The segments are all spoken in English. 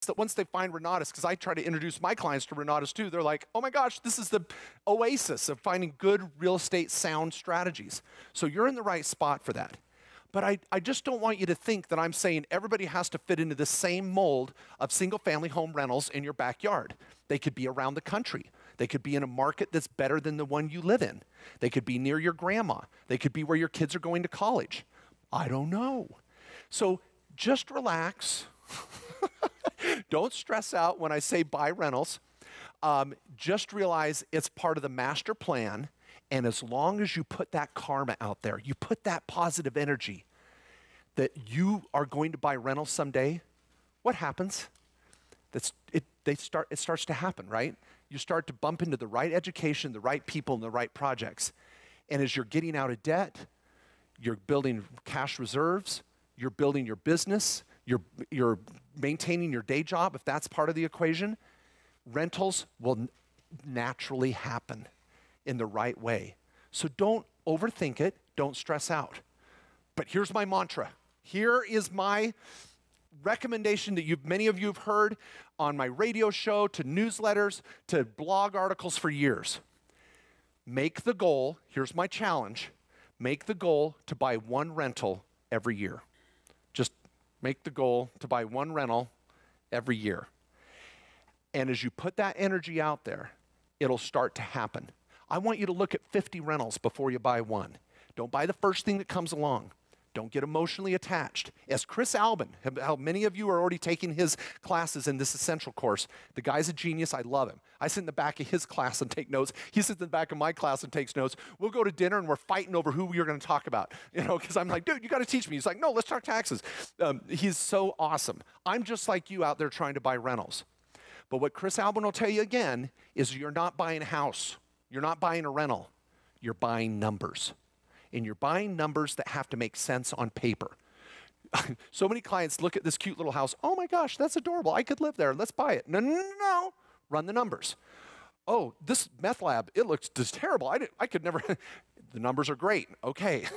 that once they find Renatus, because I try to introduce my clients to Renatus too, they're like, oh my gosh, this is the oasis of finding good real estate sound strategies. So you're in the right spot for that. But I just don't want you to think that I'm saying everybody has to fit into the same mold of single-family home rentals in your backyard. They could be around the country. They could be in a market that's better than the one you live in. They could be near your grandma. They could be where your kids are going to college. I don't know. So just relax. Don't stress out when I say buy rentals. Just realize it's part of the master plan. And as long as you put that karma out there, you put that positive energy that you are going to buy rentals someday, what happens? It starts to happen, right? You start to bump into the right education, the right people, and the right projects. And as you're getting out of debt, you're building cash reserves, you're building your business, you're maintaining your day job, if that's part of the equation, rentals will naturally happen in the right way. So don't overthink it, don't stress out. But here's my mantra. Here is my recommendation that many of you have heard on my radio show, to newsletters, to blog articles for years. Make the goal, here's my challenge, make the goal to buy one rental every year. Just make the goal to buy one rental every year. And as you put that energy out there, it'll start to happen. I want you to look at 50 rentals before you buy one. Don't buy the first thing that comes along. Don't get emotionally attached. As Chris Albin, how many of you are already taking his classes in this essential course, the guy's a genius, I love him. I sit in the back of his class and take notes. He sits in the back of my class and takes notes. We'll go to dinner and we're fighting over who we're going to talk about, because I'm like, dude, you got to teach me. He's like, no, let's talk taxes. He's so awesome. I'm just like you out there trying to buy rentals. But what Chris Albin will tell you again is you're not buying a house. You're not buying a rental. You're buying numbers. And you're buying numbers that have to make sense on paper. So many clients look at this cute little house. Oh my gosh, that's adorable. I could live there. Let's buy it. No, no, no, no. Run the numbers. Oh, this meth lab, it looks just terrible. I could never. The numbers are great. Okay.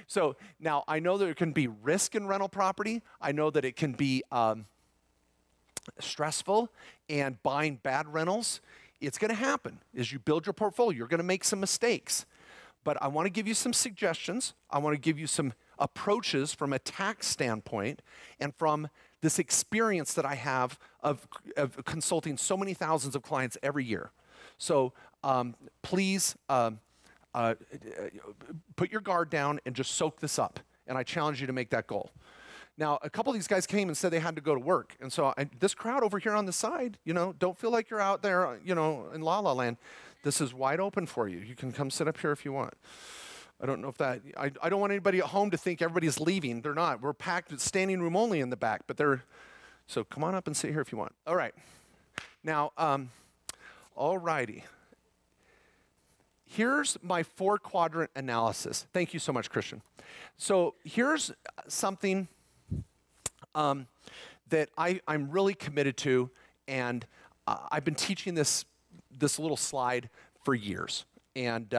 So now I know that there can be risk in rental property. I know that it can be stressful, and buying bad rentals, it's going to happen. As you build your portfolio, you're going to make some mistakes. But I want to give you some suggestions. I want to give you some approaches from a tax standpoint and from this experience that I have of consulting so many thousands of clients every year. So please put your guard down and just soak this up. And I challenge you to make that goal. Now, a couple of these guys came and said they had to go to work. And so this crowd over here on the side, don't feel like you're out there, in La La Land. This is wide open for you. You can come sit up here if you want. I don't know if that, I don't want anybody at home to think everybody's leaving. They're not. We're packed, it's standing room only in the back, but so come on up and sit here if you want. All right. Now, all righty. Here's my 4-quadrant analysis. Thank you so much, Christian. So here's something that I'm really committed to, and I've been teaching this little slide for years. And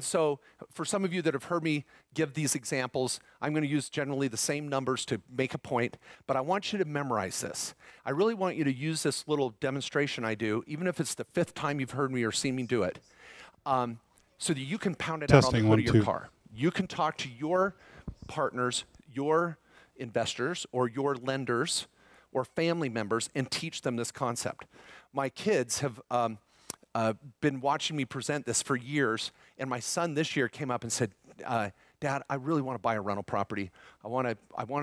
so for some of you that have heard me give these examples, I'm going to use generally the same numbers to make a point, but I want you to memorize this. I really want you to use this little demonstration I do, even if it's the 5th time you've heard me or seen me do it, so that you can pound it out on the hood of your car. You can talk to your partners, your investors, or your lenders, or family members, and teach them this concept. My kids have been watching me present this for years, and my son this year came up and said, Dad, I really want to buy a rental property.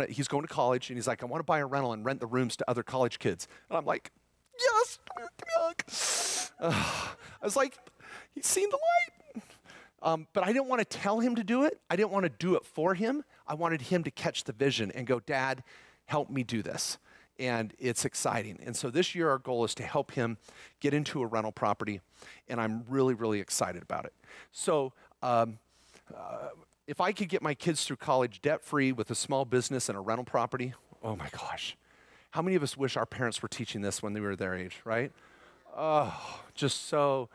He's going to college, and he's like, I want to buy a rental and rent the rooms to other college kids. And I'm like, yes, give me a hug. I was like, he's seen the light. But I didn't want to tell him to do it. I didn't want to do it for him. I wanted him to catch the vision and go, Dad, help me do this. And it's exciting. And so this year our goal is to help him get into a rental property, and I'm really, really excited about it. So if I could get my kids through college debt-free with a small business and a rental property, oh my gosh. How many of us wish our parents were teaching this when they were their age, right? Oh, just so...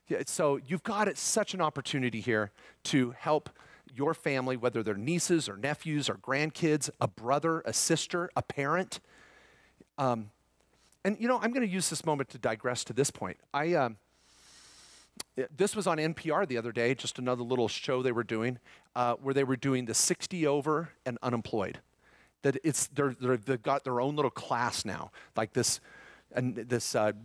Yeah, so you've got such an opportunity here to help your family, whether they're nieces or nephews or grandkids, a brother, a sister, a parent. And you know, I'm going to use this moment to digress to this point. This was on NPR the other day, just another little show they were doing, where they were doing the 60 over and unemployed. That they've got their own little class now, like this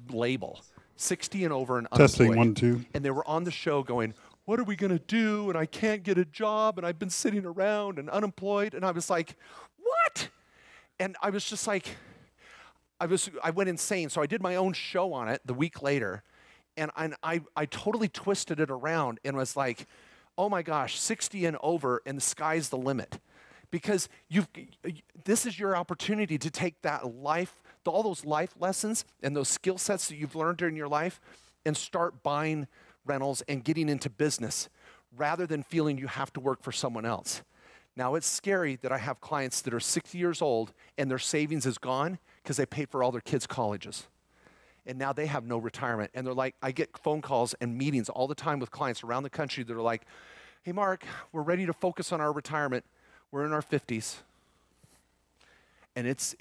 label, 60 and over and unemployed. Testing 1, 2. And they were on the show going, what are we going to do? And I can't get a job, and I've been sitting around and unemployed. And I was like, what? And I was just like, I went insane. So I did my own show on it the week later. And I totally twisted it around and was like, oh my gosh, 60 and over, and the sky's the limit. Because this is your opportunity to take that life, all those life lessons and those skill sets that you've learned during your life and start buying rentals and getting into business rather than feeling you have to work for someone else. Now, it's scary that I have clients that are 60 years old and their savings is gone because they paid for all their kids' colleges. And now they have no retirement. And they're like, I get phone calls and meetings all the time with clients around the country that are like, hey, Mark, we're ready to focus on our retirement. We're in our 50s. And it's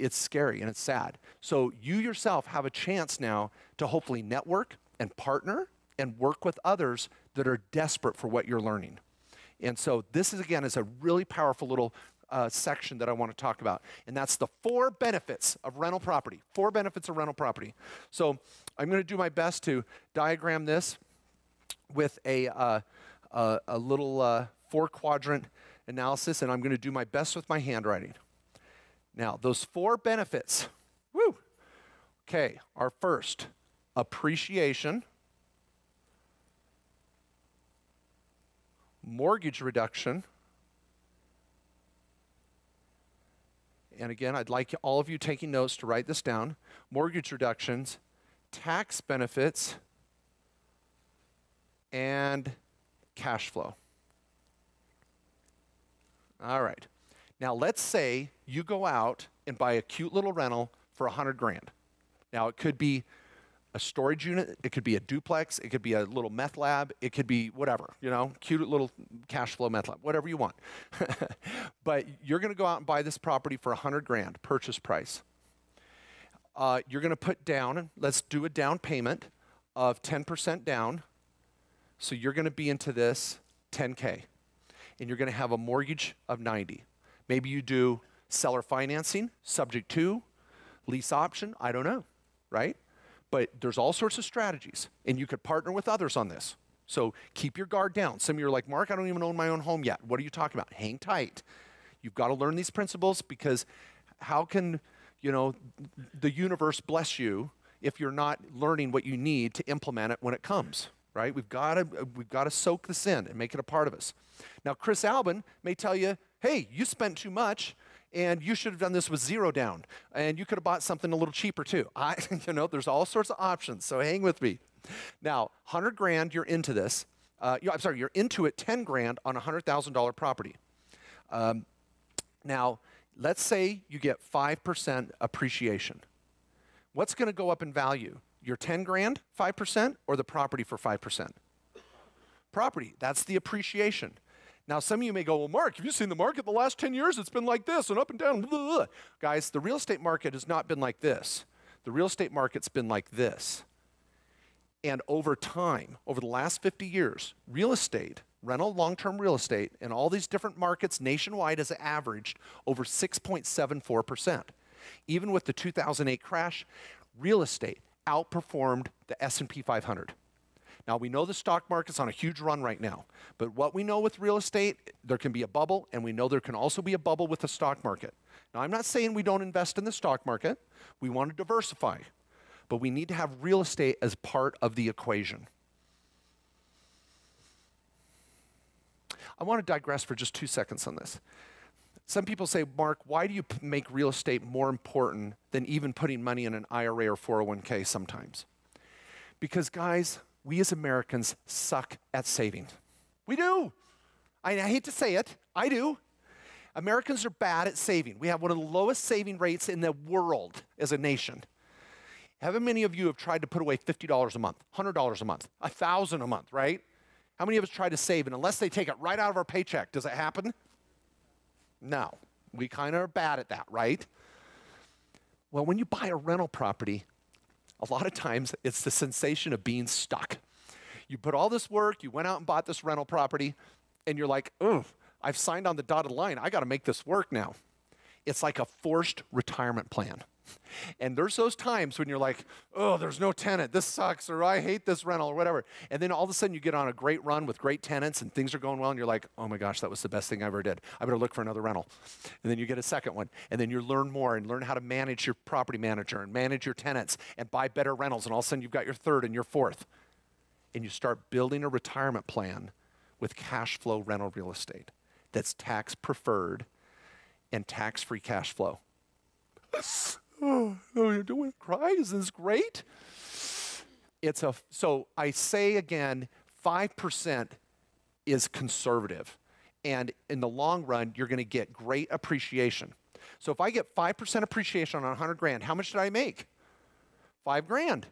scary and it's sad. So you yourself have a chance now to hopefully network and partner and work with others that are desperate for what you're learning. And so this is, again, is a really powerful little section that I want to talk about. And that's the 4 benefits of rental property. 4 benefits of rental property. So I'm going to do my best to diagram this with a little 4-quadrant analysis, and I'm going to do my best with my handwriting. Now, those 4 benefits, woo! Okay, our first, appreciation, mortgage reduction, and again, I'd like all of you taking notes to write this down, mortgage reductions, tax benefits, and cash flow. All right. Now, let's say you go out and buy a cute little rental for $100,000. Now, it could be a storage unit, it could be a duplex, it could be a little meth lab, it could be whatever, you know, cute little cash flow meth lab, whatever you want. But you're going to go out and buy this property for $100,000, purchase price. You're going to put down, let's do a down payment of 10% down. So you're going to be into this $10K, and you're going to have a mortgage of $90,000. Maybe you do seller financing, subject to, lease option, I don't know, right? But there's all sorts of strategies, and you could partner with others on this. So keep your guard down. Some of you are like, Mark, I don't even own my own home yet. What are you talking about? Hang tight. You've got to learn these principles, because how can, you know, the universe bless you if you're not learning what you need to implement it when it comes, right? We've got to soak this in and make it a part of us. Now, Chris Albin may tell you, hey, you spent too much, and you should have done this with 0 down, and you could have bought something a little cheaper too. You know, there's all sorts of options, so hang with me. Now, $100,000, you're into this. You're into it $10,000 on a $100,000 property. Now, let's say you get 5% appreciation. What's going to go up in value? Your $10,000, 5%, or the property for 5%? Property, that's the appreciation. Now, some of you may go, well, Mark, have you seen the market the last 10 years? It's been like this and up and down. Blah, blah, blah. Guys, the real estate market has not been like this. The real estate market's been like this. And over time, over the last 50 years, real estate, rental long-term real estate, in all these different markets nationwide has averaged over 6.74%. Even with the 2008 crash, real estate outperformed the S&P 500. Now, we know the stock market's on a huge run right now, but what we know with real estate, there can be a bubble, and we know there can also be a bubble with the stock market. Now, I'm not saying we don't invest in the stock market. We want to diversify, but we need to have real estate as part of the equation. I want to digress for just 2 seconds on this. Some people say, Mark, why do you make real estate more important than even putting money in an IRA or 401k sometimes? Because, guys, we as Americans suck at saving. We do. I hate to say it. I do. Americans are bad at saving. We have one of the lowest saving rates in the world as a nation. How many of you have tried to put away $50 a month, $100 a month, $1,000 a month, right? How many of us try to save, and unless they take it right out of our paycheck, does it happen? No. We kind of are bad at that, right? Well, when you buy a rental property, a lot of times it's the sensation of being stuck. You put all this work, you went out and bought this rental property, and you're like, oh, I've signed on the dotted line. I got to make this work now. It's like a forced retirement plan. And there's those times when you're like, oh, there's no tenant. This sucks, or I hate this rental, or whatever. And then all of a sudden you get on a great run with great tenants and things are going well, and you're like, oh my gosh, that was the best thing I ever did. I better look for another rental. And then you get a second one. And then you learn more and learn how to manage your property manager and manage your tenants and buy better rentals. And all of a sudden you've got your third and your fourth. And you start building a retirement plan with cash flow rental real estate that's tax preferred and tax-free cash flow. Oh, you don't want to cry? Isn't this great? So I say again, 5% is conservative. And in the long run, you're going to get great appreciation. So if I get 5% appreciation on 100 grand, how much did I make? 5 grand.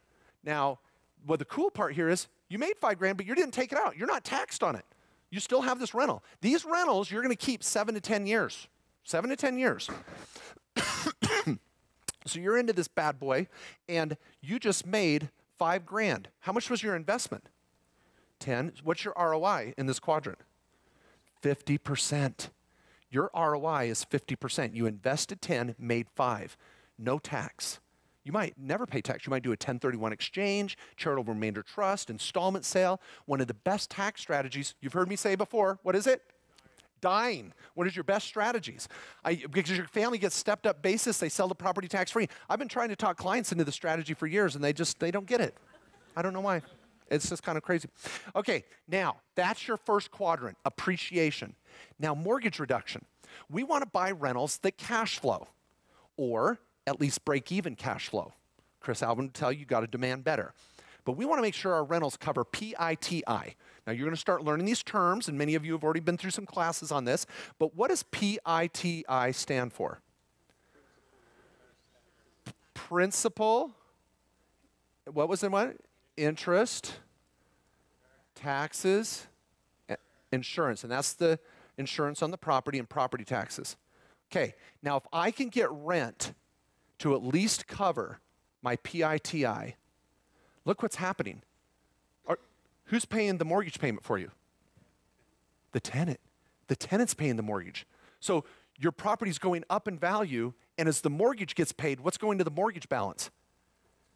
Now, well, the cool part here is you made 5 grand, but you didn't take it out. You're not taxed on it. You still have this rental. These rentals, you're going to keep 7 to 10 years. 7 to 10 years. So you're into this bad boy, and you just made 5 grand. How much was your investment? 10. What's your ROI in this quadrant? 50%. Your ROI is 50%. You invested 10, made 5. No tax. You might never pay tax. You might do a 1031 exchange, charitable remainder trust, installment sale. One of the best tax strategies, you've heard me say before, what is it? Dying. What is your best strategies? Because your family gets stepped up basis, they sell the property tax free. I've been trying to talk clients into the strategy for years, and they don't get it. I don't know why. It's just kind of crazy. Okay, now that's your first quadrant, appreciation. Now mortgage reduction. We want to buy rentals that cash flow, or at least break even cash flow. Chris Alvin will tell you got to demand better. But we want to make sure our rentals cover PITI. Now, you're going to start learning these terms, and many of you have already been through some classes on this. But what does PITI stand for? Principal. What was it? What? Interest, taxes, insurance. And that's the insurance on the property and property taxes. Okay. Now, if I can get rent to at least cover my PITI, look what's happening. Who's paying the mortgage payment for you? The tenant. The tenant's paying the mortgage. So your property's going up in value, and as the mortgage gets paid, what's going to the mortgage balance?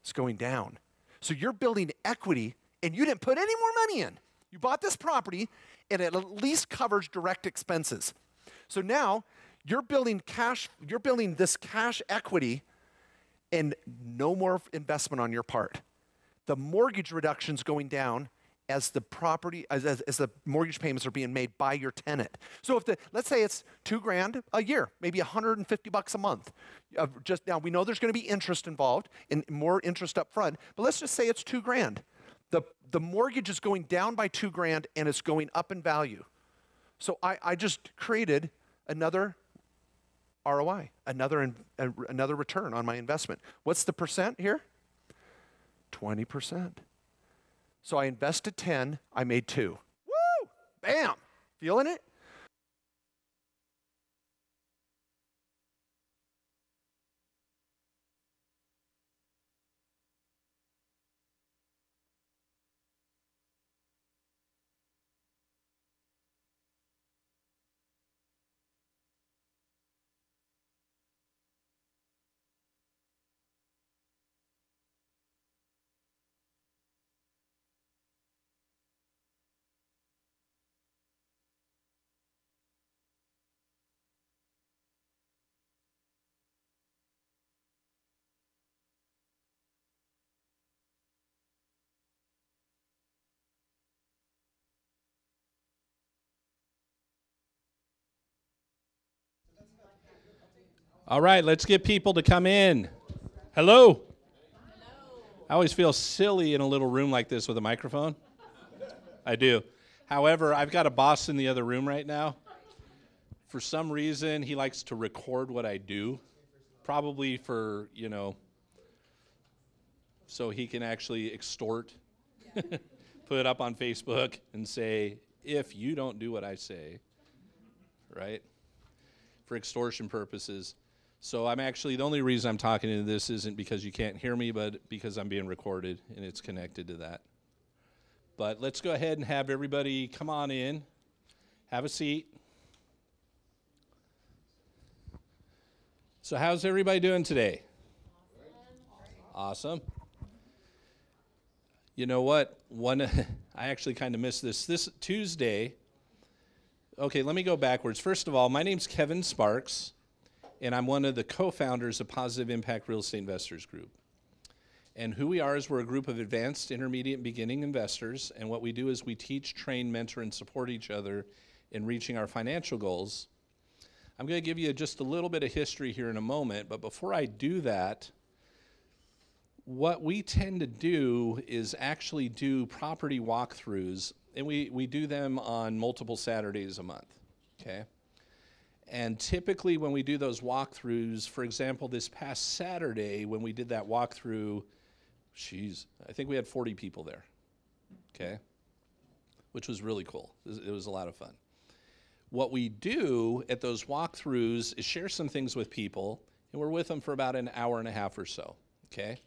It's going down. So you're building equity, and you didn't put any more money in. You bought this property, and it at least covers direct expenses. So now you're building this cash equity and no more investment on your part. The mortgage reduction's going down as the property, as the mortgage payments are being made by your tenant. So if let's say it's $2 grand a year, maybe $150 a month. Just now, we know there's going to be interest involved and more interest up front, but let's just say it's $2 grand. The mortgage is going down by $2 grand and it's going up in value. So I just created another ROI, another return on my investment. What's the percent here? 20%. So I invested 10, I made 2. Woo! Bam! Feeling it? All right, let's get people to come in. Hello. I always feel silly in a little room like this with a microphone. I do. However, I've got a boss in the other room right now. For some reason, he likes to record what I do, probably for, so he can actually extort. put up on Facebook and say, if you don't do what I say, right, for extortion purposes. So I'm actually, the only reason I'm talking to this isn't because you can't hear me, but because I'm being recorded and it's connected to that. But let's go ahead and have everybody come on in, have a seat. So how's everybody doing today? Awesome. You know what? I actually kind of missed this. This Tuesday, okay, let me go backwards. First of all, my name's Kevin Sparks, and I'm one of the co-founders of Positive Impact Real Estate Investors Group. And who we are is we're a group of advanced, intermediate, and beginning investors, and what we do is we teach, train, mentor, and support each other in reaching our financial goals. I'm going to give you just a little bit of history here in a moment, but before I do that, what we tend to do is actually do property walkthroughs, and we do them on multiple Saturdays a month, okay? And typically when we do those walkthroughs, for example, this past Saturday when we did that walkthrough, I think we had 40 people there, okay? Which was really cool. It was a lot of fun. What we do at those walkthroughs is share some things with people, and we're with them for about an hour and a half or so, okay?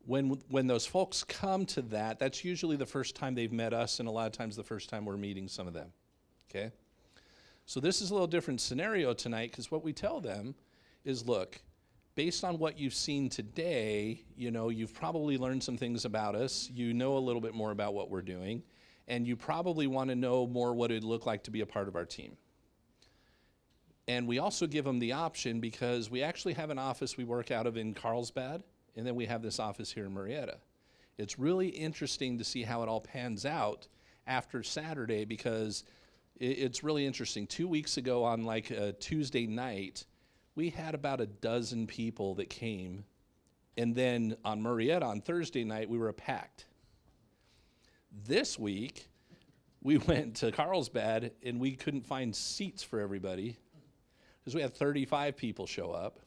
When those folks come to that, that's usually the first time they've met us, and a lot of times the first time we're meeting some of them, okay? So this is a little different scenario tonight, because what we tell them is, look, based on what you've seen today, you know, you've probably learned some things about us, you know a little bit more about what we're doing, and you probably want to know more what it'd look like to be a part of our team. And we also give them the option, because we actually have an office we work out of in Carlsbad, and then we have this office here in Murrieta. It's really interesting to see how it all pans out after Saturday, because it's really interesting. 2 weeks ago on like a Tuesday night, we had about a dozen people that came, and then on Murrieta on Thursday night, we were packed. This week, we went to Carlsbad, and we couldn't find seats for everybody, because we had 35 people show up.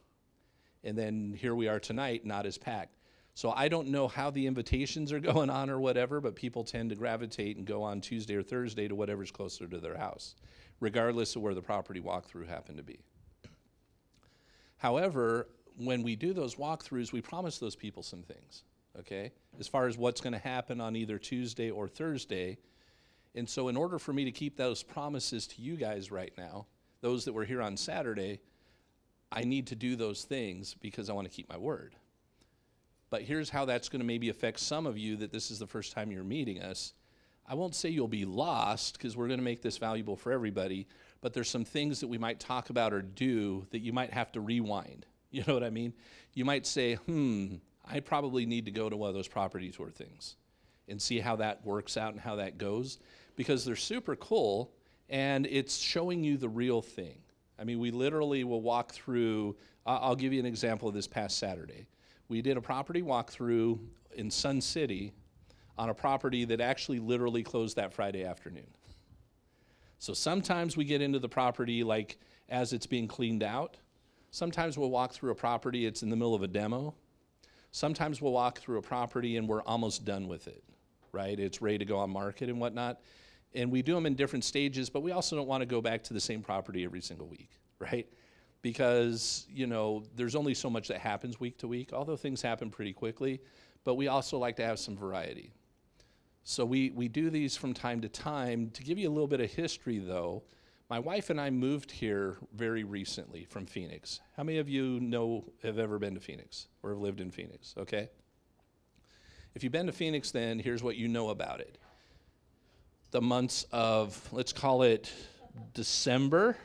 And then here we are tonight, not as packed. So I don't know how the invitations are going on or whatever, but people tend to gravitate and go on Tuesday or Thursday to whatever's closer to their house, regardless of where the property walkthrough happened to be. However, when we do those walkthroughs, we promise those people some things, okay? As far as what's going to happen on either Tuesday or Thursday. And so in order for me to keep those promises to you guys right now, those that were here on Saturday, I need to do those things because I want to keep my word. But here's how that's going to maybe affect some of you that this is the first time you're meeting us. I won't say you'll be lost, because we're going to make this valuable for everybody, but there's some things that we might talk about or do that you might have to rewind. You know what I mean? You might say, I probably need to go to one of those property tour things and see how that works out and how that goes, because they're super cool and it's showing you the real thing. I mean, we literally will walk through, I'll give you an example of this past Saturday. We did a property walkthrough in Sun City on a property that actually literally closed that Friday afternoon. So sometimes we get into the property like as it's being cleaned out. Sometimes we'll walk through a property, it's in the middle of a demo. Sometimes we'll walk through a property and we're almost done with it, right? It's ready to go on market and whatnot. And we do them in different stages, but we also don't want to go back to the same property every single week, right? Because, you know, there's only so much that happens week to week, although things happen pretty quickly, but we also like to have some variety. So we do these from time to time. To give you a little bit of history, though, my wife and I moved here very recently from Phoenix. How many of you have ever been to Phoenix or have lived in Phoenix, okay? If you've been to Phoenix, then here's what you know about it. The months of, let's call it December,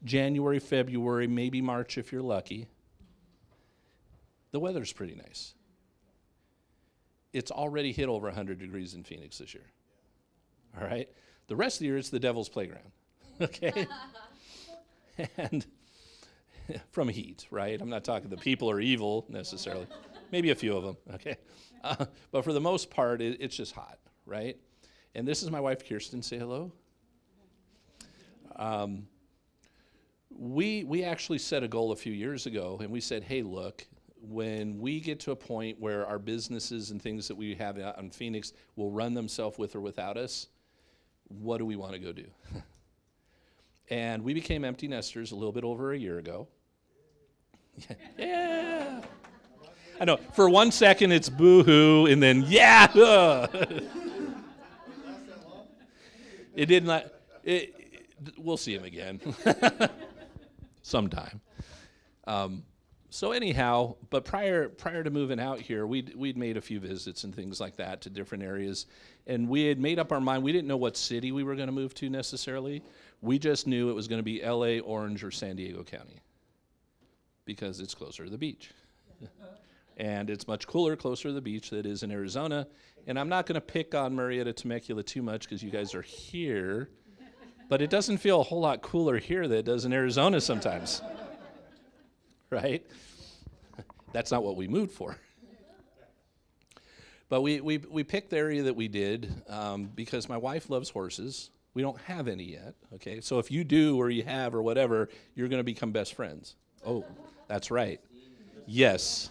January, February, maybe March if you're lucky, the weather's pretty nice. It's already hit over 100 degrees in Phoenix this year, all right? The rest of the year, it's the devil's playground, okay? And from heat, right? I'm not talking the people are evil necessarily, maybe a few of them, okay? But for the most part, it's just hot, right? And this is my wife, Kirsten. Say hello. We actually set a goal a few years ago, and we said, hey, look, when we get to a point where our businesses and things that we have out in Phoenix will run themselves with or without us, what do we want to go do? And we became empty nesters a little bit over a year ago. Yeah. I know, for 1 second it's boo-hoo, and then yeah. It didn't like, we'll see him again sometime. So anyhow, but prior to moving out here, we'd made a few visits and things like that to different areas, and we had made up our mind. We didn't know what city we were going to move to necessarily. We just knew it was going to be LA, Orange, or San Diego County because it's closer to the beach. And it's much cooler closer to the beach than it is in Arizona. And I'm not going to pick on Murrieta, Temecula too much because you guys are here, but it doesn't feel a whole lot cooler here than it does in Arizona sometimes. Right? That's not what we moved for. But we picked the area that we did because my wife loves horses. We don't have any yet, okay? So if you do or you have or whatever, you're going to become best friends. Oh, that's right. Yes.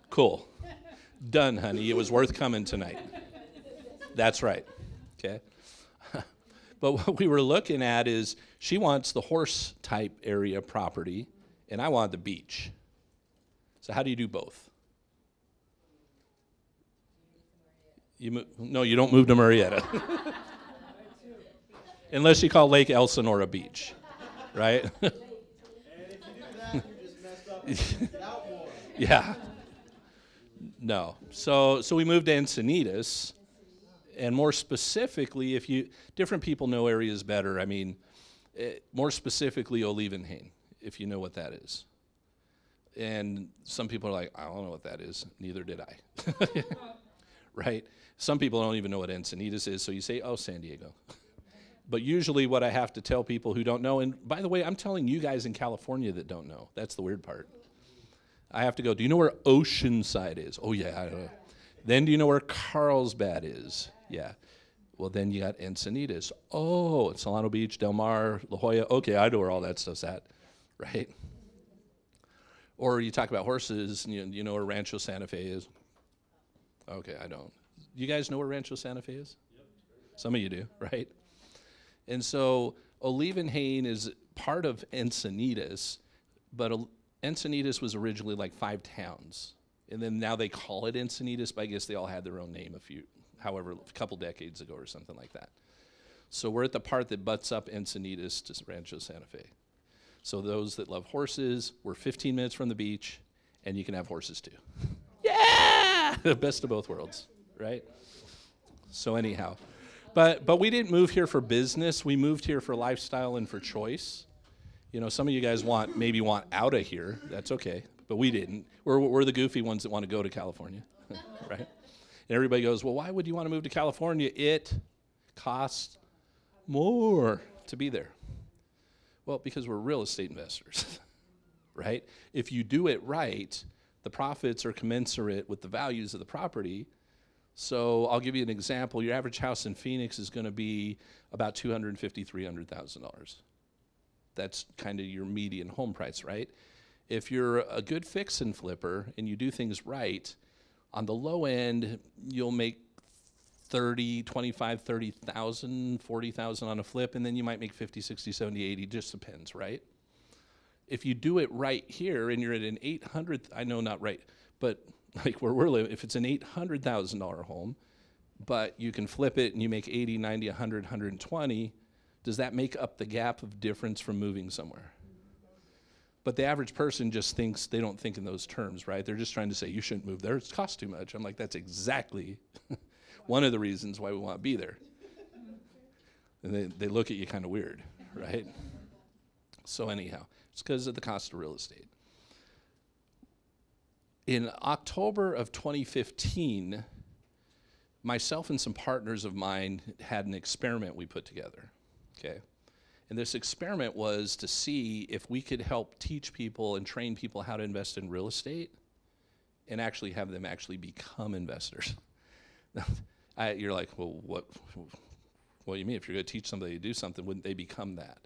Cool. Done, honey. It was worth coming tonight. That's right, okay? But what we were looking at is she wants the horse type area property, and I want the beach. So how do you do both? No, you don't move to Murrieta. Unless you call Lake Elsinore a beach, right? And if you do that, you just messed up and get out more. Yeah. No. So we moved to Encinitas, and more specifically, different people know areas better. I mean, more specifically, Olivenhain, if you know what that is. And some people are like, I don't know what that is. Neither did I. Right? Some people don't even know what Encinitas is, so you say, oh, San Diego. But usually what I have to tell people who don't know, and by the way, I'm telling you guys in California that don't know. That's the weird part. I have to go, do you know where Oceanside is? Oh, yeah, I don't know. Then do you know where Carlsbad is? Yeah. Well, then you got Encinitas. Oh, Solano Beach, Del Mar, La Jolla. Okay, I know where all that stuff's at, right? Or you talk about horses, and you know where Rancho Santa Fe is? Okay, I don't. You guys know where Rancho Santa Fe is? Yep. Some of you do, right? And so Olivenhain is part of Encinitas, but Encinitas was originally like 5 towns. And then now they call it Encinitas, but I guess they all had their own name a couple decades ago or something like that. So we're at the part that butts up Encinitas to Rancho Santa Fe. So those that love horses, we're 15 minutes from the beach, and you can have horses too. Yeah! The best of both worlds, right? So anyhow, but we didn't move here for business. We moved here for lifestyle and for choice. You know, some of you guys maybe want out of here. That's okay, but we didn't. We're the goofy ones that want to go to California, right? And everybody goes, well, why would you want to move to California? It costs more to be there. Well, because we're real estate investors, right? If you do it right, the profits are commensurate with the values of the property. So I'll give you an example. Your average house in Phoenix is going to be about $250,000, $300,000. That's kind of your median home price, right? If you're a good fix and flipper and you do things right, on the low end, you'll make 30,000, 40,000 on a flip, and then you might make 50, 60, 70, 80, just depends, right? If you do it right here and you're at an 800, I know not right, but like where we're living, if it's an $800,000 home, but you can flip it and you make 80, 90, 100, 120, does that make up the gap of difference from moving somewhere? But the average person just thinks, they don't think in those terms, right? They're just trying to say, you shouldn't move there, it costs too much. I'm like, that's exactly one of the reasons why we want to be there. And they look at you kind of weird, right? So anyhow, it's because of the cost of real estate. In October of 2015, myself and some partners of mine had an experiment we put together, okay? And this experiment was to see if we could help teach people and train people how to invest in real estate and actually have them actually become investors. You're like, well, what do you mean? If you're going to teach somebody to do something, wouldn't they become that?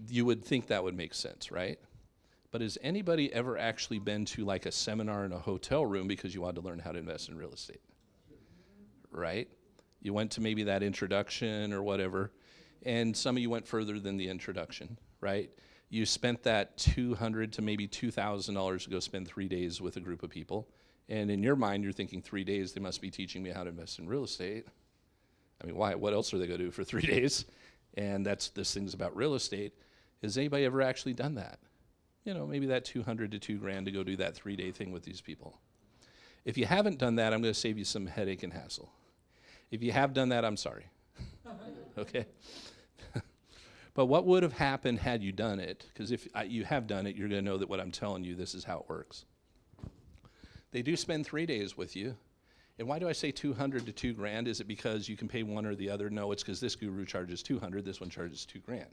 You would think that would make sense, right? But has anybody ever actually been to like a seminar in a hotel room because you wanted to learn how to invest in real estate? Right? You went to maybe that introduction or whatever, and some of you went further than the introduction, right? You spent that $200 to maybe $2,000 to go spend 3 days with a group of people, and in your mind, you're thinking 3 days, they must be teaching me how to invest in real estate. I mean, why? What else are they going to do for 3 days? And that's this thing's about real estate. Has anybody ever actually done that? You know, maybe that $200 to $2,000 to go do that 3-day thing with these people. If you haven't done that, I'm going to save you some headache and hassle. If you have done that, I'm sorry. Okay? But what would have happened had you done it? Because if you have done it, you're going to know that what I'm telling you, this is how it works. They do spend 3 days with you. And why do I say $200 to $2,000? Is it because you can pay one or the other? No, it's because this guru charges $200, this one charges $2,000.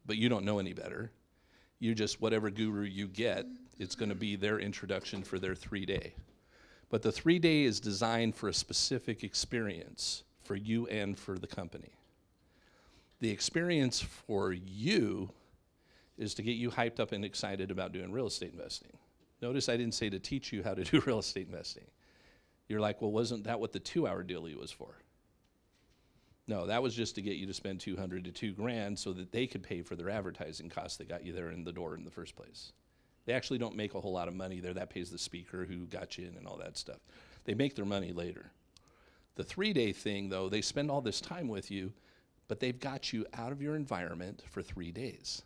But you don't know any better. You just, whatever guru you get, it's going to be their introduction for their 3-day. But the 3-day is designed for a specific experience for you and for the company. The experience for you is to get you hyped up and excited about doing real estate investing. Notice I didn't say to teach you how to do real estate investing. You're like, well, wasn't that what the 2-hour dealie was for? No, that was just to get you to spend $200 to $2,000 so that they could pay for their advertising costs that got you there in the door in the first place. They actually don't make a whole lot of money there. That pays the speaker who got you in and all that stuff. They make their money later. The 3-day thing, though, they spend all this time with you, but they've got you out of your environment for 3 days.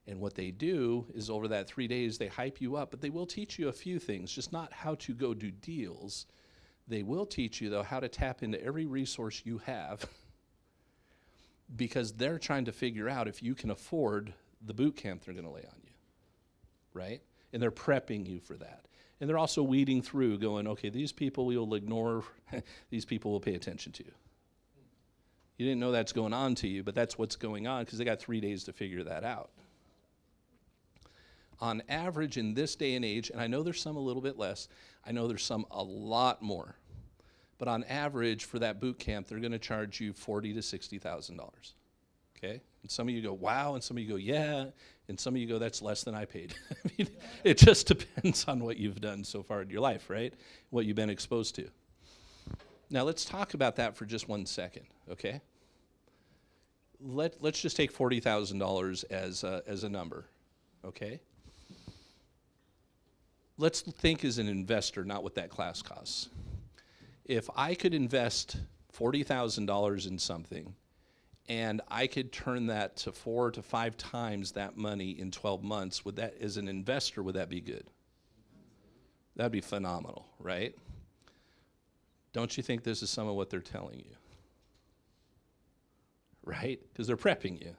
And what they do is over that 3 days, they hype you up, but they will teach you a few things, just not how to go do deals. They will teach you, though, how to tap into every resource you have because they're trying to figure out if you can afford the boot camp they're going to lay on you, right? And they're prepping you for that. And they're also weeding through going, okay, these people you'll ignore, these people will pay attention to. You didn't know that's going on to you, but that's what's going on because they got 3 days to figure that out. On average in this day and age, and I know there's some a little bit less, I know there's some a lot more, but on average for that boot camp, they're going to charge you $40,000 to $60,000. Okay? And some of you go, wow, and some of you go, yeah, and some of you go, that's less than I paid. I mean, it just depends on what you've done so far in your life, right? What you've been exposed to. Now let's talk about that for just 1 second, okay? Let's just take $40,000 as a number, okay? Let's think as an investor, not what that class costs. If I could invest $40,000 in something and I could turn that to 4 to 5 times that money in 12 months, would that, as an investor, would that be good? That'd be phenomenal, right? Don't you think this is some of what they're telling you? Right? Because they're prepping you.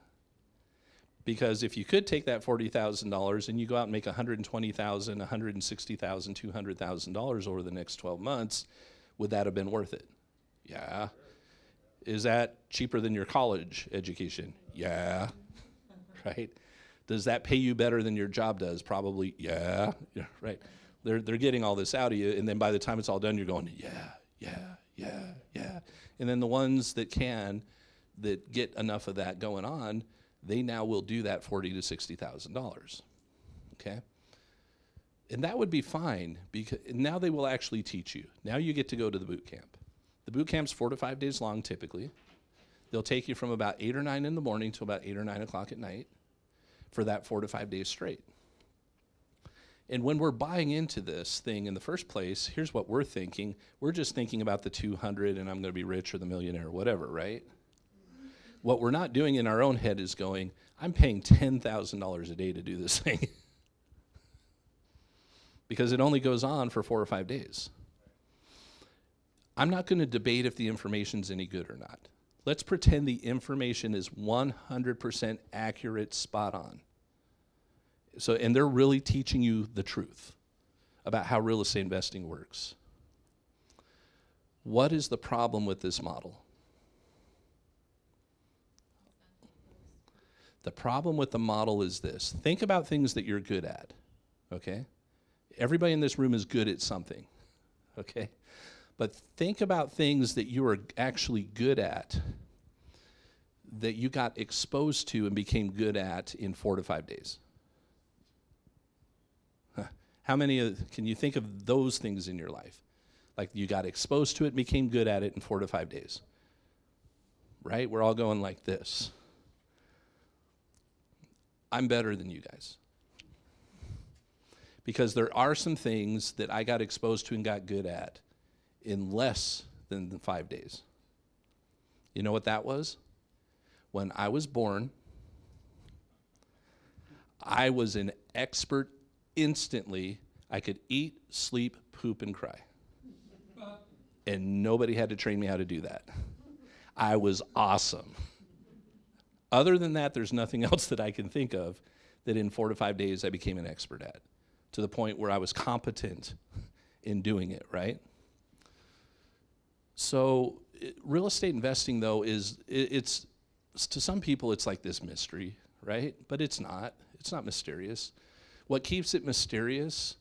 Because if you could take that $40,000 and you go out and make $120,000, $160,000, $200,000 over the next 12 months, would that have been worth it? Yeah. Is that cheaper than your college education? Yeah. Right? Does that pay you better than your job does? Probably, yeah. Yeah, right. They're getting all this out of you, and then by the time it's all done, you're going, yeah. And then the ones that get enough of that going on, they now will do that $40,000 to $60,000, okay? And that would be fine, because now they will actually teach you. Now you get to go to the boot camp. The boot camp's 4 to 5 days long, typically. They'll take you from about 8 or 9 in the morning to about 8 or 9 o'clock at night for that 4 to 5 days straight. And when we're buying into this thing in the first place, here's what we're thinking. We're just thinking about the 200 and I'm going to be rich or the millionaire or whatever, right? What we're not doing in our own head is going, I'm paying $10,000 a day to do this thing. Because it only goes on for 4 or 5 days. I'm not going to debate if the information's any good or not. Let's pretend the information is 100% accurate, spot on. So, and they're really teaching you the truth about how real estate investing works. What is the problem with this model? The problem with the model is this. Think about things that you're good at, okay? Everybody in this room is good at something, okay? But think about things that you are actually good at, that you got exposed to and became good at in 4 to 5 days. How many can you think of those things in your life? Like you got exposed to it, became good at it in 4 to 5 days. Right? We're all going like this. I'm better than you guys. Because there are some things that I got exposed to and got good at in less than 5 days. You know what that was? When I was born, I was an expert instantly. I could eat, sleep, poop, and cry. And nobody had to train me how to do that. I was awesome. Other than that, there's nothing else that I can think of that in 4 to 5 days I became an expert at, to the point where I was competent in doing it, right? So real estate investing, though, it's to some people it's like this mystery, right? But it's not. It's not mysterious. What keeps it mysterious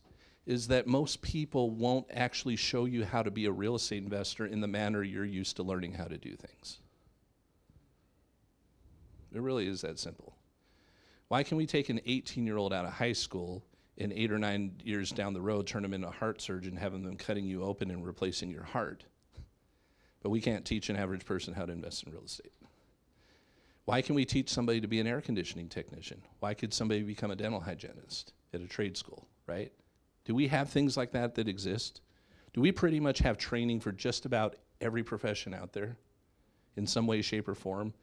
is that most people won't actually show you how to be a real estate investor in the manner you're used to learning how to do things. It really is that simple. Why can we take an 18-year-old out of high school and 8 or 9 years down the road, turn them into a heart surgeon, having them cutting you open and replacing your heart? But we can't teach an average person how to invest in real estate. Why can we teach somebody to be an air conditioning technician? Why could somebody become a dental hygienist at a trade school, right? Do we have things like that that exist? Do we pretty much have training for just about every profession out there in some way, shape, or form?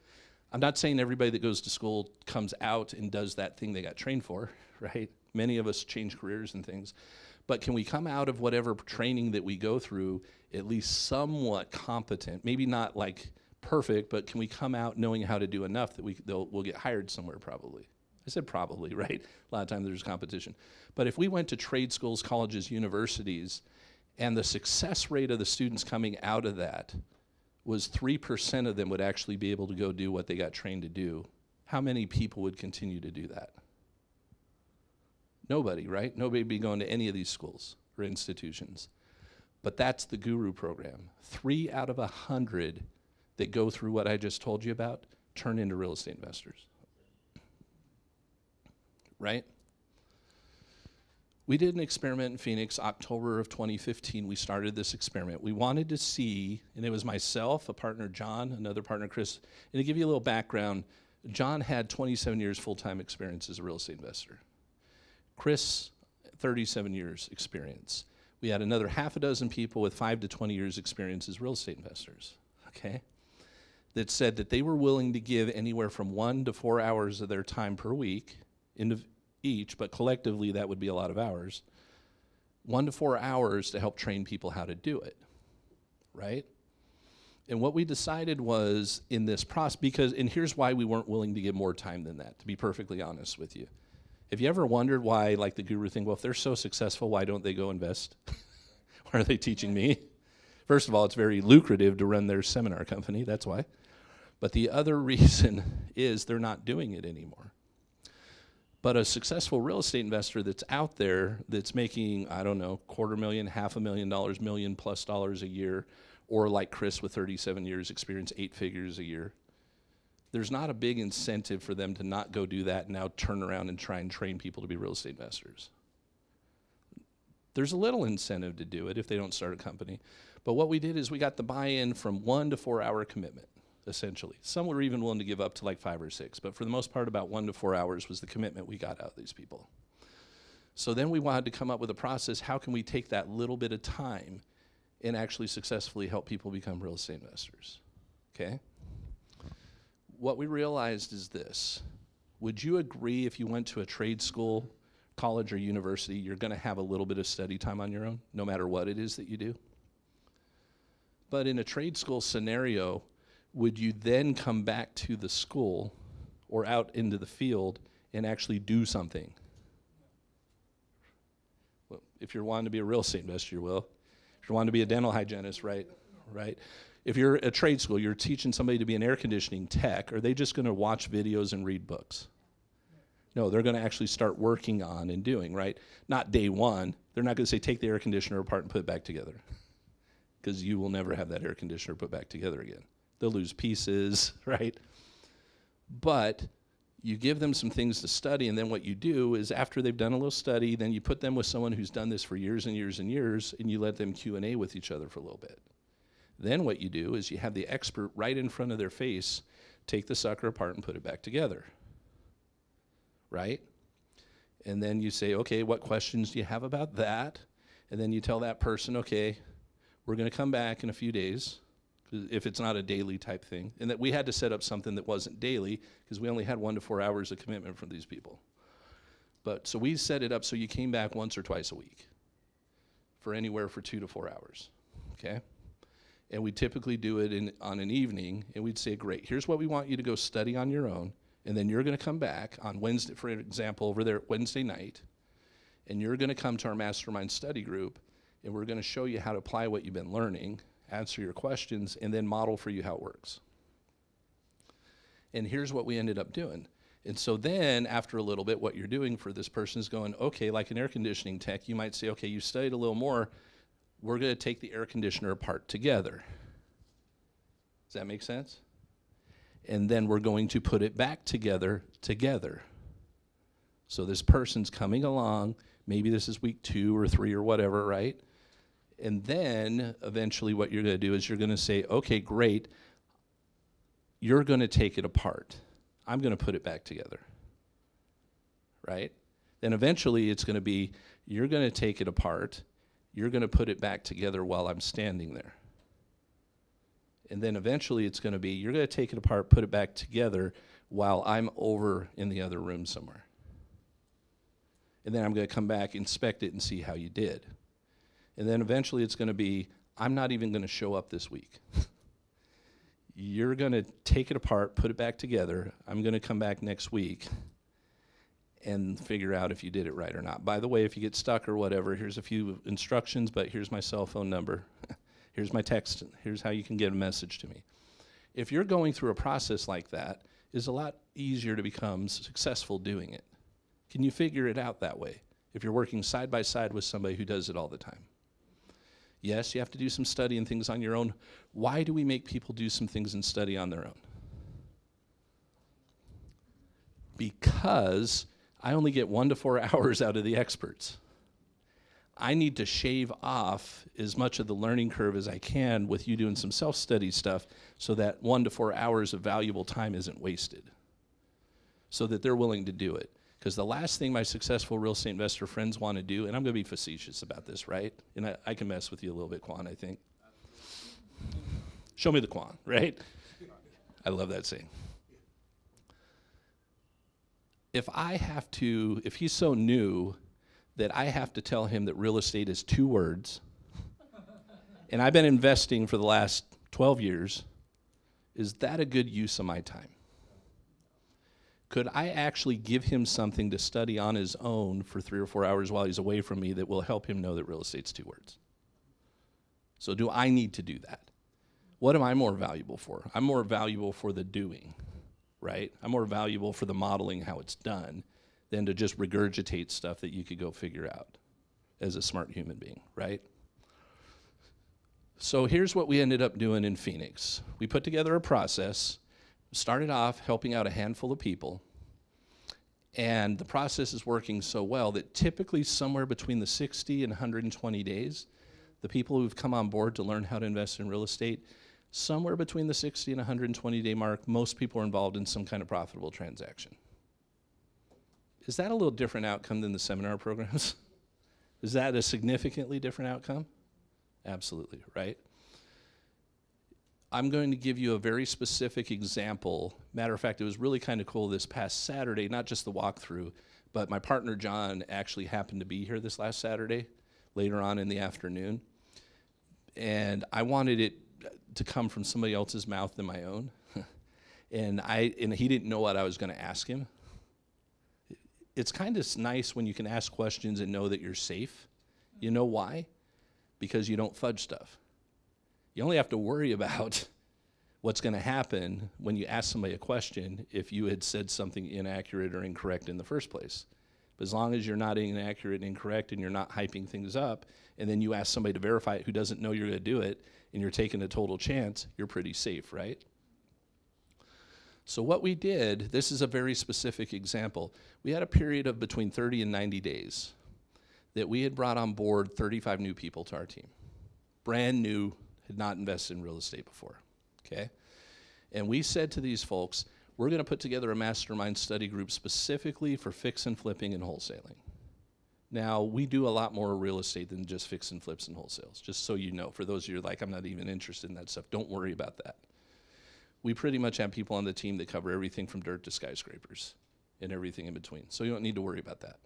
I'm not saying everybody that goes to school comes out and does that thing they got trained for, right? Many of us change careers and things. But can we come out of whatever training that we go through at least somewhat competent? Maybe not like perfect, but can we come out knowing how to do enough that we'll get hired somewhere probably? I said probably, right? A lot of times there's competition. But if we went to trade schools, colleges, universities, and the success rate of the students coming out of that was 3% of them would actually be able to go do what they got trained to do, how many people would continue to do that? Nobody, right? Nobody would be going to any of these schools or institutions. But that's the Guru program. 3 out of 100 that go through what I just told you about turn into real estate investors. Right? We did an experiment in Phoenix, October of 2015. We started this experiment. We wanted to see, and it was myself, a partner, John, another partner, Chris. And to give you a little background, John had 27 years full-time experience as a real estate investor. Chris, 37 years experience. We had another half a dozen people with 5 to 20 years experience as real estate investors, okay, that said that they were willing to give anywhere from 1 to 4 hours of their time per week into each, but collectively that would be a lot of hours, 1 to 4 hours to help train people how to do it, right? And what we decided was in this process, and here's why we weren't willing to give more time than that, to be perfectly honest with you. Have you ever wondered why, like the Guru thing, well, if they're so successful, why don't they go invest? Why are they teaching me? First of all, it's very lucrative to run their seminar company, that's why. But the other reason is they're not doing it anymore. But a successful real estate investor that's out there that's making, I don't know, $250,000, $500,000, $1 million plus a year, or like Chris with 37 years experience, 8 figures a year, there's not a big incentive for them to not go do that and now turn around and try and train people to be real estate investors. There's a little incentive to do it if they don't start a company. But what we did is we got the buy-in from 1 to 4 hour commitment, essentially. Some were even willing to give up to like 5 or 6, but for the most part, about 1 to 4 hours was the commitment we got out of these people. So then we wanted to come up with a process, how can we take that little bit of time and actually successfully help people become real estate investors, okay? What we realized is this. Would you agree if you went to a trade school, college, or university, you're gonna have a little bit of study time on your own, no matter what it is that you do? But in a trade school scenario, would you then come back to the school or out into the field and actually do something? Well, if you're wanting to be a real estate investor, you will. If you're wanting to be a dental hygienist, right? If you're at trade school, you're teaching somebody to be an air conditioning tech, are they just gonna watch videos and read books? No, they're gonna actually start working on and doing, right? Not day one. They're not gonna say, take the air conditioner apart and put it back together. Because you will never have that air conditioner put back together again. They'll lose pieces, right? But You give them some things to study, and then what you do is after they've done a little study, then you put them with someone who's done this for years and years and years, and you let them Q&A with each other for a little bit. Then what you do is you have the expert right in front of their face take the sucker apart and put it back together, right? And then you say, okay, what questions do you have about that? And then you tell that person, okay, we're going to come back in a few days, if it's not a daily type thing. And that we had to set up something that wasn't daily because we only had 1 to 4 hours of commitment from these people. But so we set it up so you came back once or twice a week for anywhere for 2 to 4 hours, okay? And we typically do it on an evening, and we'd say, great, here's what we want you to go study on your own, and then you're going to come back on Wednesday, for example, over there Wednesday night, and you're going to come to our mastermind study group, and we're going to show you how to apply what you've been learning, answer your questions, and then model for you how it works. And here's what we ended up doing. And so then, after a little bit, what you're doing for this person is going, okay, like an air conditioning tech, you might say, okay, you studied a little more, we're going to take the air conditioner apart together. Does that make sense? And then we're going to put it back together. So this person's coming along, maybe this is week 2 or 3 or whatever, right? And then eventually what you're going to do is you're going to say, okay, great, you're going to take it apart. I'm going to put it back together, right? Then eventually it's going to be, you're going to take it apart, you're going to put it back together while I'm standing there. And then eventually it's going to be, you're going to take it apart, put it back together while I'm over in the other room somewhere. And then I'm going to come back, inspect it, and see how you did. And then eventually it's going to be, I'm not even going to show up this week. You're going to take it apart, put it back together. I'm going to come back next week and figure out if you did it right or not. By the way, if you get stuck or whatever, here's a few instructions, but here's my cell phone number. Here's my text. Here's how you can get a message to me. If you're going through a process like that, it's a lot easier to become successful doing it. Can you figure it out that way if you're working side by side with somebody who does it all the time? Yes, you have to do some study and things on your own. Why do we make people do some things and study on their own? Because I only get 1 to 4 hours out of the experts. I need to shave off as much of the learning curve as I can with you doing some self-study stuff so that 1 to 4 hours of valuable time isn't wasted, so that they're willing to do it. Because the last thing my successful real estate investor friends want to do, and I'm going to be facetious about this, right? And I can mess with you a little bit, Quan, I think. Show me the Quan, right? I love that saying. If he's so new that I have to tell him that real estate is 2 words, and I've been investing for the last 12 years, is that a good use of my time? Could I actually give him something to study on his own for 3 or 4 hours while he's away from me that will help him know that real estate's 2 words? So do I need to do that? What am I more valuable for? I'm more valuable for the doing, right? I'm more valuable for the modeling how it's done than to just regurgitate stuff that you could go figure out as a smart human being, right? So here's what we ended up doing in Phoenix. We put together a process, started off helping out a handful of people, and the process is working so well that typically somewhere between the 60 and 120 days, the people who've come on board to learn how to invest in real estate, somewhere between the 60 and 120 day mark, most people are involved in some kind of profitable transaction. Is that a little different outcome than the seminar programs? Is that a significantly different outcome? Absolutely, right? I'm going to give you a very specific example. Matter of fact, it was really kind of cool this past Saturday, not just the walkthrough, but my partner John actually happened to be here this last Saturday, later on in the afternoon. And I wanted it to come from somebody else's mouth than my own. and he didn't know what I was going to ask him. It's kind of nice when you can ask questions and know that you're safe. You know why? Because you don't fudge stuff. You only have to worry about what's going to happen when you ask somebody a question if you had said something inaccurate or incorrect in the first place. But as long as you're not inaccurate and incorrect and you're not hyping things up, and then you ask somebody to verify it who doesn't know you're going to do it, and you're taking a total chance, you're pretty safe, right? So what we did, this is a very specific example. We had a period of between 30 and 90 days that we had brought on board 35 new people to our team. Brand new, had not invested in real estate before, okay? And we said to these folks, we're gonna put together a mastermind study group specifically for fix and flipping and wholesaling. Now, we do a lot more real estate than just fix and flips and wholesales, just so you know. For those of you who are like, I'm not even interested in that stuff, don't worry about that. We pretty much have people on the team that cover everything from dirt to skyscrapers and everything in between, so you don't need to worry about that.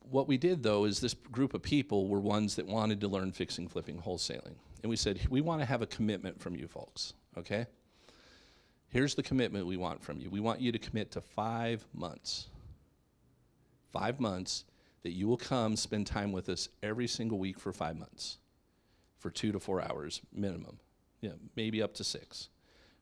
What we did, though, is this group of people were ones that wanted to learn fixing, flipping, wholesaling. And we said, we want to have a commitment from you folks, okay? Here's the commitment we want from you. We want you to commit to 5 months. 5 months that you will come spend time with us every single week for 5 months, for 2 to 4 hours minimum, maybe up to 6,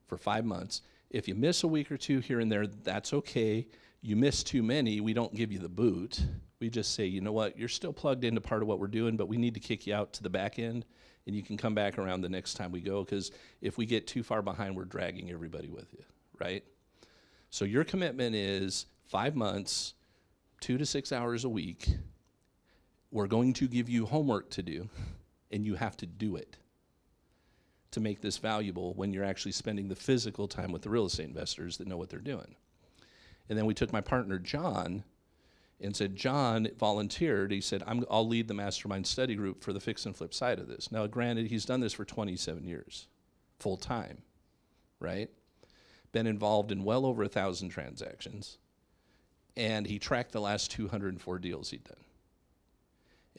for 5 months. If you miss a week or two here and there, that's okay. You miss too many, we don't give you the boot. We just say, you know what, you're still plugged into part of what we're doing, but we need to kick you out to the back end, and you can come back around the next time we go, because if we get too far behind, we're dragging everybody with you, right? So your commitment is 5 months, 2 to 6 hours a week. We're going to give you homework to do, and you have to do it to make this valuable when you're actually spending the physical time with the real estate investors that know what they're doing. And then we took my partner, John, and said, John volunteered. He said, I'll lead the mastermind study group for the fix and flip side of this. Now, granted, he's done this for 27 years, full time, right? Been involved in well over 1,000 transactions. And he tracked the last 204 deals he'd done.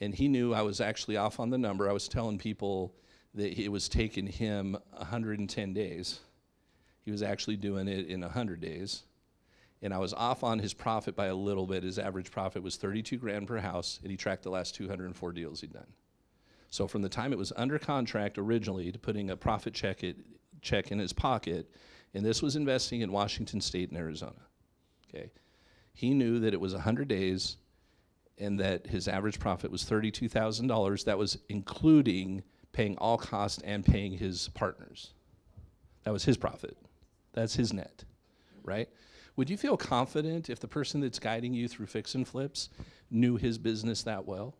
And he knew I was actually off on the number. I was telling people that it was taking him 110 days. He was actually doing it in 100 days. And I was off on his profit by a little bit. His average profit was 32 grand per house, and he tracked the last 204 deals he'd done. So from the time it was under contract originally to putting a profit check in his pocket, and this was investing in Washington State and Arizona, okay? He knew that it was 100 days and that his average profit was $32,000. That was including paying all costs and paying his partners. That was his profit. That's his net, right? Would you feel confident if the person that's guiding you through fix and flips knew his business that well,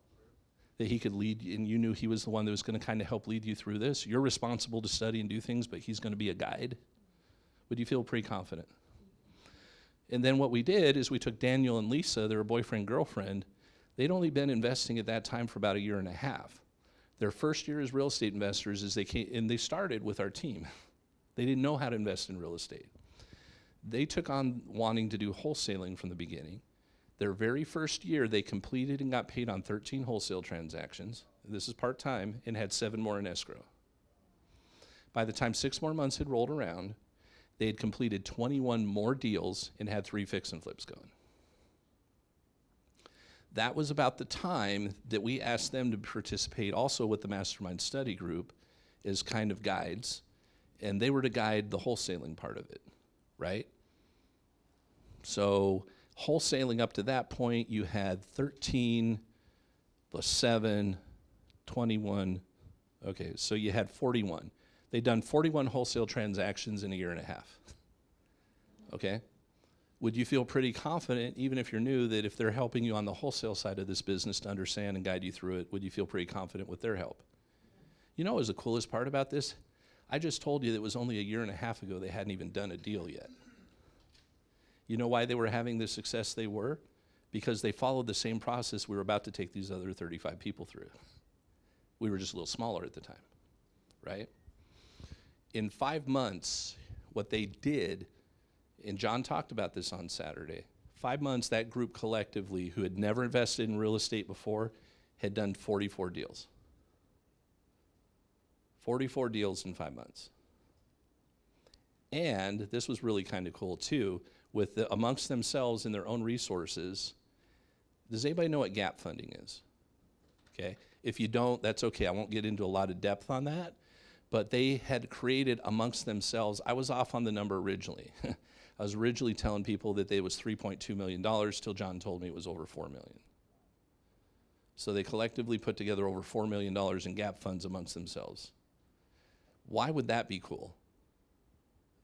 that he could lead you, and you knew he was the one that was going to kind of help lead you through this? You're responsible to study and do things, but he's going to be a guide. Would you feel pretty confident? And then what we did is we took Daniel and Lisa, their boyfriend-girlfriend. They'd only been investing at that time for about a year and a half. Their first year as real estate investors is they came, and they started with our team. They didn't know how to invest in real estate. They took on wanting to do wholesaling from the beginning. Their very first year, they completed and got paid on 13 wholesale transactions. This is part-time, and had 7 more in escrow. By the time 6 more months had rolled around, they had completed 21 more deals and had 3 fix and flips going. That was about the time that we asked them to participate also with the mastermind study group as kind of guides, and they were to guide the wholesaling part of it, right? So wholesaling up to that point, you had 13 plus 7, 21. Okay, so you had 41. They'd done 41 wholesale transactions in a year and a half. Okay? Would you feel pretty confident, even if you're new, that if they're helping you on the wholesale side of this business to understand and guide you through it, would you feel pretty confident with their help? You know what was the coolest part about this? I just told you that it was only a year and a half ago they hadn't even done a deal yet. You know why they were having the success they were? Because they followed the same process we were about to take these other 35 people through. We were just a little smaller at the time, right? In 5 months, what they did, and John talked about this on Saturday, 5 months, that group collectively, who had never invested in real estate before, had done 44 deals. 44 deals in 5 months. And this was really kind of cool too, with amongst themselves and their own resources. Does anybody know what gap funding is? Okay, if you don't, that's okay. I won't get into a lot of depth on that, but they had created amongst themselves. I was off on the number originally. I was originally telling people that it was $3.2 million till John told me it was over $4 million. So they collectively put together over $4 million in gap funds amongst themselves. Why would that be cool?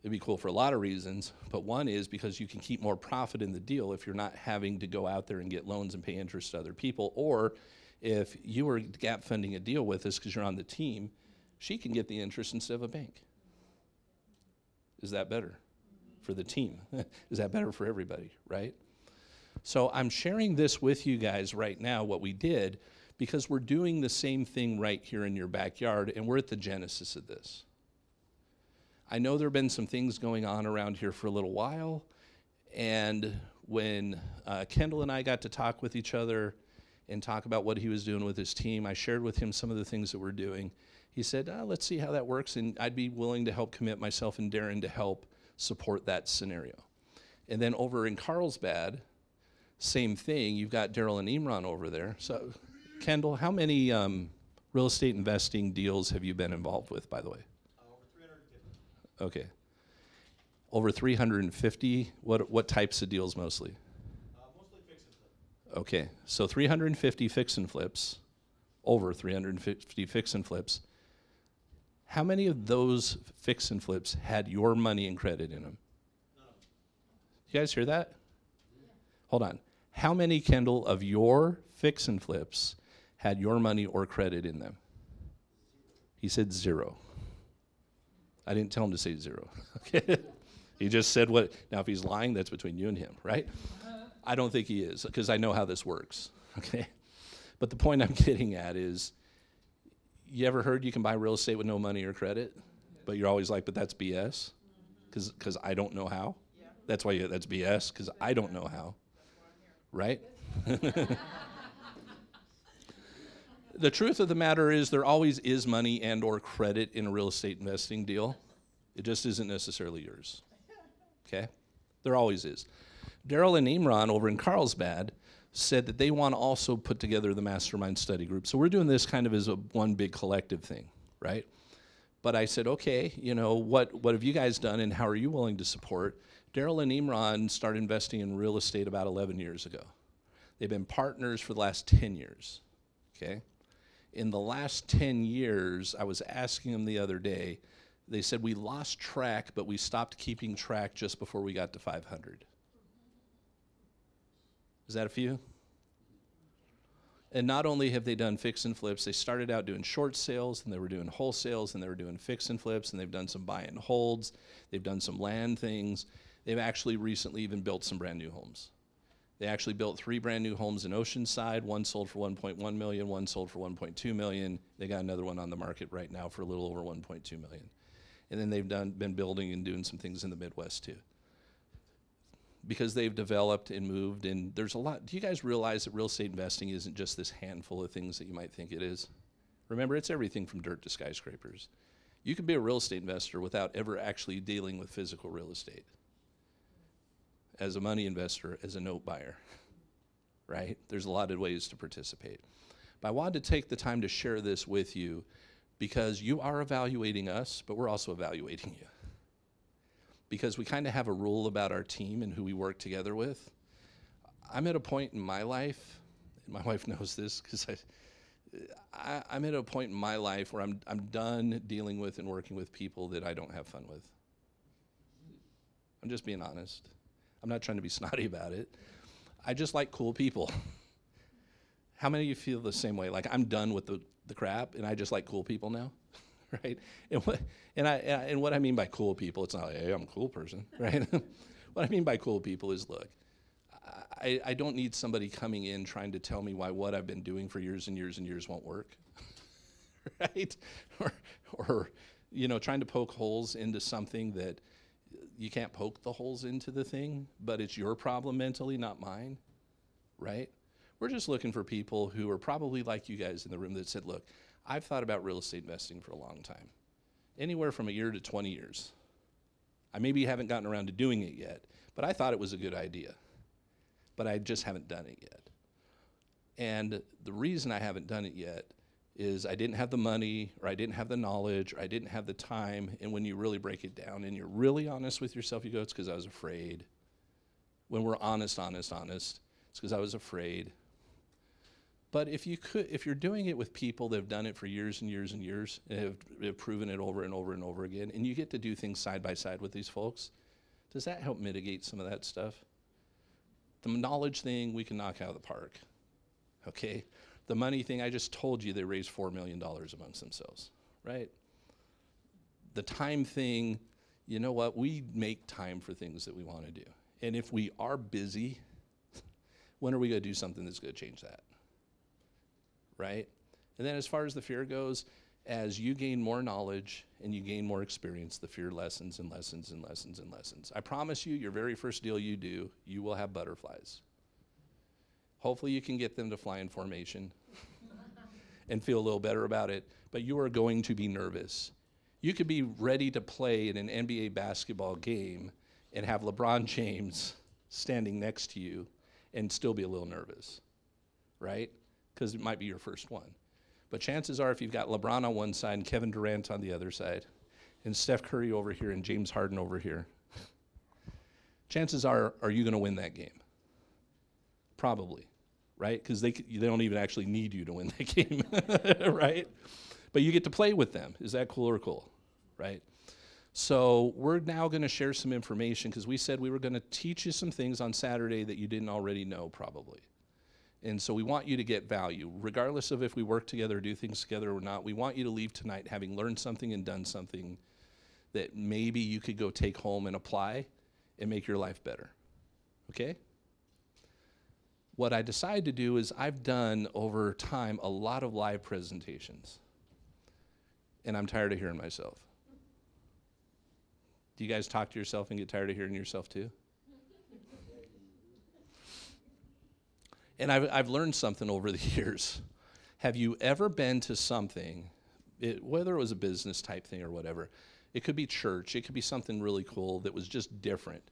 It'd be cool for a lot of reasons, but one is because you can keep more profit in the deal if you're not having to go out there and get loans and pay interest to other people, or if you were gap funding a deal with us because you're on the team, she can get the interest instead of a bank. Is that better for the team? Is that better for everybody, right? So I'm sharing this with you guys right now, what we did, because we're doing the same thing right here in your backyard, and we're at the genesis of this. I know there have been some things going on around here for a little while, and when Kendall and I got to talk with each other and talk about what he was doing with his team, I shared with him some of the things that we're doing. He said, let's see how that works, and I'd be willing to help commit myself and Darren to help support that scenario. And then over in Carlsbad, same thing. You've got Daryl and Imran over there. So, Kendall, how many real estate investing deals have you been involved with, by the way? Over 350. Okay. Over 350, what types of deals mostly? Mostly fix and flip. Okay, so 350 fix and flips, over 350 fix and flips. How many of those fix and flips had your money and credit in them? None of them. You guys hear that? Yeah. Hold on. How many, Kendall, of your fix and flips had your money or credit in them? He said 0. I didn't tell him to say 0. Okay. He just said what. Now, if he's lying, that's between you and him, right? I don't think he is, because I know how this works. Okay. But the point I'm getting at is, you ever heard you can buy real estate with no money or credit? But you're always like, but that's BS, because I don't know how. Yeah. That's why that's BS, because I don't know how. Right? The truth of the matter is there always is money and or credit in a real estate investing deal. It just isn't necessarily yours. Okay? There always is. Daryl and Imran over in Carlsbad said that they want to also put together the mastermind study group. So we're doing this kind of as one big collective thing, right? But I said, okay, you know, what have you guys done and how are you willing to support? Daryl and Imran started investing in real estate about 11 years ago. They've been partners for the last 10 years, okay? In the last 10 years, I was asking them the other day, they said we lost track, but we stopped keeping track just before we got to 500. Is that a few? And not only have they done fix and flips, they started out doing short sales, and they were doing wholesales, and they were doing fix and flips, and they've done some buy and holds. They've done some land things. They've actually recently even built some brand new homes. They actually built 3 brand new homes in Oceanside. One sold for $1.1 million, one sold for $1.2 million. They got another one on the market right now for a little over $1.2 million. And then they've been building and doing some things in the Midwest too. Because they've developed and moved, and there's a lot. Do you guys realize that real estate investing isn't just this handful of things that you might think it is? Remember, it's everything from dirt to skyscrapers. You can be a real estate investor without ever actually dealing with physical real estate. As a money investor, as a note buyer, right? There's a lot of ways to participate. But I wanted to take the time to share this with you because you are evaluating us, but we're also evaluating you. Because we kind of have a rule about our team and who we work together with. I'm at a point in my life, and my wife knows this because I'm at a point in my life where I'm done dealing with and working with people that I don't have fun with. I'm just being honest. I'm not trying to be snotty about it. I just like cool people. How many of you feel the same way? Like I'm done with the crap and I just like cool people now? Right? And what I mean by cool people, it's not like, hey, I'm a cool person, right? What I mean by cool people is, look, I don't need somebody coming in trying to tell me why what I've been doing for years and years and years won't work, right? Or you know, trying to poke holes into something that you can't poke the holes into the thing, but it's your problem mentally, not mine, right? We're just looking for people who are probably like you guys in the room that said, look, I've thought about real estate investing for a long time, anywhere from a year to 20 years. I maybe haven't gotten around to doing it yet, but I thought it was a good idea, but I just haven't done it yet. And the reason I haven't done it yet is I didn't have the money, or I didn't have the knowledge, or I didn't have the time. And when you really break it down and you're really honest with yourself, you go, it's because I was afraid. When we're honest, it's because I was afraid. But if you're doing it with people that have done it for years and years and years, and have proven it over and over and over again, and you get to do things side by side with these folks, does that help mitigate some of that stuff? The knowledge thing, we can knock out of the park, okay? The money thing, I just told you they raised $4 million amongst themselves, right? The time thing, you know what? We make time for things that we want to do. And if we are busy, when are we going to do something that's going to change that? Right? And then as far as the fear goes, as you gain more knowledge and you gain more experience, the fear lessens and lessens and lessens and lessens. I promise you, your very first deal you do, you will have butterflies. Hopefully you can get them to fly in formation and feel a little better about it, but you are going to be nervous. You could be ready to play in an NBA basketball game and have LeBron James standing next to you and still be a little nervous, right? Because it might be your first one. But chances are if you've got LeBron on one side and Kevin Durant on the other side, and Steph Curry over here and James Harden over here, chances are you going to win that game? Probably, right? Because they don't even actually need you to win that game, right? But you get to play with them. Is that cool or cool, right? So we're now going to share some information because we said we were going to teach you some things on Saturday that you didn't already know probably. And so we want you to get value. Regardless of if we work together or do things together or not, we want you to leave tonight having learned something and done something that maybe you could go take home and apply and make your life better, okay? What I decided to do is I've done over time a lot of live presentations, and I'm tired of hearing myself. Do you guys talk to yourself and get tired of hearing yourself too? And I've learned something over the years. Have you ever been to something, whether it was a business type thing or whatever, it could be church, it could be something really cool that was just different,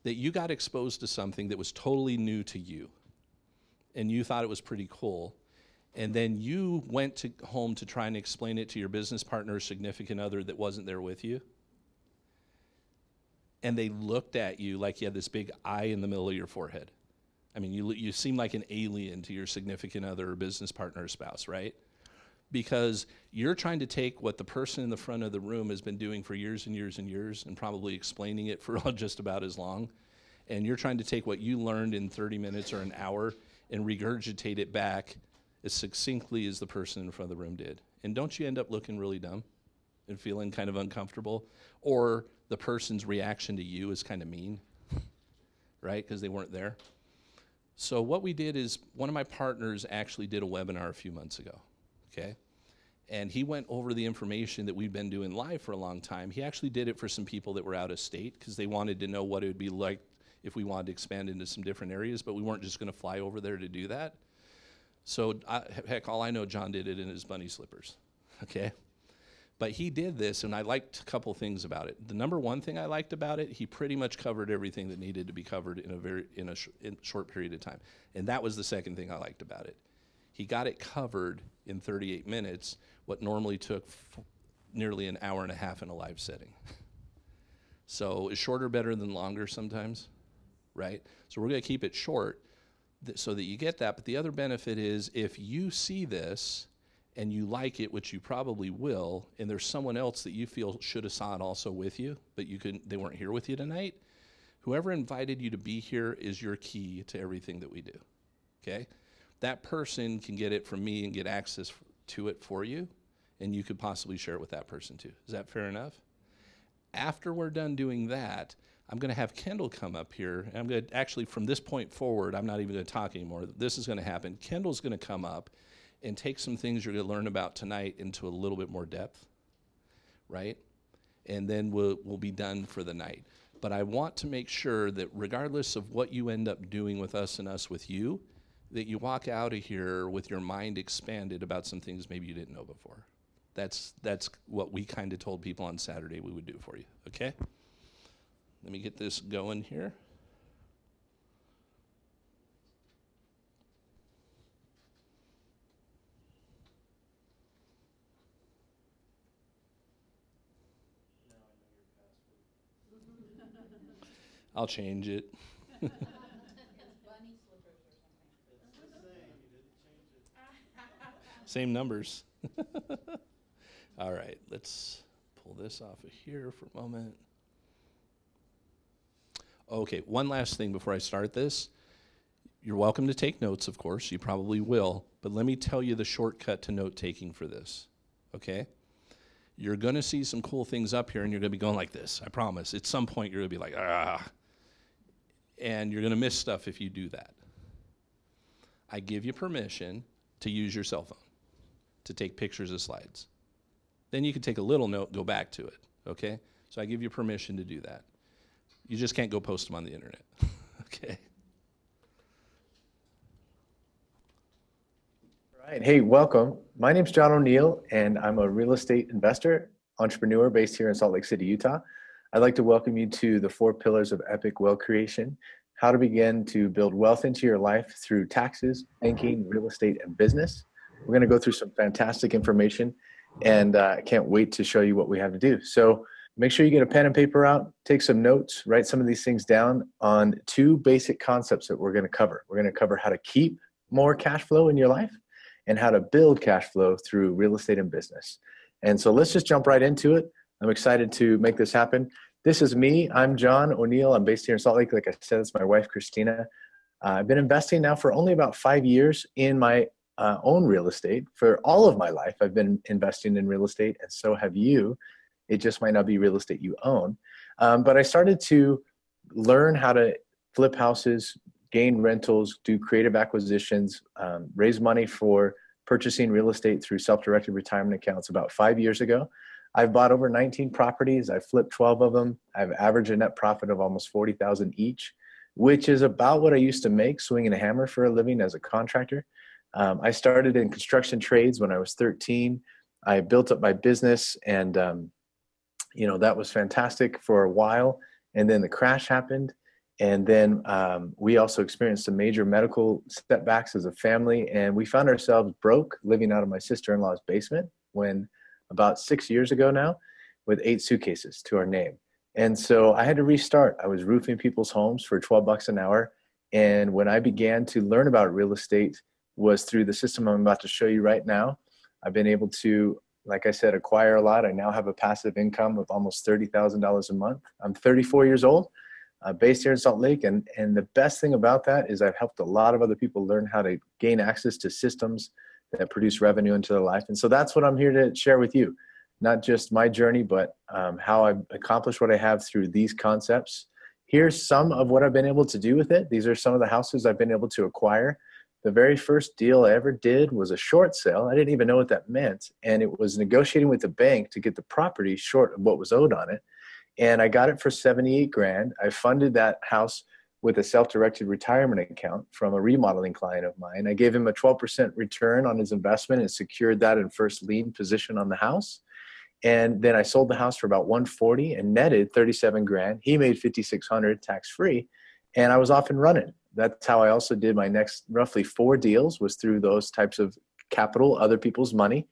that you got exposed to something that was totally new to you, and you thought it was pretty cool, and then you went home to try and explain it to your business partner or significant other that wasn't there with you, and they looked at you like you had this big eye in the middle of your forehead. I mean, you seem like an alien to your significant other or business partner or spouse, right? Because you're trying to take what the person in the front of the room has been doing for years and years and years and probably explaining it for just about as long, and you're trying to take what you learned in 30 minutes or an hour and regurgitate it back as succinctly as the person in front of the room did. And don't you end up looking really dumb and feeling kind of uncomfortable? Or the person's reaction to you is kind of mean, right? Because they weren't there. So what we did is one of my partners actually did a webinar a few months ago, okay? And he went over the information that we've been doing live for a long time. He actually did it for some people that were out of state because they wanted to know what it would be like if we wanted to expand into some different areas, but we weren't just going to fly over there to do that. So heck, all I know, John did it in his bunny slippers, okay? But he did this, and I liked a couple things about it. The number one thing I liked about it, he pretty much covered everything that needed to be covered in a short period of time. And that was the second thing I liked about it. He got it covered in 38 minutes, what normally took nearly an hour and a half in a live setting. So is shorter better than longer sometimes, right? So we're going to keep it short so that you get that. But the other benefit is if you see this and you like it, which you probably will, and there's someone else that you feel should have saw it also with you, but they weren't here with you tonight, whoever invited you to be here is your key to everything that we do, okay? That person can get it from me and get access to it for you, and you could possibly share it with that person too. Is that fair enough? After we're done doing that, I'm going to have Kendall come up here, and I'm going to actually, from this point forward, I'm not even going to talk anymore. This is going to happen. Kendall's going to come up and take some things you're going to learn about tonight into a little bit more depth, right? And then we'll be done for the night. But I want to make sure that regardless of what you end up doing with us and us with you, that you walk out of here with your mind expanded about some things maybe you didn't know before. That's what we kind of told people on Saturday we would do for you, okay? Let me get this going here. I'll change it. Bunny slippers or something. It's the same. You didn't change it. Same numbers. All right, let's pull this off of here for a moment. Okay, one last thing before I start this. You're welcome to take notes, of course. You probably will. But let me tell you the shortcut to note-taking for this, okay? You're going to see some cool things up here, and you're going to be going like this, I promise. At some point, you're going to be like, ah. And you're going to miss stuff if you do that. I give you permission to use your cell phone to take pictures of slides. Then you can take a little note, go back to it, okay? So I give you permission to do that. You just can't go post them on the internet, okay? All right. Hey, welcome. My name's John O'Neill, and I'm a real estate investor, entrepreneur based here in Salt Lake City, Utah. I'd like to welcome you to the 4 pillars of epic wealth creation, how to begin to build wealth into your life through taxes, banking, real estate, and business. We're going to go through some fantastic information, and I can't wait to show you what we have to do. So make sure you get a pen and paper out, take some notes, write some of these things down on 2 basic concepts that we're going to cover. We're going to cover how to keep more cash flow in your life and how to build cash flow through real estate and business. And so let's just jump right into it. I'm excited to make this happen. This is me. I'm John O'Neill. I'm based here in Salt Lake. Like I said, it's my wife, Christina. I've been investing now for only about 5 years in my own real estate. For all of my life, I've been investing in real estate, and so have you. It just might not be real estate you own. But I started to learn how to flip houses, gain rentals, do creative acquisitions, raise money for purchasing real estate through self-directed retirement accounts about 5 years ago. I've bought over 19 properties. I've flipped 12 of them. I've averaged a net profit of almost $40,000 each, which is about what I used to make swinging a hammer for a living as a contractor. I started in construction trades when I was 13. I built up my business, and that was fantastic for a while. And then the crash happened. And then we also experienced some major medical setbacks as a family, and we found ourselves broke, living out of my sister-in-law's basement when about 6 years ago now, with 8 suitcases to our name. And so I had to restart. I was roofing people's homes for $12 an hour. And when I began to learn about real estate was through the system I'm about to show you right now. I've been able to, like I said, acquire a lot. I now have a passive income of almost $30,000 a month. I'm 34 years old. Based here in Salt Lake. And the best thing about that is I've helped a lot of other people learn how to gain access to systems that produce revenue into their life. And so that's what I'm here to share with you. Not just my journey, but how I've accomplished what I have through these concepts. Here's some of what I've been able to do with it. These are some of the houses I've been able to acquire. The very first deal I ever did was a short sale. I didn't even know what that meant. And it was negotiating with the bank to get the property short of what was owed on it. And I got it for $78,000. I funded that house with a self-directed retirement account from a remodeling client of mine. I gave him a 12% return on his investment and secured that in first lien position on the house. And then I sold the house for about $140,000 and netted $37,000. He made $5,600 tax-free, and I was off and running. That's how I also did my next roughly 4 deals, was through those types of capital, other people's money.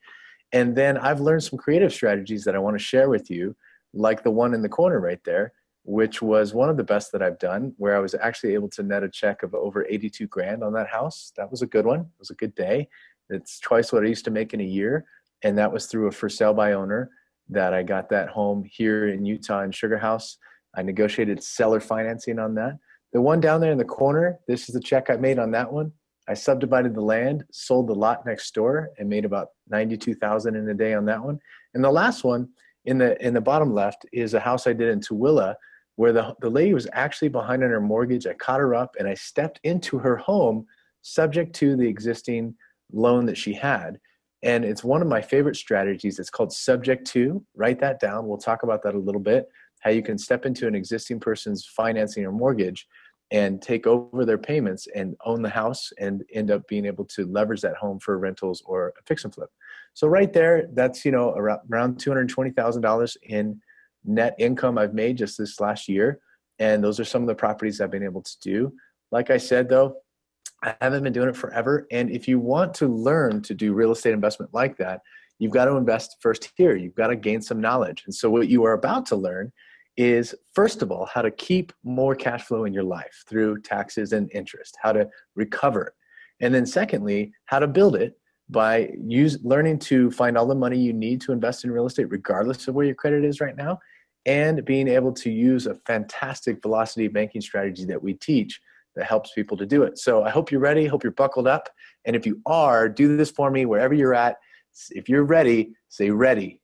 And then I've learned some creative strategies that I want to share with you, like the one in the corner right there, which was one of the best that I've done, where I was actually able to net a check of over $82,000 on that house. That was a good one. It was a good day. It's twice what I used to make in a year. And that was through a for sale by owner that I got that home here in Utah in Sugar House. I negotiated seller financing on that. The one down there in the corner, this is the check I made on that one. I subdivided the land, sold the lot next door, and made about $92,000 in a day on that one. And the last one in the bottom left is a house I did in Tooele, where the lady was actually behind on her mortgage. I caught her up, and I stepped into her home subject to the existing loan that she had. And it's one of my favorite strategies. It's called subject to. Write that down. We'll talk about that a little bit, how you can step into an existing person's financing or mortgage and take over their payments and own the house and end up being able to leverage that home for rentals or a fix and flip. So right there, that's, around $220,000 in net income I've made just this last year. And those are some of the properties I've been able to do. Like I said, though, I haven't been doing it forever. And if you want to learn to do real estate investment like that, you've got to invest first here. You've got to gain some knowledge. And so what you are about to learn is, first of all, how to keep more cash flow in your life through taxes and interest, how to recover it. And then secondly, how to build it by learning to find all the money you need to invest in real estate, regardless of where your credit is right now, and being able to use a fantastic velocity banking strategy that we teach that helps people to do it. So I hope you're ready. Hope you're buckled up. And if you are, do this for me wherever you're at. If you're ready, say ready.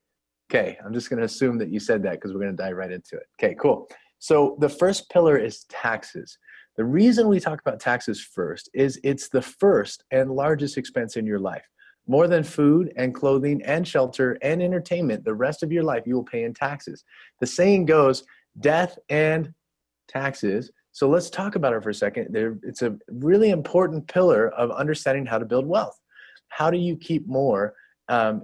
Okay, I'm just going to assume that you said that because we're going to dive right into it. Okay, cool. So the first pillar is taxes. The reason we talk about taxes first is it's the first and largest expense in your life. More than food and clothing and shelter and entertainment, the rest of your life you will pay in taxes. The saying goes, death and taxes. So let's talk about it for a second. It's a really important pillar of understanding how to build wealth. How do you keep more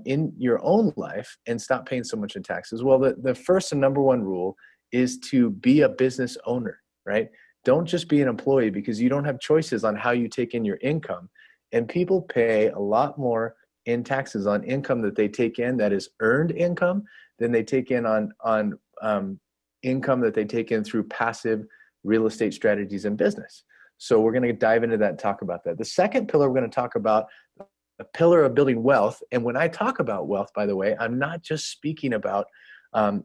in your own life and stop paying so much in taxes? Well, the first and number one rule is to be a business owner, right? Don't just be an employee, because you don't have choices on how you take in your income. And people pay a lot more in taxes on income that they take in that is earned income than they take in on income that they take in through passive real estate strategies and business. So we're going to dive into that and talk about that. The second pillar we're going to talk about, a pillar of building wealth. And when I talk about wealth, by the way, I'm not just speaking about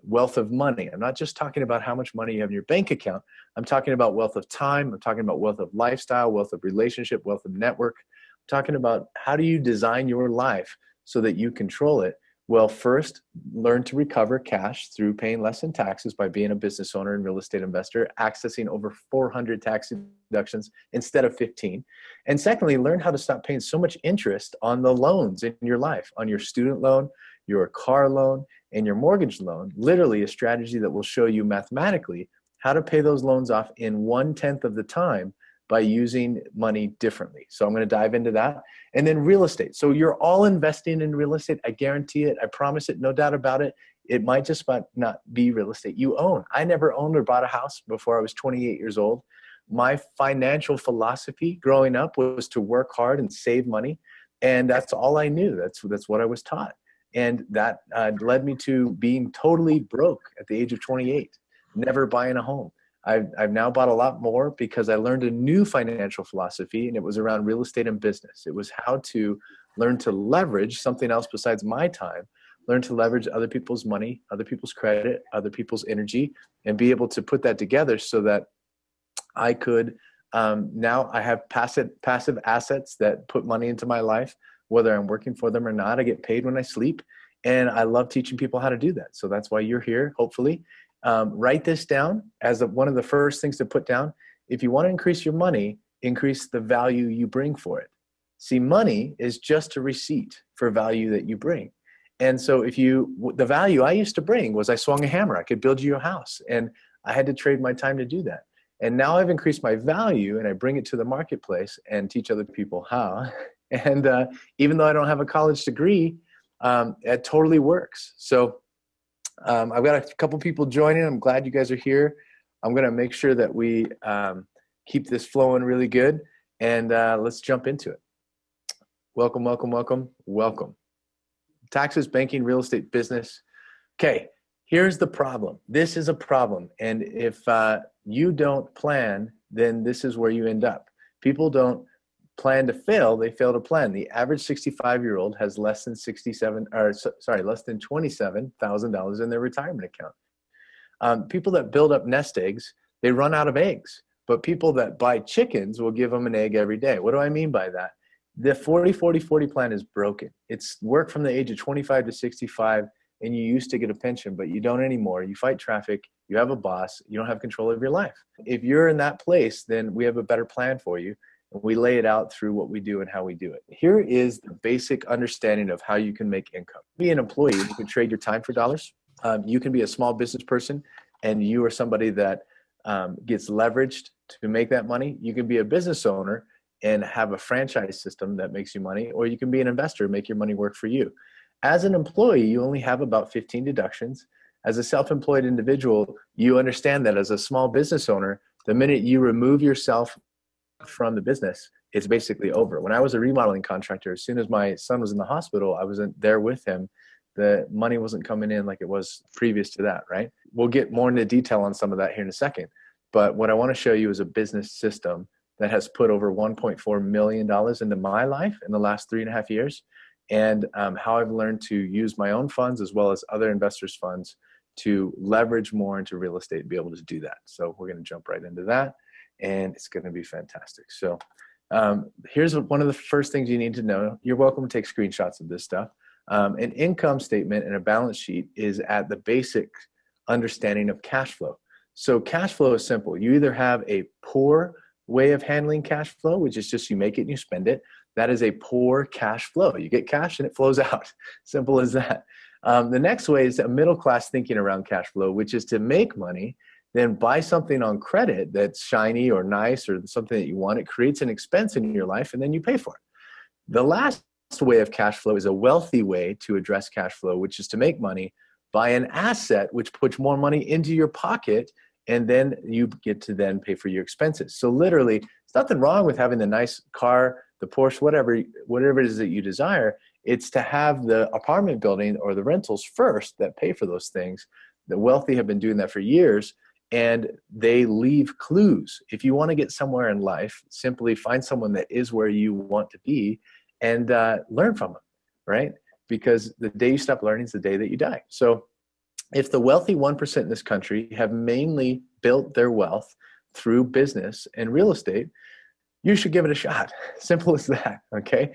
wealth of money. I'm not just talking about how much money you have in your bank account. I'm talking about wealth of time. I'm talking about wealth of lifestyle, wealth of relationship, wealth of network. I'm talking about how do you design your life so that you control it. Well, first, learn to recover cash through paying less in taxes by being a business owner and real estate investor, accessing over 400 tax deductions instead of 15. And secondly, learn how to stop paying so much interest on the loans in your life, on your student loan, your car loan, and your mortgage loan. Literally a strategy that will show you mathematically how to pay those loans off in 1/10 of the time by using money differently. So I'm going to dive into that. And then real estate. So you're all investing in real estate. I guarantee it. I promise it. No doubt about it. It might just not be real estate you own. I never owned or bought a house before I was 28 years old. My financial philosophy growing up was to work hard and save money. And that's all I knew. That's what I was taught. And that led me to being totally broke at the age of 28, never buying a home. I've now bought a lot more because I learned a new financial philosophy, and it was around real estate and business. It was how to learn to leverage something else besides my time, learn to leverage other people's money, other people's credit, other people's energy, and be able to put that together so that I could, now I have passive assets that put money into my life, whether I'm working for them or not. I get paid when I sleep, and I love teaching people how to do that. So that's why you're here, hopefully. Write this down as one of the first things to put down. If you want to increase your money, increase the value you bring for it. See, money is just a receipt for value that you bring. And so the value I used to bring was I swung a hammer. I could build you a house, and I had to trade my time to do that. And now I've increased my value, and I bring it to the marketplace and teach other people how. And even though I don't have a college degree, it totally works. So I've got a couple people joining. I'm glad you guys are here. I'm going to make sure that we keep this flowing really good, and let's jump into it. Welcome, welcome, welcome, welcome. Taxes, banking, real estate, business. Okay, here's the problem. This is a problem. And if you don't plan, then this is where you end up. People don't plan to fail, they fail to plan. The average 65-year-old has less than $27,000 in their retirement account. People that build up nest eggs, they run out of eggs. But people that buy chickens will give them an egg every day. What do I mean by that? The 40-40-40 plan is broken. It's work from the age of 25 to 65, and you used to get a pension, but you don't anymore. You fight traffic, you have a boss, you don't have control of your life. If you're in that place, then we have a better plan for you. We lay it out through what we do and how we do it. Here is the basic understanding of how you can make income. Be an employee, you can trade your time for dollars. You can be a small business person, and you are somebody that gets leveraged to make that money. You can be a business owner and have a franchise system that makes you money, or you can be an investor, make your money work for you. As an employee, you only have about 15 deductions. As a self-employed individual, you understand that as a small business owner, the minute you remove yourself from the business, it's basically over. When I was a remodeling contractor, as soon as my son was in the hospital, I wasn't there with him. The money wasn't coming in like it was previous to that, right? We'll get more into detail on some of that here in a second. But what I want to show you is a business system that has put over $1.4 million into my life in the last 3.5 years. and how I've learned to use my own funds as well as other investors' funds to leverage more into real estate and be able to do that. So we're going to jump right into that, and it's going to be fantastic. So here's one of the first things you need to know. You're welcome to take screenshots of this stuff. An income statement and a balance sheet is at the basic understanding of cash flow. So cash flow is simple. You either have a poor way of handling cash flow, which is just you make it and you spend it. That is a poor cash flow. You get cash and it flows out. Simple as that. The next way is a middle class thinking around cash flow, which is to make money, then buy something on credit that's shiny or nice or something that you want. It creates an expense in your life and then you pay for it. The last way of cash flow is a wealthy way to address cash flow, which is to make money, buy an asset which puts more money into your pocket, and then you get to then pay for your expenses. So literally, there's nothing wrong with having the nice car, the Porsche, whatever it is that you desire. It's to have the apartment building or the rentals first that pay for those things. The wealthy have been doing that for years, and they leave clues. If you want to get somewhere in life, simply find someone that is where you want to be and learn from them, right? Because the day you stop learning is the day that you die. So if the wealthy 1% in this country have mainly built their wealth through business and real estate, you should give it a shot. Simple as that, okay?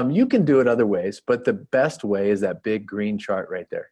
You can do it other ways, but the best way is that big green chart right there.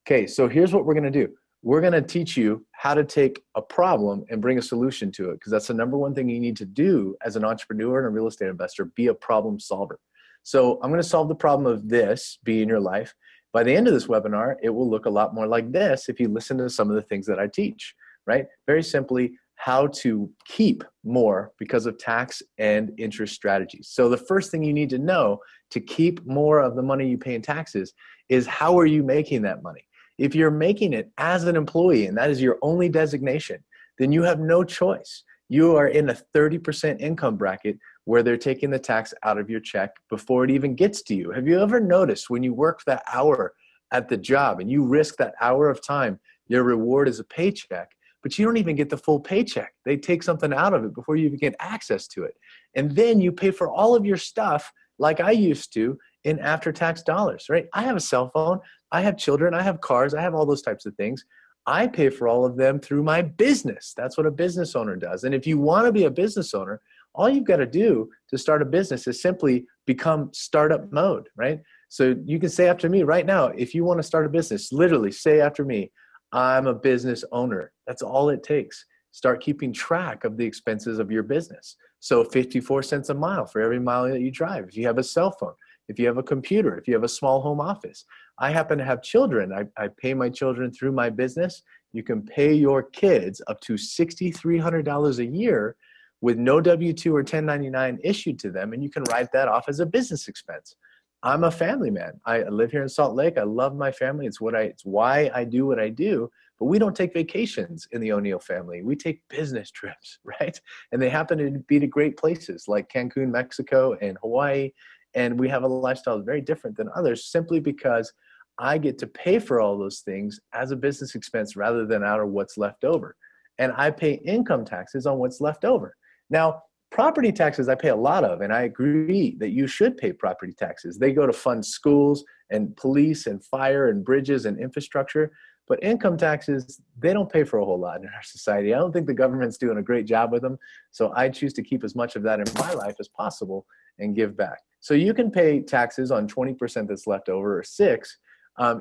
Okay, so here's what we're gonna do. We're gonna teach you how to take a problem and bring a solution to it, because that's the number one thing you need to do as an entrepreneur and a real estate investor, be a problem solver. So I'm gonna solve the problem of this be in your life. By the end of this webinar, it will look a lot more like this if you listen to some of the things that I teach, right? Very simply, how to keep more because of tax and interest strategies. So the first thing you need to know to keep more of the money you pay in taxes is how are you making that money? If you're making it as an employee and that is your only designation, then you have no choice. You are in a 30% income bracket where they're taking the tax out of your check before it even gets to you. Have you ever noticed when you work that hour at the job and you risk that hour of time, your reward is a paycheck, but you don't even get the full paycheck. They take something out of it before you even get access to it. And then you pay for all of your stuff like I used to in after-tax dollars, right? I have a cell phone, I have children, I have cars, I have all those types of things. I pay for all of them through my business. That's what a business owner does. And if you want to be a business owner, all you've got to do to start a business is simply become startup mode, right? So you can say after me right now, if you want to start a business, literally say after me, I'm a business owner. That's all it takes. Start keeping track of the expenses of your business. So 54 cents a mile for every mile that you drive. If you have a cell phone, if you have a computer, if you have a small home office. I happen to have children. I pay my children through my business. You can pay your kids up to $6,300 a year with no W-2 or 1099 issued to them, and you can write that off as a business expense. I'm a family man. I live here in Salt Lake. I love my family. It's why I do what I do, but we don't take vacations in the O'Neill family. We take business trips, right? And they happen to be to great places like Cancun, Mexico, and Hawaii. And we have a lifestyle that's very different than others simply because I get to pay for all those things as a business expense rather than out of what's left over. And I pay income taxes on what's left over. Now, property taxes I pay a lot of, and I agree that you should pay property taxes. They go to fund schools and police and fire and bridges and infrastructure. But income taxes, they don't pay for a whole lot in our society. I don't think the government's doing a great job with them. So I choose to keep as much of that in my life as possible and give back. So you can pay taxes on 20% that's left over or 6%.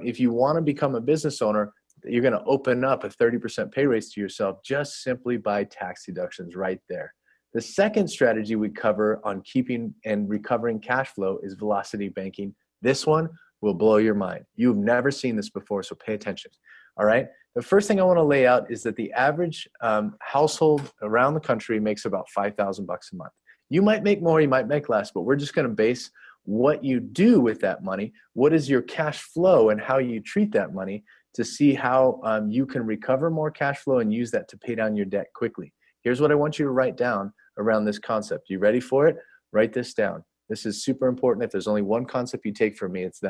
If you want to become a business owner, you're going to open up a 30% pay raise to yourself just simply by tax deductions right there. The second strategy we cover on keeping and recovering cash flow is velocity banking. This one will blow your mind. You've never seen this before, so pay attention. All right. The first thing I want to lay out is that the average household around the country makes about $5,000 a month. You might make more, you might make less, but we're just going to base what you do with that money. What is your cash flow and how you treat that money to see how you can recover more cash flow and use that to pay down your debt quickly. Here's what I want you to write down around this concept. You ready for it? Write this down. This is super important. If there's only one concept you take from me, it's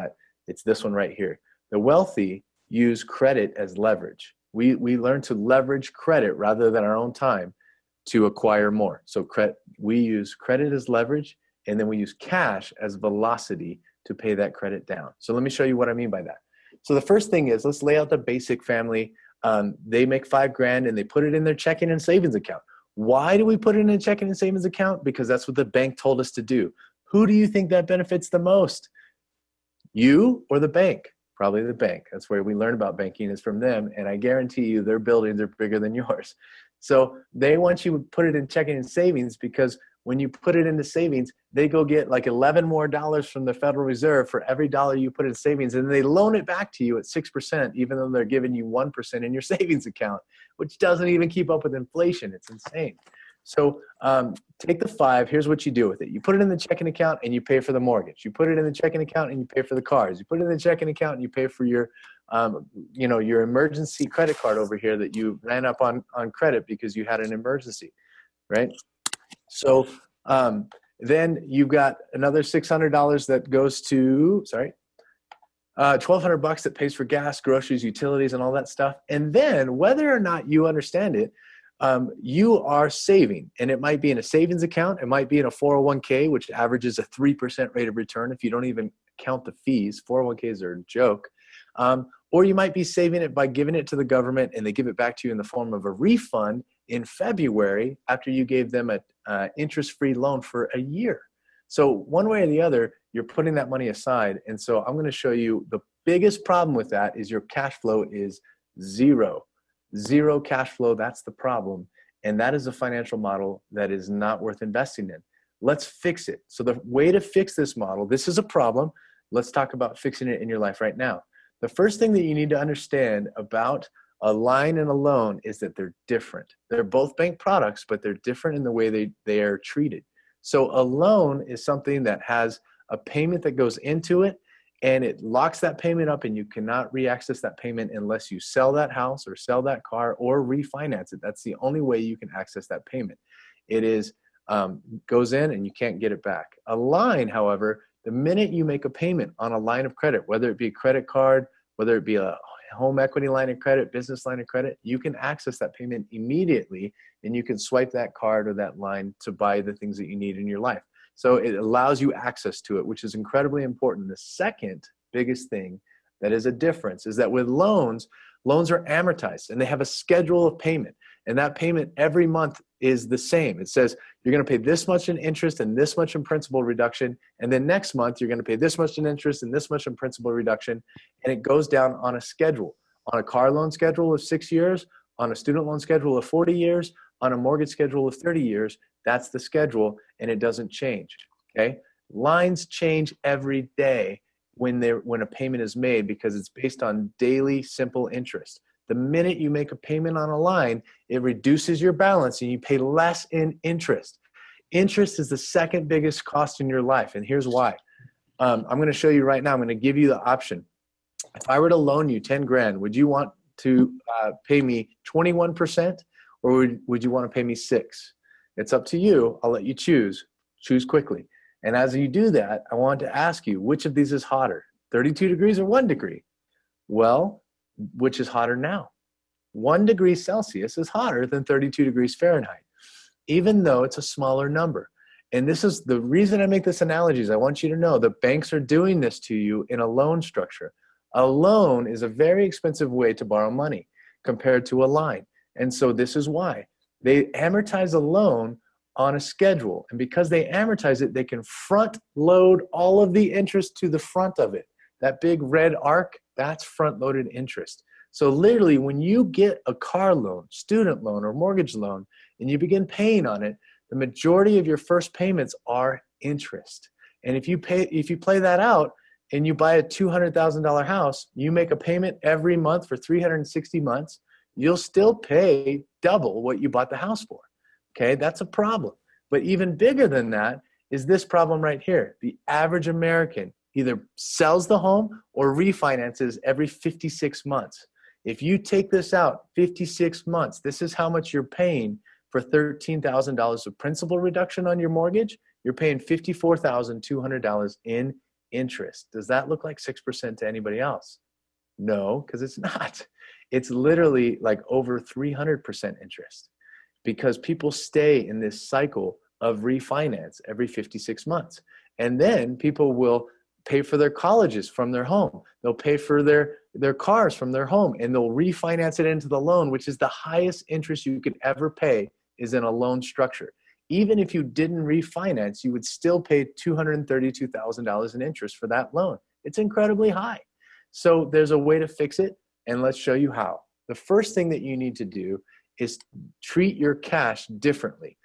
this one right here. The wealthy use credit as leverage. We learn to leverage credit rather than our own time to acquire more. So we use credit as leverage, and then we use cash as velocity to pay that credit down. So let me show you what I mean by that. So the first thing is, let's lay out the basic family. They make $5,000 and they put it in their checking and savings account. Why do we put it in a checking and savings account? Because that's what the bank told us to do. Who do you think that benefits the most? You or the bank? Probably the bank. That's where we learn about banking, is from them. And I guarantee you their buildings are bigger than yours. So they want you to put it in checking and savings, because when you put it into savings, they go get like $11 more from the Federal Reserve for every dollar you put in savings. And they loan it back to you at 6%, even though they're giving you 1% in your savings account, which doesn't even keep up with inflation. It's insane. So take the 5. Here's what you do with it. You put it in the checking account and you pay for the mortgage. You put it in the checking account and you pay for the cars. You put it in the checking account and you pay for your, your emergency credit card over here that you ran up on credit because you had an emergency, right? So then you've got another $600 that goes to, $1,200 that pays for gas, groceries, utilities, and all that stuff. And then whether or not you understand it, you are saving, and it might be in a savings account. It might be in a 401k, which averages a 3% rate of return if you don't even count the fees. 401ks are a joke. Or you might be saving it by giving it to the government, and they give it back to you in the form of a refund in February after you gave them an interest-free loan for a year. So one way or the other, you're putting that money aside. And so I'm going to show you the biggest problem with that is your cash flow is zero. Zero cash flow, that's the problem. And that is a financial model that is not worth investing in. Let's fix it. So the way to fix this model, this is a problem. Let's talk about fixing it in your life right now. The first thing that you need to understand about a line and a loan is that they're different. They're both bank products, but they're different in the way they are treated. So a loan is something that has a payment that goes into it, and it locks that payment up, and you cannot re-access that payment unless you sell that house or sell that car or refinance it. That's the only way you can access that payment. It is goes in and you can't get it back. A line, however, the minute you make a payment on a line of credit, whether it be a credit card, whether it be a home equity line of credit, business line of credit, you can access that payment immediately, and you can swipe that card or that line to buy the things that you need in your life. So it allows you access to it, which is incredibly important. The second biggest thing that is a difference is that with loans are amortized, and they have a schedule of payment. And that payment every month is the same. It says you're going to pay this much in interest and this much in principal reduction. And then next month, you're going to pay this much in interest and this much in principal reduction. And it goes down on a schedule, on a car loan schedule of 6 years, on a student loan schedule of 40 years, on a mortgage schedule of 30 years. That's the schedule, and it doesn't change. Okay? Lines change every day when a payment is made, because it's based on daily simple interest. The minute you make a payment on a line, it reduces your balance and you pay less in interest. Interest is the second biggest cost in your life, and here's why. I'm going to show you right now. I'm going to give you the option. If I were to loan you 10 grand, would you want to pay me 21%, or would you want to pay me 6%? It's up to you. I'll let you choose. Choose quickly. And as you do that, I want to ask you, which of these is hotter, 32 degrees or 1 degree? Well, which is hotter now? 1 degree Celsius is hotter than 32 degrees Fahrenheit, even though it's a smaller number. And this is the reason I make this analogy, is I want you to know the banks are doing this to you in a loan structure. A loan is a very expensive way to borrow money compared to a line. And so this is why. They amortize a loan on a schedule. And because they amortize it, they can front load all of the interest to the front of it. That big red arc, that's front loaded interest. So literally, when you get a car loan, student loan, or mortgage loan, and you begin paying on it, the majority of your first payments are interest. And if you play that out and you buy a $200,000 house, you make a payment every month for 360 months, you'll still pay double what you bought the house for. Okay, that's a problem. But even bigger than that is this problem right here. The average American either sells the home or refinances every 56 months. If you take this out 56 months, this is how much you're paying for $13,000 of principal reduction on your mortgage. You're paying $54,200 in interest. Does that look like 6% to anybody else? No, because it's not. It's literally like over 300% interest, because people stay in this cycle of refinance every 56 months. And then people will pay for their colleges from their home. They'll pay for their cars from their home, and they'll refinance it into the loan, which is the highest interest you could ever pay is in a loan structure. Even if you didn't refinance, you would still pay $232,000 in interest for that loan. It's incredibly high. So there's a way to fix it, and let's show you how. The first thing that you need to do is treat your cash differently.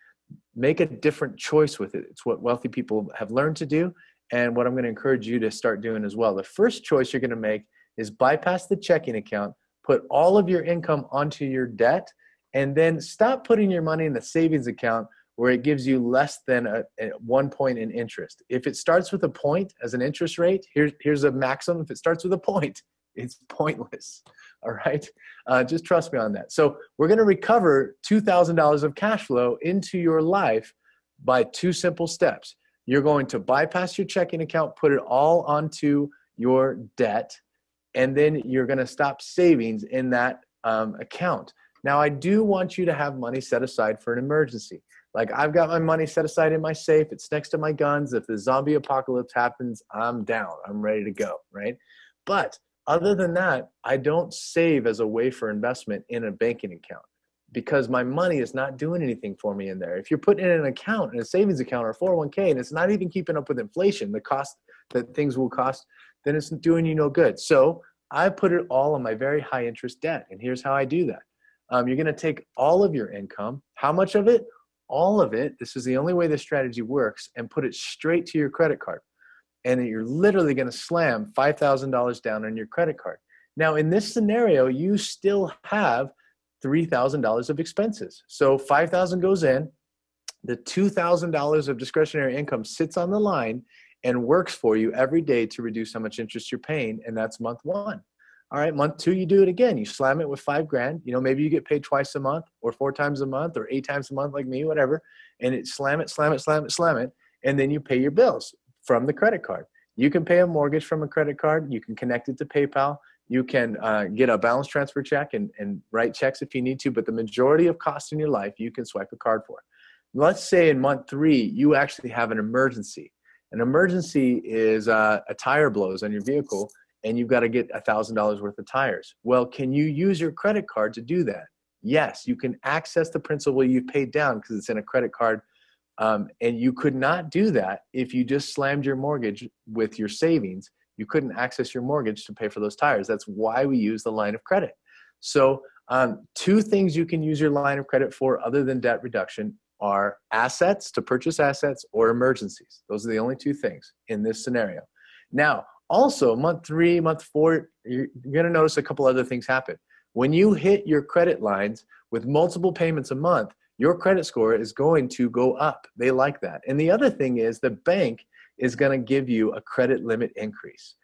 Make a different choice with it. It's what wealthy people have learned to do, and what I'm going to encourage you to start doing as well. The first choice you're going to make is bypass the checking account, put all of your income onto your debt, and then stop putting your money in the savings account where it gives you less than a 1 point in interest. If it starts with a point as an interest rate, here's a maximum. If it starts with a point, it's pointless. All right? Just trust me on that. So we're going to recover $2,000 of cash flow into your life by 2 simple steps. You're going to bypass your checking account, put it all onto your debt, and then you're going to stop savings in that account. Now, I do want you to have money set aside for an emergency. Like, I've got my money set aside in my safe. It's next to my guns. If the zombie apocalypse happens, I'm down. I'm ready to go, right? But other than that, I don't save as a way for investment in a banking account because my money is not doing anything for me in there. If you're putting it in an account, in a savings account or a 401k, and it's not even keeping up with inflation, the cost that things will cost, then it's doing you no good. So I put it all on my very high interest debt. And here's how I do that. You're going to take all of your income. How much of it? All of it. This is the only way this strategy works, and put it straight to your credit card. And you're literally going to slam $5,000 down on your credit card. Now, in this scenario, you still have $3,000 of expenses. So $5,000 goes in, the $2,000 of discretionary income sits on the line and works for you every day to reduce how much interest you're paying, and that's month 1. All right, month 2, you do it again. You slam it with $5,000. You know, maybe you get paid twice a month or 4 times a month or 8 times a month like me, whatever. And it slam it. And then you pay your bills from the credit card. You can pay a mortgage from a credit card. You can connect it to PayPal. You can get a balance transfer check and write checks if you need to. But the majority of costs in your life, you can swipe a card for. Let's say in month 3, you actually have an emergency. An emergency is a tire blows on your vehicle, and you've got to get $1,000 worth of tires. Well, can you use your credit card to do that? Yes, you can access the principal you've paid down because it's in a credit card. And you could not do that if you just slammed your mortgage with your savings. You couldn't access your mortgage to pay for those tires. That's why we use the line of credit. So 2 things you can use your line of credit for other than debt reduction are assets, to purchase assets, or emergencies. Those are the only 2 things in this scenario. Now, also, month 3, month 4, you're going to notice a couple other things happen. When you hit your credit lines with multiple payments a month, your credit score is going to go up. They like that. And the other thing is the bank is going to give you a credit limit increase.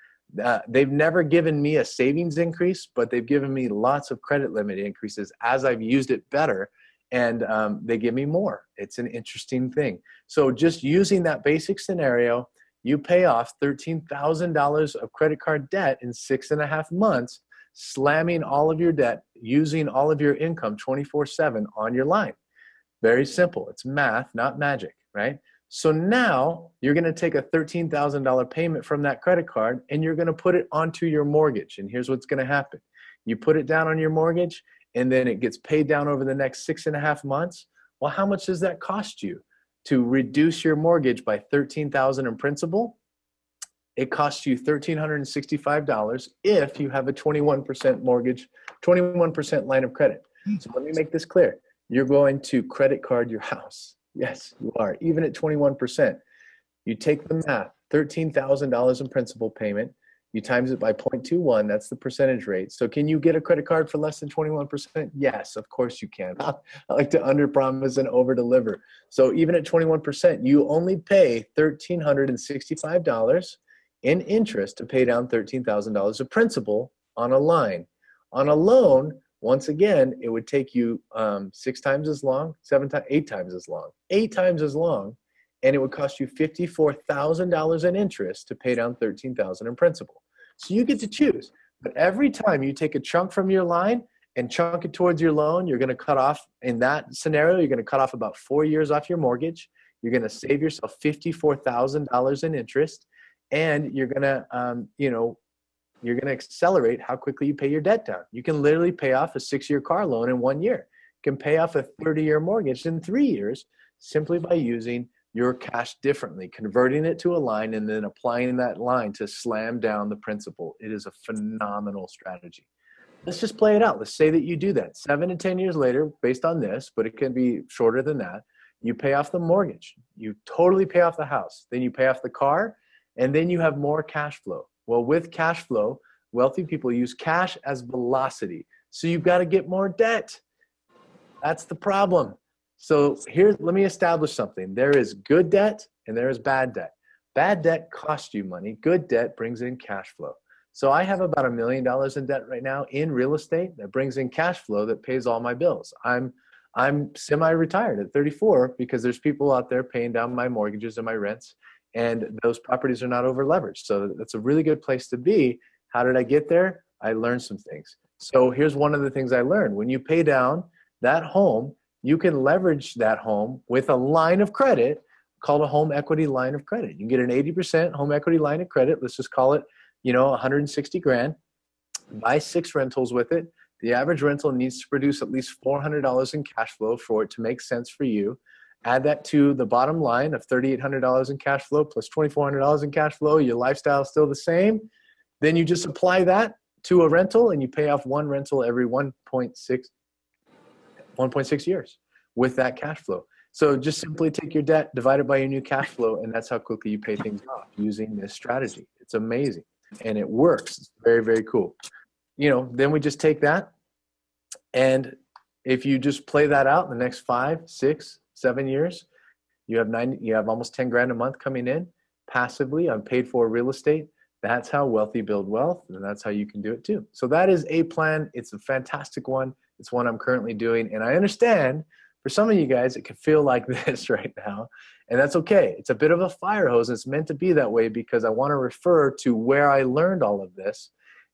They've never given me a savings increase, but they've given me lots of credit limit increases as I've used it better, and they give me more. It's an interesting thing. So just using that basic scenario, you pay off $13,000 of credit card debt in 6.5 months, slamming all of your debt, using all of your income 24/7 on your line. Very simple. It's math, not magic, right? So now you're going to take a $13,000 payment from that credit card, and you're going to put it onto your mortgage. And here's what's going to happen. You put it down on your mortgage, and then it gets paid down over the next 6.5 months. Well, how much does that cost you? To reduce your mortgage by $13,000 in principal, it costs you $1,365 if you have a 21% mortgage, 21% line of credit. So let me make this clear. You're going to credit card your house. Yes, you are. Even at 21%, you take the math, $13,000 in principal payment, you times it by 0.21, that's the percentage rate. So can you get a credit card for less than 21%? Yes, of course you can. I like to underpromise and overdeliver. So even at 21%, you only pay $1,365 in interest to pay down $13,000 of principal on a line. On a loan, once again, it would take you 6 times as long, 8 times as long, 8 times as long, and it would cost you $54,000 in interest to pay down $13,000 in principal. So you get to choose. But every time you take a chunk from your line and chunk it towards your loan, you're going to cut off, in that scenario, you're going to cut off about 4 years off your mortgage. You're going to save yourself $54,000 in interest. and you're going to, you're going to accelerate how quickly you pay your debt down. You can literally pay off a 6-year car loan in 1 year. You can pay off a 30-year mortgage in 3 years simply by using your cash differently, converting it to a line and then applying that line to slam down the principal. It is a phenomenal strategy. Let's just play it out. Let's say that you do that 7 to 10 years later based on this, but it can be shorter than that. You pay off the mortgage. You totally pay off the house. Then you pay off the car, and then you have more cash flow. Well, with cash flow, wealthy people use cash as velocity. So you've got to get more debt. That's the problem. So let me establish something. There is good debt and there is bad debt. Bad debt costs you money. Good debt brings in cash flow. So I have about $1 million in debt right now in real estate that brings in cash flow that pays all my bills. I'm semi-retired at 34 because there's people out there paying down my mortgages and my rents, and those properties are not over leveraged. So that's a really good place to be. How did I get there? I learned some things. So here's one of the things I learned. When you pay down that home, you can leverage that home with a line of credit called a home equity line of credit. You can get an 80% home equity line of credit. Let's just call it, 160 grand. Buy 6 rentals with it. The average rental needs to produce at least $400 in cash flow for it to make sense for you. Add that to the bottom line of $3,800 in cash flow plus $2,400 in cash flow. Your lifestyle is still the same. Then you just apply that to a rental and you pay off one rental every 1.6 years with that cash flow. So just simply take your debt, divide it by your new cash flow, and that's how quickly you pay things off using this strategy. It's amazing. And it works. It's very, very cool. Then we just take that, and if you just play that out in the next 5, 6, 7 years, you have almost 10 grand a month coming in passively on paid for real estate. That's how wealthy build wealth, and that's how you can do it too. So that is a plan. It's a fantastic one. It's one I'm currently doing, and I understand for some of you guys it can feel like this right now, and that's okay. It's a bit of a fire hose. It's meant to be that way because I want to refer to where I learned all of this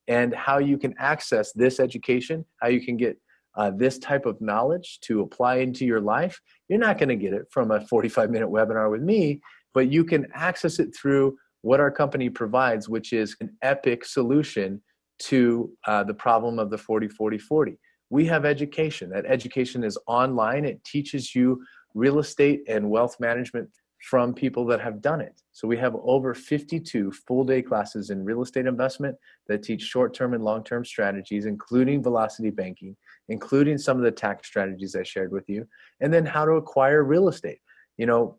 and how you can access this education, how you can get this type of knowledge to apply into your life. You're not going to get it from a 45-minute webinar with me, but you can access it through what our company provides, which is an epic solution to the problem of the 40-40-40. We have education. That education is online. It teaches you real estate and wealth management from people that have done it. So we have over 52 full-day classes in real estate investment that teach short-term and long-term strategies, including velocity banking, including some of the tax strategies I shared with you, and then how to acquire real estate.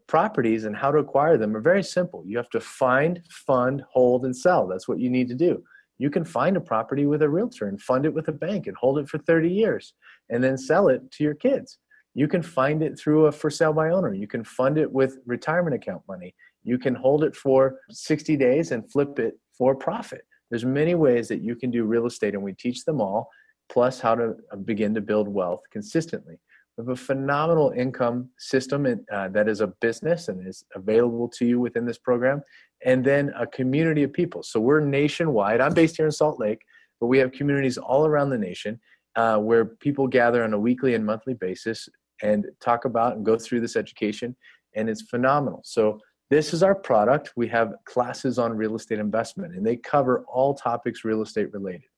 Properties and how to acquire them are very simple. You have to find, fund, hold, and sell. That's what you need to do. You can find a property with a realtor and fund it with a bank and hold it for 30 years and then sell it to your kids. You can find it through a for sale by owner. You can fund it with retirement account money. You can hold it for 60 days and flip it for profit. There's many ways that you can do real estate, and we teach them all, plus how to begin to build wealth consistently. We have a phenomenal income system that is a business and is available to you within this program, and then a community of people. So we're nationwide. I'm based here in Salt Lake, but we have communities all around the nation where people gather on a weekly and monthly basis and talk about and go through this education, and it's phenomenal. So this is our product. We have classes on real estate investment, and they cover all topics real estate related.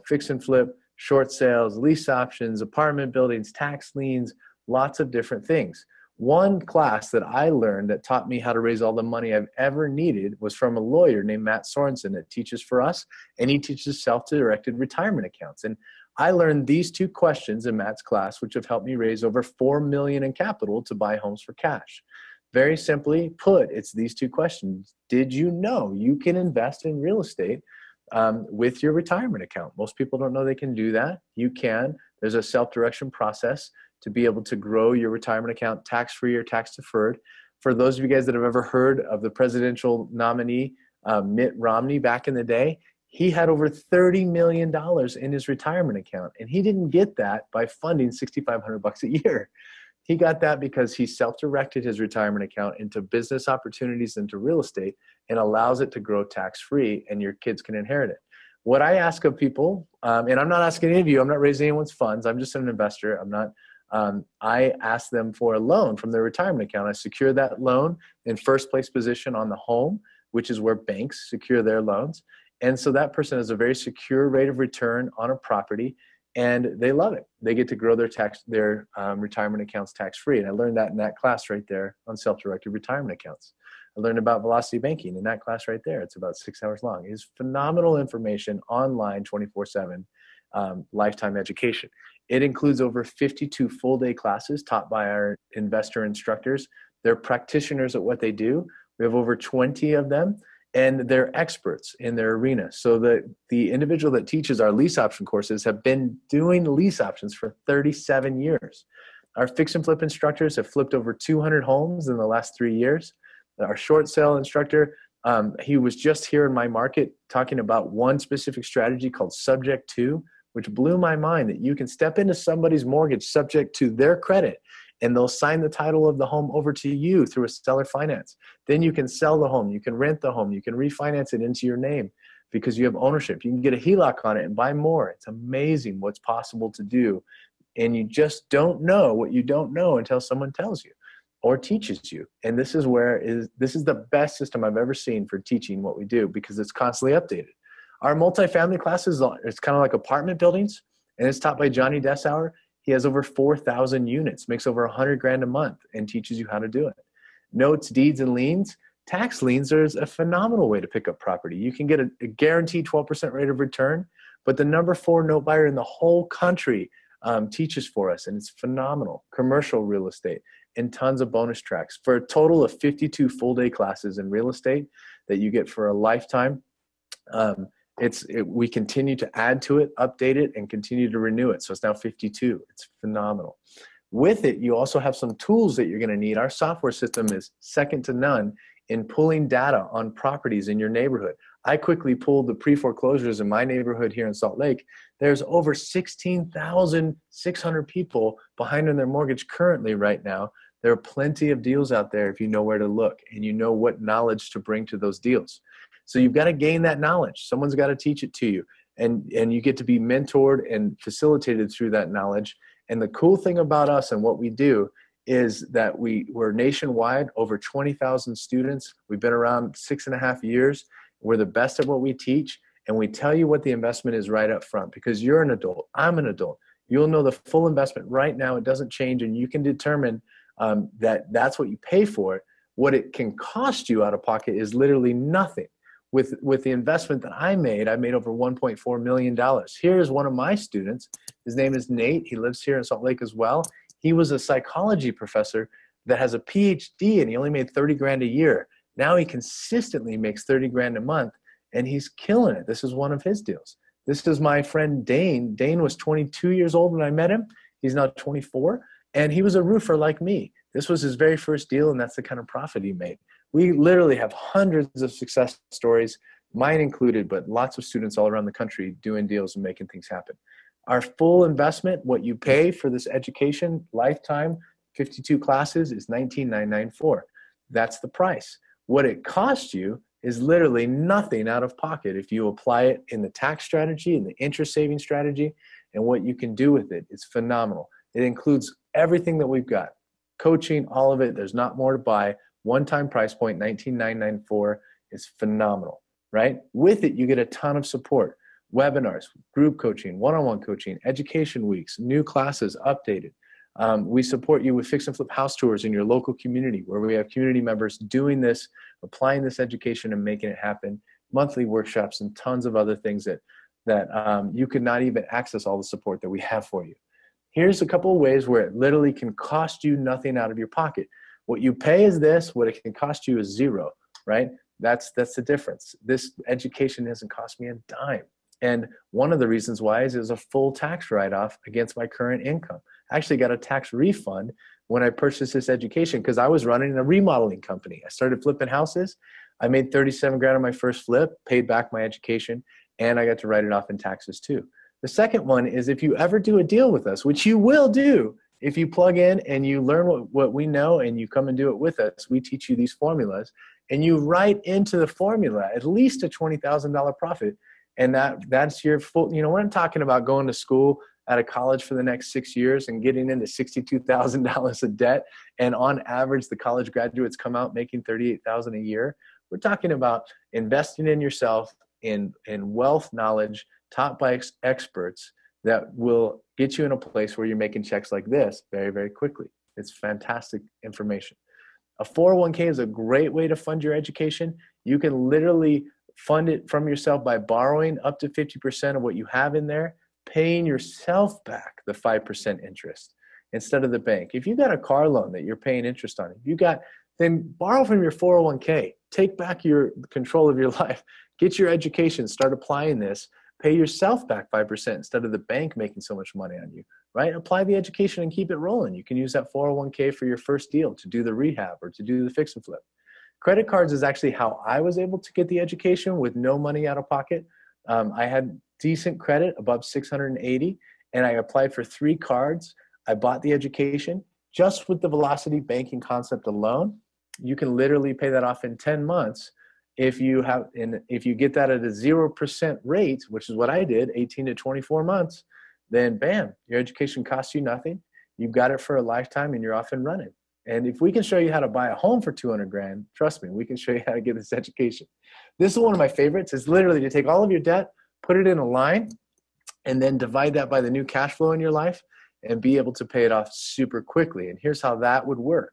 Fix and flip, short sales, lease options, apartment buildings, tax liens, lots of different things. One class that I learned that taught me how to raise all the money I've ever needed was from a lawyer named Matt Sorensen that teaches for us, and he teaches self-directed retirement accounts. And I learned these 2 questions in Matt's class, which have helped me raise over $4 million in capital to buy homes for cash. Very simply put, it's these 2 questions. Did you know you can invest in real estate with your retirement account? Most people don't know they can do that. You can. There's a self-direction process to be able to grow your retirement account tax-free or tax-deferred. For those of you guys that have ever heard of the presidential nominee, Mitt Romney, back in the day, he had over $30 million in his retirement account, and he didn't get that by funding $6,500 a year. He got that because he self-directed his retirement account into business opportunities, into real estate, and allows it to grow tax-free, and your kids can inherit it. What I ask of people, and I'm not asking any of you, I'm not raising anyone's funds, I'm just an investor, I ask them for a loan from their retirement account. I secure that loan in first place position on the home. which is where banks secure their loans. And so that person has a very secure rate of return on a property, and they love it. They get to grow their retirement accounts tax-free. And I learned that in that class right there on self-directed retirement accounts. I learned about velocity banking in that class right there. It's about 6 hours long. It's phenomenal information online 24/7, lifetime education. It includes over 52 full-day classes taught by our investor instructors. They're practitioners at what they do. We have over 20 of them, and they're experts in their arena. So the individual that teaches our lease option courses have been doing lease options for 37 years. Our fix and flip instructors have flipped over 200 homes in the last 3 years. Our short sale instructor, he was just here in my market talking about one specific strategy called subject to, which blew my mind, that you can step into somebody's mortgage subject to their credit, and they'll sign the title of the home over to you through a seller finance. Then you can sell the home, you can rent the home, you can refinance it into your name because you have ownership. You can get a HELOC on it and buy more. It's amazing what's possible to do. And you just don't know what you don't know until someone tells you or teaches you. And this is the best system I've ever seen for teaching what we do, because it's constantly updated. Our multifamily classes, it's kind of like apartment buildings, and it's taught by Johnny Dessauer. He has over 4,000 units, makes over $100,000 a month, and teaches you how to do it. Notes, deeds, and liens. Tax liens are a phenomenal way to pick up property. You can get a guaranteed 12% rate of return, but the number 4 note buyer in the whole country teaches for us, and it's phenomenal. Commercial real estate and tons of bonus tracks for a total of 52 full-day classes in real estate that you get for a lifetime. We continue to add to it, update it, and continue to renew it. So it's now 52. It's phenomenal. With it, you also have some tools that you're going to need. Our software system is second to none in pulling data on properties in your neighborhood. I quickly pulled the pre-foreclosures in my neighborhood here in Salt Lake. There's over 16,600 people behind on their mortgage currently right now. There are plenty of deals out there if you know where to look and you know what knowledge to bring to those deals. So you've got to gain that knowledge. Someone's got to teach it to you. And you get to be mentored and facilitated through that knowledge. And the cool thing about us and what we do is that we're nationwide, over 20,000 students. We've been around 6.5 years. We're the best at what we teach. And we tell you what the investment is right up front, because you're an adult. I'm an adult. You'll know the full investment right now. It doesn't change. And you can determine that that's what you pay for it. What it can cost you out of pocket is literally nothing. With the investment that I made over $1.4 million. Here's one of my students. His name is Nate. He lives here in Salt Lake as well. He was a psychology professor that has a PhD, and he only made $30,000 a year. Now he consistently makes $30,000 a month, and he's killing it. This is one of his deals. This is my friend Dane. Dane was 22 years old when I met him. He's now 24, and he was a roofer like me. This was his very first deal, and that's the kind of profit he made. We literally have hundreds of success stories, mine included, but lots of students all around the country doing deals and making things happen. Our full investment, what you pay for this education, lifetime, 52 classes, is $19,994. That's the price. What it costs you is literally nothing out of pocket if you apply it in the tax strategy and the interest saving strategy, and what you can do with it is phenomenal. It includes everything that we've got, coaching, all of it. There's not more to buy. One-time price point, $19,994, is phenomenal, right? With it, you get a ton of support, webinars, group coaching, one-on-one coaching, education weeks, new classes updated. We support you with fix and flip house tours in your local community, where we have community members doing this, applying this education and making it happen, monthly workshops, and tons of other things that you could not even access all the support that we have for you. Here's a couple of ways where it literally can cost you nothing out of your pocket. What you pay is this, what it can cost you is zero, right? That's the difference. This education hasn't cost me a dime. And one of the reasons why is it was a full tax write-off against my current income. I actually got a tax refund when I purchased this education because I was running a remodeling company. I started flipping houses. I made $37,000 on my first flip, paid back my education, and I got to write it off in taxes too. The second one is if you ever do a deal with us, which you will do, if you plug in and you learn what we know and you come and do it with us, we teach you these formulas, and you write into the formula at least a $20,000 profit. And that's your full, we're not talking about going to school at a college for the next 6 years and getting into $62,000 of debt. And on average, the college graduates come out making $38,000 a year. We're talking about investing in yourself in wealth knowledge taught by experts that will get you in a place where you're making checks like this very, very quickly. It's fantastic information. A 401k is a great way to fund your education. You can literally fund it from yourself by borrowing up to 50% of what you have in there, paying yourself back the 5% interest instead of the bank. If you got a car loan that you're paying interest on, then borrow from your 401k. Take back your control of your life. Get your education. Start applying this. Pay yourself back 5% instead of the bank making so much money on you, right? Apply the education and keep it rolling. You can use that 401k for your first deal, to do the rehab or to do the fix and flip. Credit cards is actually how I was able to get the education with no money out of pocket. I had decent credit, above 680, and I applied for 3 cards. I bought the education. Just with the velocity banking concept alone, you can literally pay that off in 10 months. If you get that at a 0% rate, which is what I did, 18 to 24 months, then bam, your education costs you nothing. You've got it for a lifetime and you're off and running. And if we can show you how to buy a home for 200 grand, trust me, we can show you how to get this education. This is one of my favorites. It's literally to take all of your debt, put it in a line, and then divide that by the new cash flow in your life and be able to pay it off super quickly. And here's how that would work.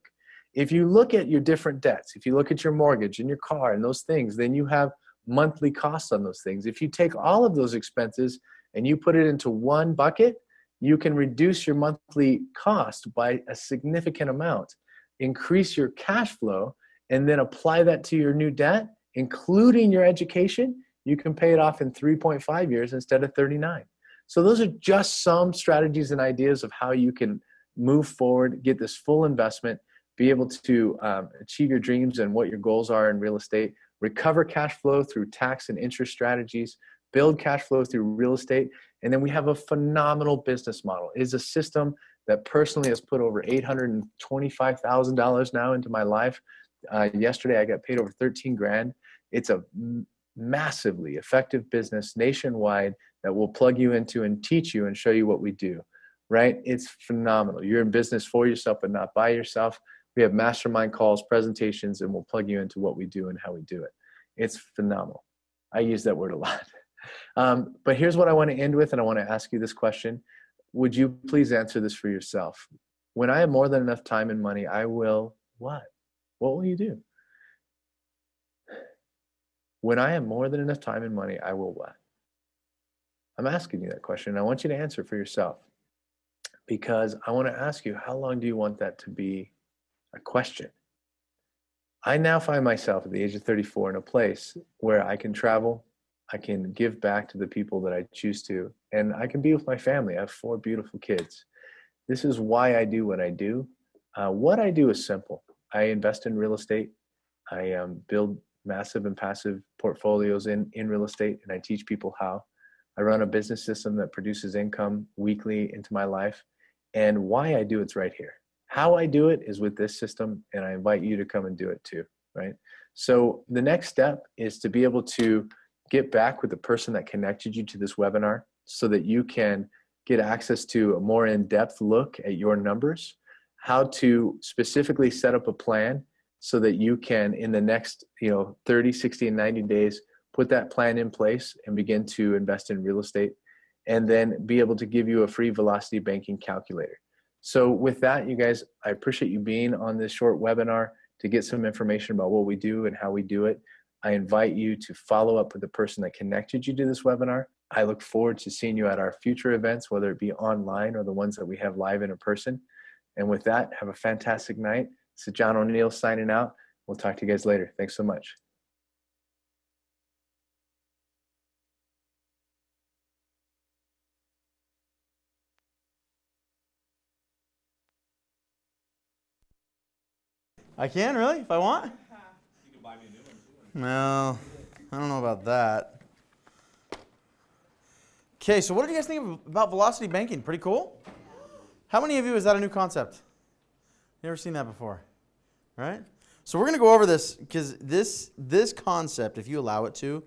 If you look at your different debts, if you look at your mortgage and your car and those things, then you have monthly costs on those things. If you take all of those expenses and you put it into one bucket, you can reduce your monthly cost by a significant amount, increase your cash flow, and then apply that to your new debt, including your education. You can pay it off in 3.5 years instead of 39. So those are just some strategies and ideas of how you can move forward, get this full investment, be able to achieve your dreams and what your goals are in real estate, recover cash flow through tax and interest strategies, build cash flow through real estate. And then we have a phenomenal business model. It is a system that personally has put over $825,000 now into my life. Yesterday, I got paid over 13 grand. It's a massively effective business nationwide that will plug you into and teach you and show you what we do, right? It's phenomenal. You're in business for yourself, but not by yourself. We have mastermind calls, presentations, and we'll plug you into what we do and how we do it. It's phenomenal. I use that word a lot. But here's what I want to end with, and I want to ask you this question. Would you please answer this for yourself? When I have more than enough time and money, I will what? What will you do? When I have more than enough time and money, I will what? I'm asking you that question. I want you to answer for yourself, because I want to ask you, how long do you want that to be a question? I now find myself at the age of 34 in a place where I can travel, I can give back to the people that I choose to, and I can be with my family. I have 4 beautiful kids. This is why I do what I do. What I do is simple. I invest in real estate. I build massive and passive portfolios in real estate, and I teach people how. I run a business system that produces income weekly into my life. And why I do it's right here. How I do it is with this system, and I invite you to come and do it too, right? So the next step is to be able to get back with the person that connected you to this webinar so that you can get access to a more in-depth look at your numbers, how to specifically set up a plan so that you can, in the next 30, 60, and 90 days, put that plan in place and begin to invest in real estate, and then be able to give you a free velocity banking calculator. So with that, you guys, I appreciate you being on this short webinar to get some information about what we do and how we do it. I invite you to follow up with the person that connected you to this webinar. I look forward to seeing you at our future events, whether it be online or the ones that we have live in person. And with that, have a fantastic night. This is John O'Neill signing out. We'll talk to you guys later. Thanks so much. I can, really? If I want? You can buy me a new one too. Well, I don't know about that. Okay, so what did you guys think about velocity banking? Pretty cool? How many of you, is that a new concept? Never seen that before, right? So we're going to go over this, because this concept, if you allow it to,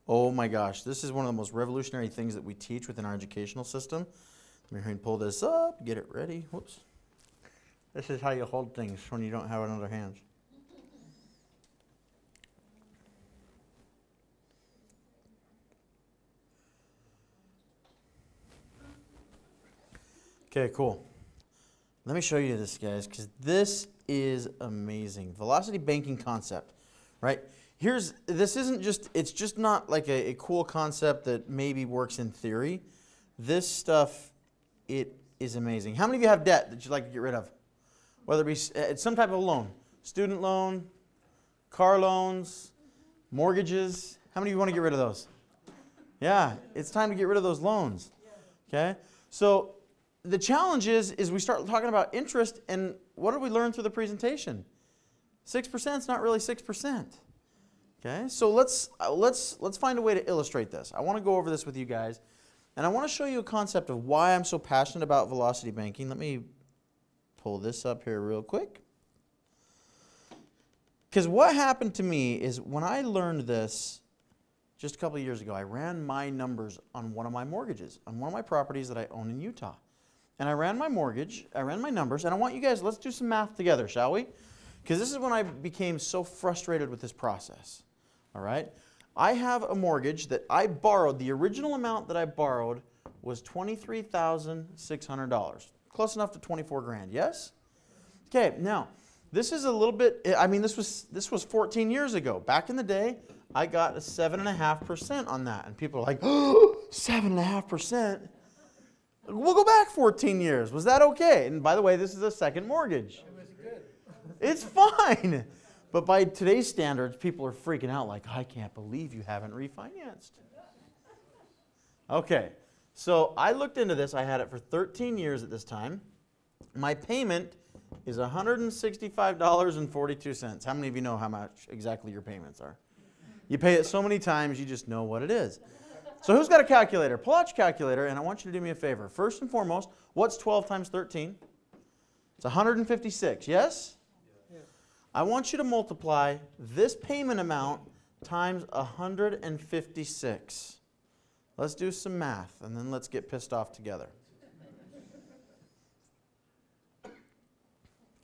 oh my gosh, this is one of the most revolutionary things that we teach within our educational system. Let me pull this up, get it ready. Whoops. This is how you hold things when you don't have it in other hands. Okay, cool. Let me show you this, guys, because this is amazing. Velocity banking concept, right? This isn't just, it's just not like a cool concept that maybe works in theory. This stuff, it is amazing. How many of you have debt that you'd like to get rid of? Whether it be it's some type of loan, student loan, car loans, mortgages. How many of you want to get rid of those? Yeah, it's time to get rid of those loans. Okay? So the challenge is we start talking about interest, and what did we learn through the presentation? 6% is not really 6%. Okay? So let's find a way to illustrate this. I want to go over this with you guys, and I want to show you a concept of why I'm so passionate about velocity banking. Let me pull this up here real quick. Because what happened to me is when I learned this just a couple of years ago, I ran my numbers on one of my mortgages, on one of my properties that I own in Utah. And I ran my mortgage, I ran my numbers, and I want you guys, let's do some math together, shall we? Because this is when I became so frustrated with this process. All right? I have a mortgage that I borrowed, the original amount that I borrowed was $23,600. Close enough to 24 grand, yes? Okay, now, this is a little bit, I mean, this was 14 years ago. Back in the day, I got a 7.5% on that. And people are like, oh, 7.5%? We'll go back 14 years. Was that okay? And by the way, this is a second mortgage. It was good. It's fine. But by today's standards, people are freaking out like, I can't believe you haven't refinanced. Okay, so I looked into this. I had it for 13 years at this time. My payment is $165.42. How many of you know how much exactly your payments are? You pay it so many times, you just know what it is. So who's got a calculator? Pull out your calculator, and I want you to do me a favor. First and foremost, what's 12 times 13? It's 156, yes? Yeah. I want you to multiply this payment amount times 156. Let's do some math, and then let's get pissed off together.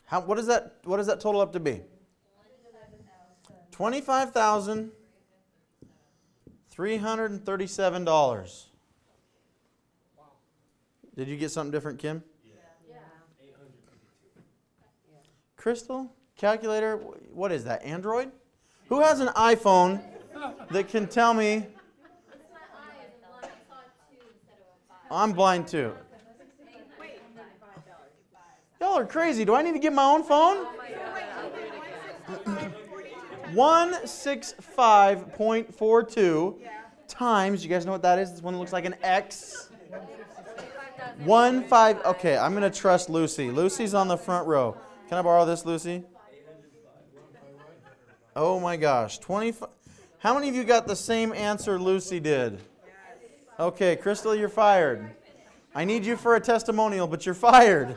What does that total up to be? $25,337. Did you get something different, Kim? Yeah. Crystal, calculator, what is that, Android? Who has an iPhone that can tell me? I'm blind too. Y'all are crazy. Do I need to get my own phone? 165.42 times, you guys know what that is? This one that looks like an X. 15. Okay, I'm going to trust Lucy. Lucy's on the front row. Can I borrow this, Lucy? Oh my gosh. 25. How many of you got the same answer Lucy did? Okay, Crystal, you're fired. I need you for a testimonial, but you're fired.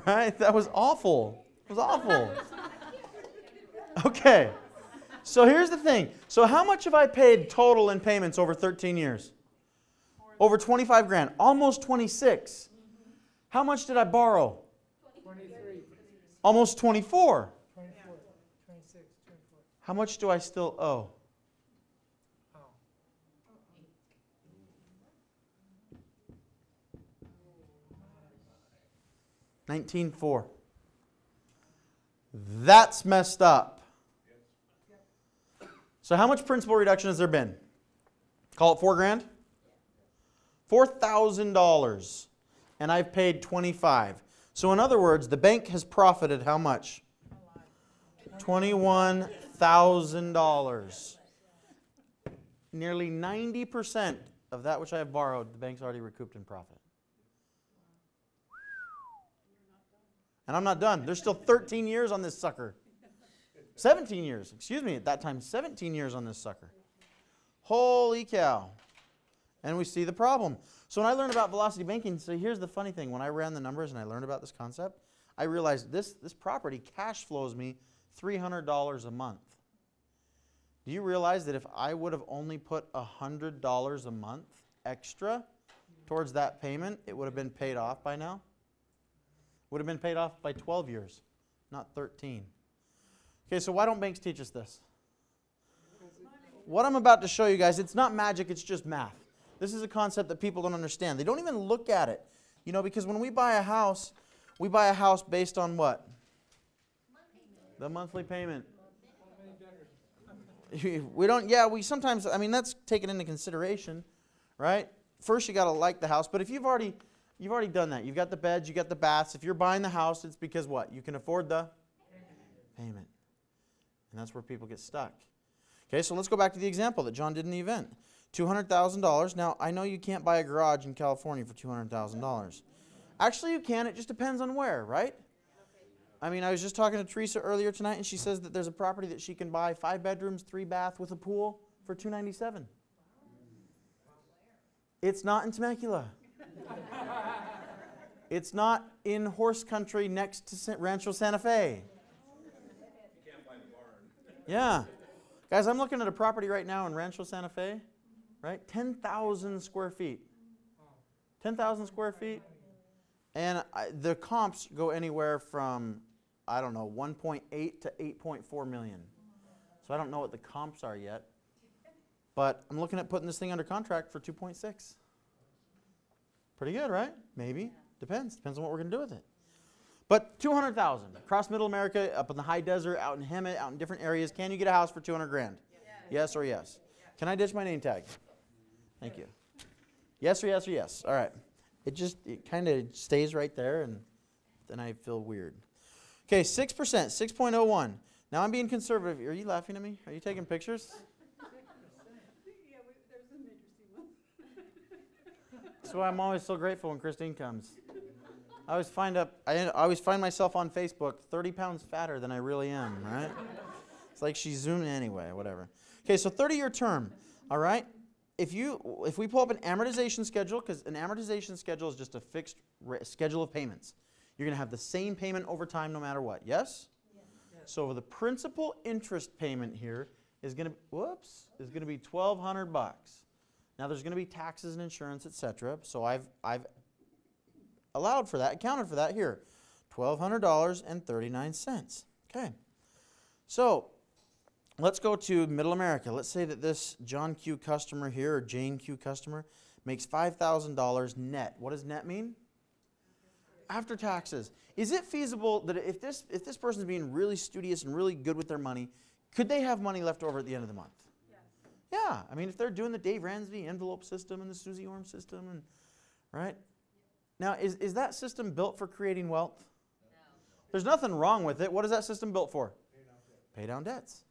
Right? That was awful. It was awful. Okay. So here's the thing. So how much have I paid total in payments over 13 years? Over 25 grand. Almost 26. How much did I borrow? 23. Almost 24. 24. 26. 24. How much do I still owe? 19.4. That's messed up. So how much principal reduction has there been? Call it 4 grand? $4,000. And I've paid 25. So in other words, the bank has profited how much? $21,000. Nearly 90% of that which I have borrowed, the bank's already recouped in profit. And I'm not done. There's still 13 years on this sucker. 17 years, excuse me, at that time, 17 years on this sucker. Holy cow. And we see the problem. So when I learned about velocity banking, so here's the funny thing. When I ran the numbers and I learned about this concept, I realized this property cash flows me $300 a month. Do you realize that if I would have only put $100 a month extra towards that payment, it would have been paid off by now? Would have been paid off by 12 years, not 13. Okay, so why don't banks teach us this? What I'm about to show you guys, it's not magic, it's just math. This is a concept that people don't understand. They don't even look at it. You know, because when we buy a house based on what? The monthly payment. We don't, yeah, we sometimes, I mean, that's taken into consideration, right? First, you got to like the house, but if you've already done that, you've got the beds, you got the baths. If you're buying the house, it's because what? You can afford the payment. And that's where people get stuck. Okay, so let's go back to the example that John did in the event. $200,000. Now, I know you can't buy a garage in California for $200,000. Actually, you can. It just depends on where, right? I mean, I was just talking to Teresa earlier tonight, and she says that there's a property that she can buy 5 bedrooms, 3 bath with a pool for $297. It's not in Temecula. It's not in horse country next to Rancho Santa Fe. You can't buy the barn. Yeah. Guys, I'm looking at a property right now in Rancho Santa Fe, right? 10,000 square feet. 10,000 square feet. And the comps go anywhere from, I don't know, 1.8 to 8.4 million. So I don't know what the comps are yet. But I'm looking at putting this thing under contract for 2.6. Pretty good, right? Maybe. Depends. Depends on what we're going to do with it. But 200,000 across Middle America, up in the high desert, out in Hemet, out in different areas. Can you get a house for 200 grand? Yes or yes? Can I ditch my name tag? Thank you. Yes or yes or yes. All right. It kind of stays right there, and then I feel weird. Okay, 6%, 6.01. Now I'm being conservative. Are you laughing at me? Are you taking pictures? Yeah, there's some interesting ones. That's why I'm always so grateful when Christine comes. I always find myself on Facebook 30 pounds fatter than I really am, right? It's like she's zooming anyway, whatever. Okay, so 30-year term, all right? If we pull up an amortization schedule, because an amortization schedule is just a fixed schedule of payments. You're going to have the same payment over time no matter what, yes? Yes. So the principal interest payment here is going to be $1,200. Now there's going to be taxes and insurance, etc. So I've allowed for that, accounted for that here. $1,200.39. Okay. So let's go to Middle America. Let's say that this John Q customer here, or Jane Q customer, makes $5,000 net. What does net mean? After taxes. Is it feasible that if this person's being really studious and really good with their money, could they have money left over at the end of the month? Yes. Yeah. I mean, if they're doing the Dave Ramsey envelope system and the Susie Orm system, and right? Now, is that system built for creating wealth? No. There's nothing wrong with it. What is that system built for? Pay down debts.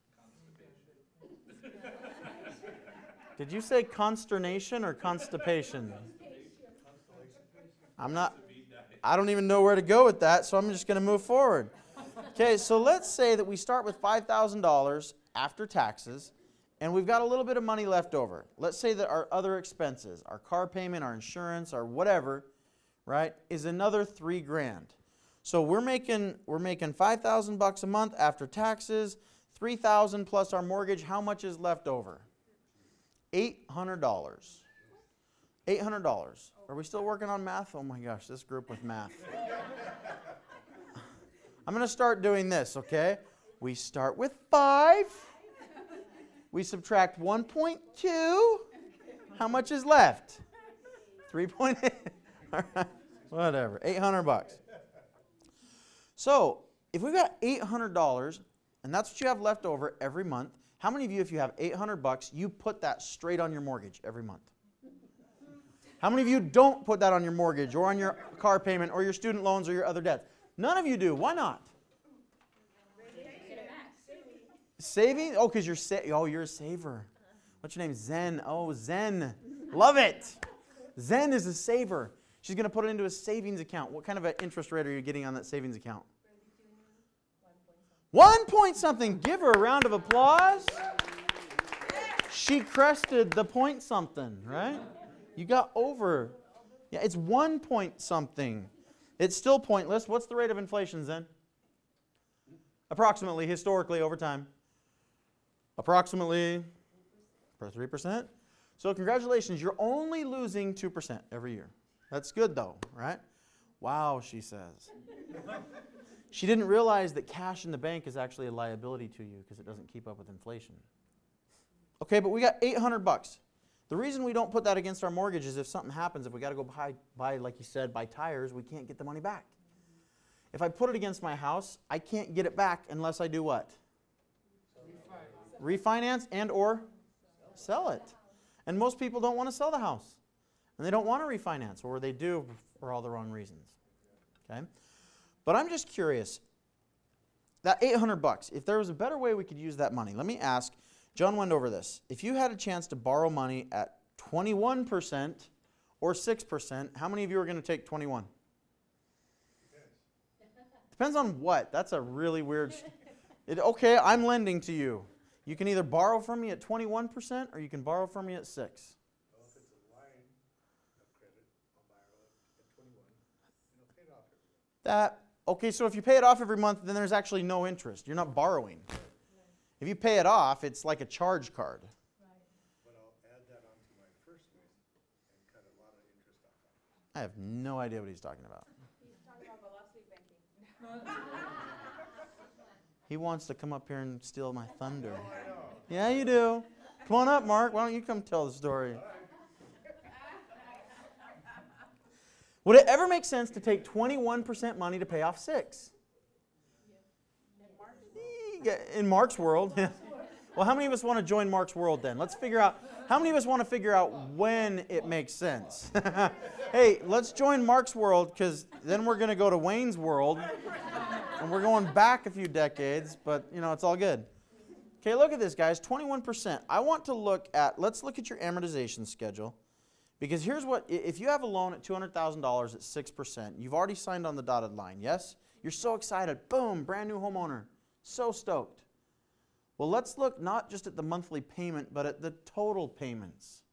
Did you say consternation or constipation? I don't even know where to go with that, so I'm just going to move forward. Okay, so let's say that we start with $5,000 after taxes, and we've got a little bit of money left over. Let's say that our other expenses, our car payment, our insurance, our whatever, right, is another $3,000. So we're making $5,000 a month after taxes, $3,000 plus our mortgage. How much is left over? $800. $800. Are we still working on math? Oh my gosh, this group with math. I'm going to start doing this, okay? We start with 5. We subtract 1.2. How much is left? 3.8. All right, whatever. $800. So if we've got $800, and that's what you have left over every month, how many of you, if you have $800, you put that straight on your mortgage every month? How many of you don't put that on your mortgage or on your car payment or your student loans or your other debts? None of you do. Why not? Saving? Oh, because you're a saver. What's your name? Zen. Oh, Zen. Love it. Zen is a saver. She's going to put it into a savings account. What kind of an interest rate are you getting on that savings account? 1 point something. Give her a round of applause. She crested the point something, right? You got over. Yeah, it's 1 point something. It's still pointless. What's the rate of inflation, Zen? Approximately, historically, over time. Approximately 3%. So congratulations, you're only losing 2% every year. That's good though, right? Wow, she says. She didn't realize that cash in the bank is actually a liability to you because it doesn't keep up with inflation. Okay, but we got $800. The reason we don't put that against our mortgage is if something happens, if we got to go buy, like you said, buy tires, we can't get the money back. If I put it against my house, I can't get it back unless I do what? Refinance and or sell it. And most people don't want to sell the house. And they don't want to refinance, or they do for all the wrong reasons. Okay? But I'm just curious, that $800, if there was a better way we could use that money, let me ask, John went over this. If you had a chance to borrow money at 21% or 6%, how many of you are going to take 21? Depends on what. That's a really weird... Okay, I'm lending to you. You can either borrow from me at 21% or you can borrow from me at 6%. Well, if it's a line of credit, I'll borrow it at 21 and I'll pay it off every month. Okay, so if you pay it off every month, then there's actually no interest. You're not borrowing. If you pay it off, it's like a charge card. But I'll add that onto my first one and cut a lot of interest off of it. I have no idea what he's talking about. He's talking about velocity banking. He wants to come up here and steal my thunder. Yeah, you do. Come on up, Mark. Why don't you come tell the story? Would it ever make sense to take 21% money to pay off 6%? In Mark's world. Well, how many of us want to join Mark's world then? Let's figure out, how many of us want to figure out when it makes sense? Hey, let's join Mark's world, because then we're going to go to Wayne's world. And we're going back a few decades, but you know, it's all good. Okay, look at this, guys, 21%. I want to look at, let's look at your amortization schedule. Because here's what, if you have a loan at $200,000 at 6%, you've already signed on the dotted line, yes? You're so excited, boom, brand new homeowner, so stoked. Well, let's look not just at the monthly payment, but at the total payments.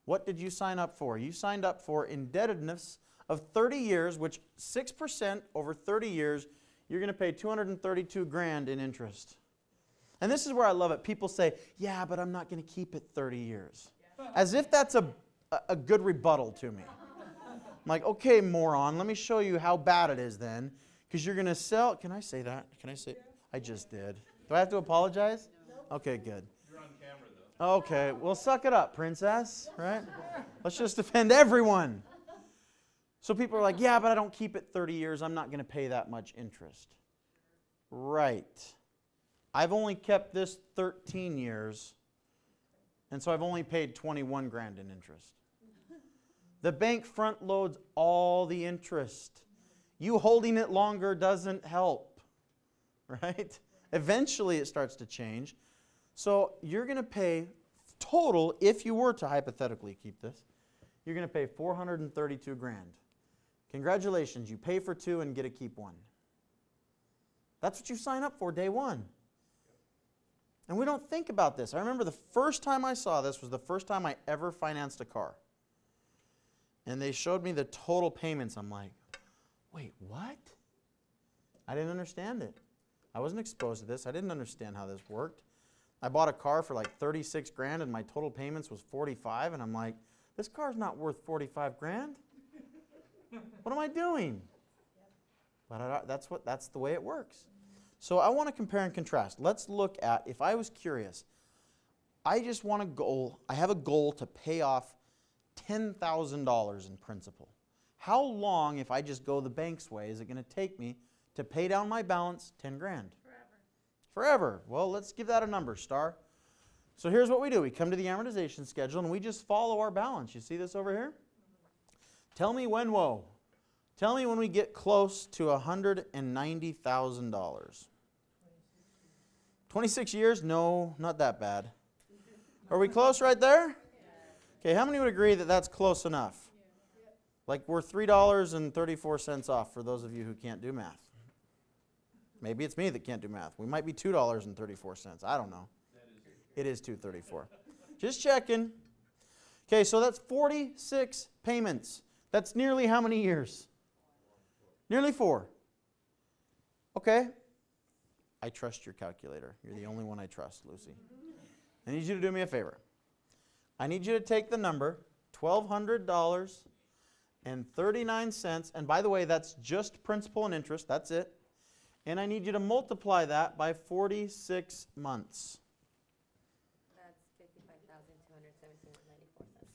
What did you sign up for? You signed up for indebtedness of 30 years, which 6% over 30 years, you're going to pay $232,000 in interest. And this is where I love it. People say, yeah, but I'm not going to keep it 30 years. As if that's a good rebuttal to me. I'm like, okay, moron, let me show you how bad it is then. Because you're going to sell. Can I say that? Can I say? I just did. Do I have to apologize? Okay, good. You're on camera, though. Okay, well, suck it up, princess, right? Let's just defend everyone. So people are like, yeah, but I don't keep it 30 years. I'm not going to pay that much interest. Right. I've only kept this 13 years, and so I've only paid $21,000 in interest. The bank front loads all the interest. You holding it longer doesn't help, right? Eventually it starts to change. So you're going to pay total, if you were to hypothetically keep this, you're going to pay $432,000. Congratulations, you pay for 2 and get to keep 1. That's what you sign up for day 1. And we don't think about this. I remember the first time I saw this was the first time I ever financed a car. And they showed me the total payments. I'm like, wait, what? I didn't understand it. I wasn't exposed to this. I didn't understand how this worked. I bought a car for like $36,000 and my total payments was $45,000, and I'm like, this car's not worth $45,000. What am I doing? But that's the way it works. So I want to compare and contrast. Let's look at, if I was curious, I just want a goal, I have a goal to pay off $10,000 in principal. How long, if I just go the bank's way, is it going to take me to pay down my balance $10,000? Forever. Forever. Well, let's give that a number, Star. So here's what we do. We come to the amortization schedule and we just follow our balance. You see this over here? Tell me when, whoa. Tell me when we get close to $190,000. 26 years? No, not that bad. Are we close right there? Okay, how many would agree that that's close enough? Like we're $3.34 off for those of you who can't do math. Maybe it's me that can't do math. We might be $2.34. I don't know. It is $2.34. Just checking. Okay, so that's 46 payments. That's nearly how many years? Nearly 4. Okay. I trust your calculator. You're the only one I trust, Lucy. I need you to do me a favor. I need you to take the number $1,200.39, and by the way, that's just principal and interest. That's it. And I need you to multiply that by 46 months. That's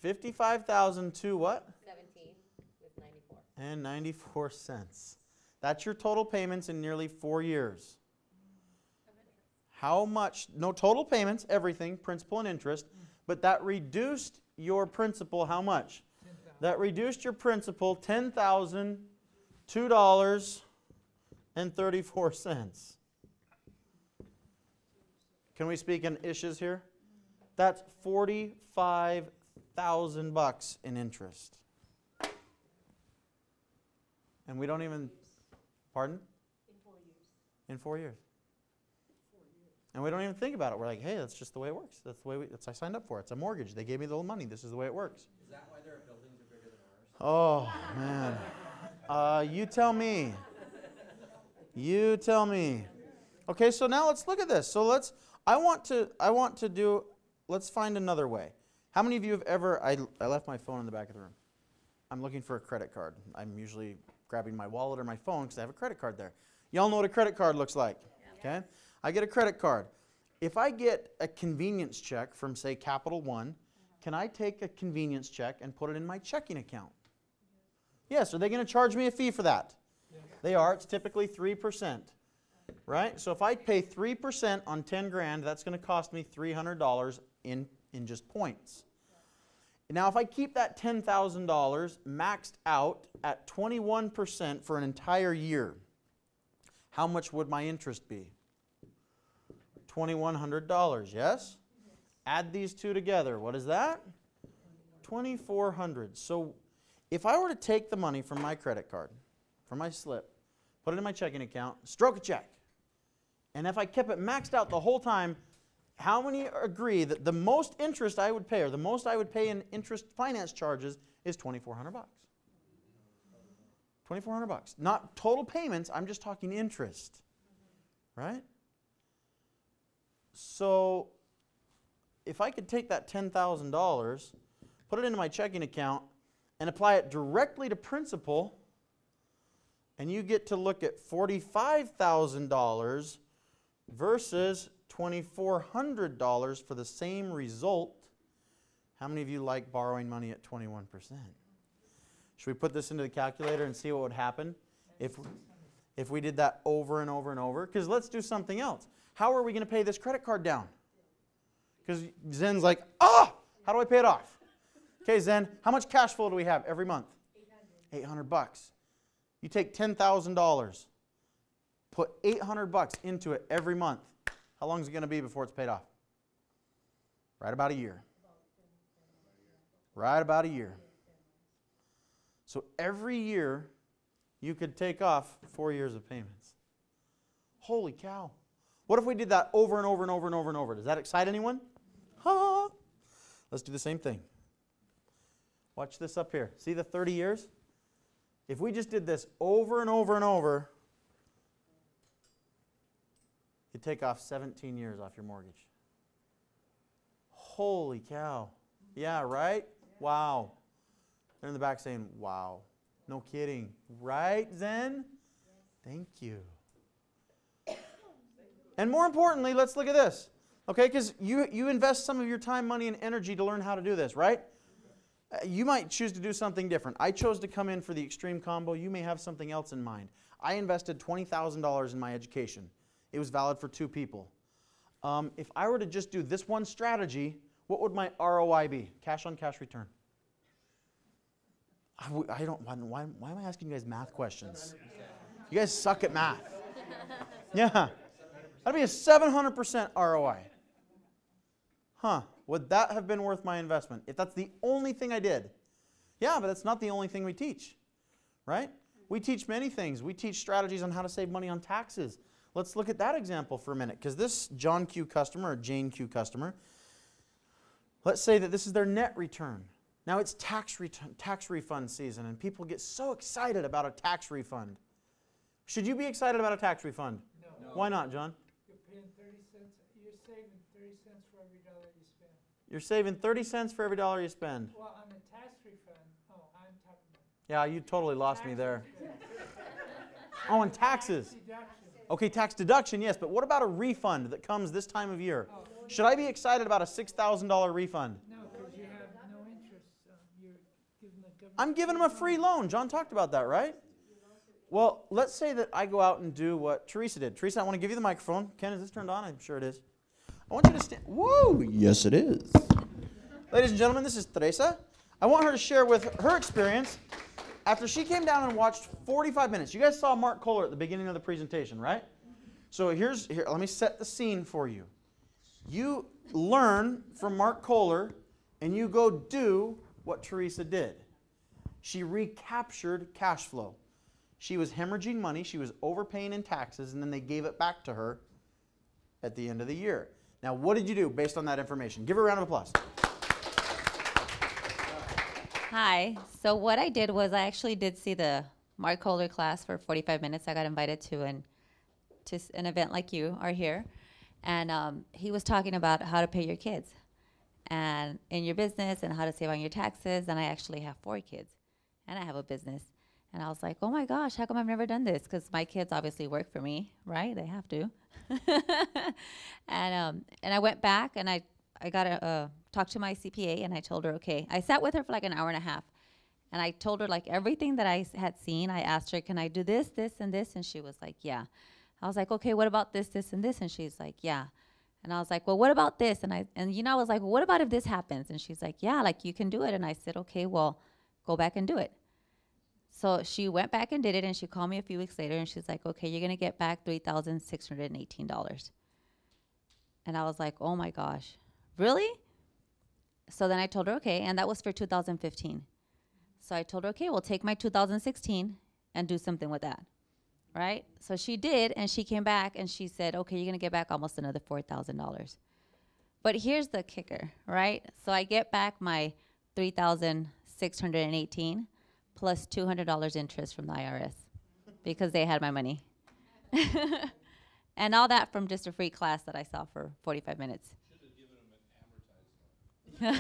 $55,000 to what? 17 with 94. And 94 cents. That's your total payments in nearly 4 years. How much? No total payments, everything, principal and interest, but that reduced your principal how much? That reduced your principal $10,002.34. Can we speak in issues here? That's $45,000 in interest. And we don't even, pardon? In 4 years. In 4 years. And we don't even think about it. We're like, hey, that's just the way it works. That's the way I signed up for. It's a mortgage. They gave me the little money. This is the way it works. Is that why their buildings are bigger than ours? Oh, man. You tell me. You tell me. Okay, so now let's look at this. So let's find another way. How many of you have ever, I left my phone in the back of the room. I'm looking for a credit card. I'm usually grabbing my wallet or my phone because I have a credit card there. Y'all know what a credit card looks like, okay? I get a credit card. If I get a convenience check from, say, Capital One, can I take a convenience check and put it in my checking account? Yes. Are they going to charge me a fee for that? They are. It's typically 3%, right? So if I pay 3% on 10 grand, that's going to cost me $300 in just points. Now, if I keep that $10,000 maxed out at 21% for an entire year, how much would my interest be? $2,100, yes? Add these two together. What is that? $2,400. So if I were to take the money from my credit card, from my slip, put it in my checking account, stroke a check, and if I kept it maxed out the whole time, how many agree that the most interest I would pay, or the most I would pay in interest finance charges, is $2,400? $2,400. Not total payments, I'm just talking interest. Right? So if I could take that $10,000, put it into my checking account, and apply it directly to principal, and you get to look at $45,000 versus $2,400 for the same result. How many of you like borrowing money at 21%? Should we put this into the calculator and see what would happen if we did that over and over and over? Because let's do something else. How are we going to pay this credit card down? Because Zen's like, how do I pay it off? Okay, Zen, how much cash flow do we have every month? $800. You take $10,000, put $800 into it every month. How long is it going to be before it's paid off? Right about a year. Right about a year. So every year, you could take off 4 years of payments. Holy cow. What if we did that over and over and over and over and over? Does that excite anyone? Ha! Let's do the same thing. Watch this up here. See the 30 years? If we just did this over and over and over, you'd take off 17 years off your mortgage. Holy cow. Yeah, right? Wow. They're in the back saying, wow. No kidding. Right, Zen? Thank you. And more importantly, let's look at this. Okay, because you invest some of your time, money, and energy to learn how to do this, right? You might choose to do something different. I chose to come in for the extreme combo. You may have something else in mind. I invested $20,000 in my education. It was valid for 2 people. If I were to just do this one strategy, what would my ROI be? Cash on cash return. Why am I asking you guys math questions? You guys suck at math. Yeah. That'd be a 700% ROI. Huh. Would that have been worth my investment if that's the only thing I did? Yeah, but that's not the only thing we teach, right? We teach many things. We teach strategies on how to save money on taxes. Let's look at that example for a minute, because this John Q customer or Jane Q customer, let's say that this is their net return. Now it's tax refund season, and people get so excited about a tax refund. Should you be excited about a tax refund? No. Why not, John? You're paying 30 cents. You're saving 30 cents for every dollar you spend. You're saving 30 cents for every dollar you spend. Well, on the tax refund, I'm talking about Yeah, you totally lost me there. tax Oh, and taxes. deduction. Okay, tax deduction, yes, but what about a refund that comes this time of year? Should I be excited about a $6,000 refund? No, because you have no interest. the government. I'm giving them a free loan. John talked about that, right? Well, let's say that I go out and do what Teresa did. Teresa, I want to give you the microphone. Ken, is this turned on? I'm sure it is. I want you to stand. Whoa, yes it is. Ladies and gentlemen, this is Teresa. I want her to share with her experience after she came down and watched 45 minutes. You guys saw Mark Kohler at the beginning of the presentation, right? So here, let me set the scene for you. You learn from Mark Kohler and you go do what Teresa did. She recaptured cash flow. She was hemorrhaging money, she was overpaying in taxes, and then they gave it back to her at the end of the year. Now, what did you do based on that information? Give her a round of applause. Hi. So what I did was I actually did see the Mark Kohler class for 45 minutes. I got invited to an event like you are here. And he was talking about how to pay your kids and in your business and how to save on your taxes. And I actually have 4 kids and I have a business. And I was like, oh my gosh, how come I've never done this? Because my kids obviously work for me, right? They have to. And I went back and I got to talk to my CPA and I told her, okay. I sat with her for like an hour and a half. And I told her like everything that I had seen. I asked her, can I do this, this, and this? And she was like, yeah. I was like, okay, what about this, this, and this? And she's like, yeah. And I was like, well, what about this? And I was like, well, what about if this happens? And she's like, yeah, like you can do it. And I said, okay, well, go back and do it. So she went back and did it, and she called me a few weeks later, and she's like, okay, you're going to get back $3,618. And I was like, oh, my gosh, really? So then I told her, okay, and that was for 2015. So I told her, okay, well, take my 2016 and do something with that, right? So she did, and she came back, and she said, okay, you're going to get back almost another $4,000. But here's the kicker, right? So I get back my $3,618 plus $200 interest from the IRS because they had my money. And all that from just a free class that I saw for 45 minutes. Should have given them an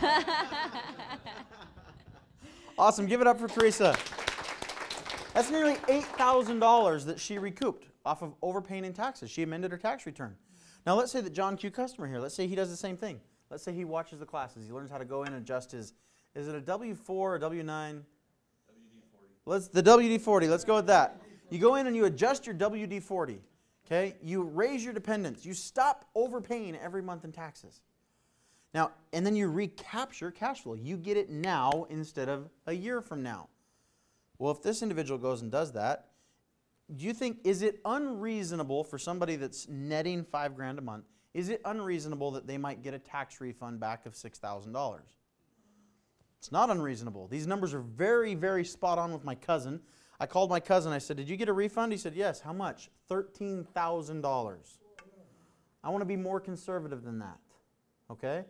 amortized. Awesome. Give it up for Teresa. That's nearly $8,000 that she recouped off of overpaying in taxes. She amended her tax return. Now, let's say that John Q. customer here, let's say he does the same thing. Let's say he watches the classes. He learns how to go in and adjust his, is it a W-4 or W-9? The WD-40, let's go with that. You go in and you adjust your WD-40, okay? You raise your dependents. You stop overpaying every month in taxes. Now, and then you recapture cash flow. You get it now instead of a year from now. Well, if this individual goes and does that, do you think, is it unreasonable for somebody that's netting $5,000 a month, is it unreasonable that they might get a tax refund back of $6,000? It's not unreasonable. These numbers are very, very spot on with my cousin. I called my cousin. I said, did you get a refund? He said, yes. How much? $13,000. I want to be more conservative than that. Okay?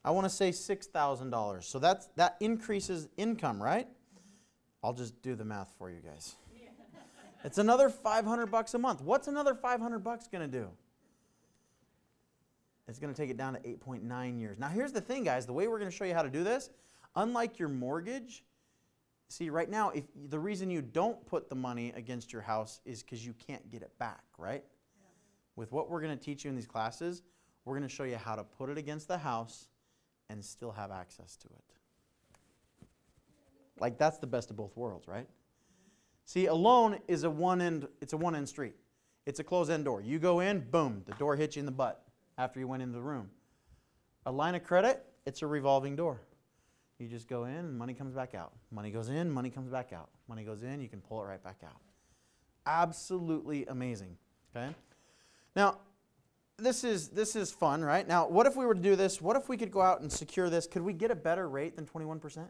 I want to say $6,000. So that increases income, right? I'll just do the math for you guys. It's another $500 a month. What's another $500 going to do? It's going to take it down to 8.9 years. Now, here's the thing, guys. The way we're going to show you how to do this, unlike your mortgage, see, right now, if the reason you don't put the money against your house is because you can't get it back, right? Yeah. With what we're going to teach you in these classes, we're going to show you how to put it against the house and still have access to it. Like, that's the best of both worlds, right? See, a loan is it's a one-end street. It's a closed-end door. You go in, boom, the door hits you in the butt after you went into the room. A line of credit, it's a revolving door. You just go in and money comes back out. Money goes in, money comes back out. Money goes in, you can pull it right back out. Absolutely amazing, okay? Now, this is fun, right? Now, what if we were to do this? What if we could go out and secure this? Could we get a better rate than 21%?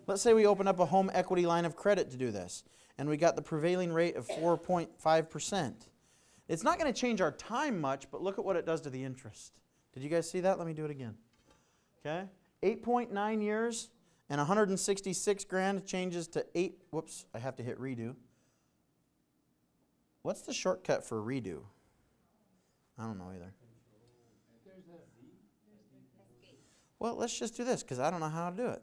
Let's say we open up a home equity line of credit to do this, and we got the prevailing rate of 4.5%. It's not going to change our time much, but look at what it does to the interest. Did you guys see that? Let me do it again. Okay? 8.9 years and 166 grand changes to 8. Whoops, I have to hit redo. What's the shortcut for redo? I don't know either. Well, let's just do this because I don't know how to do it.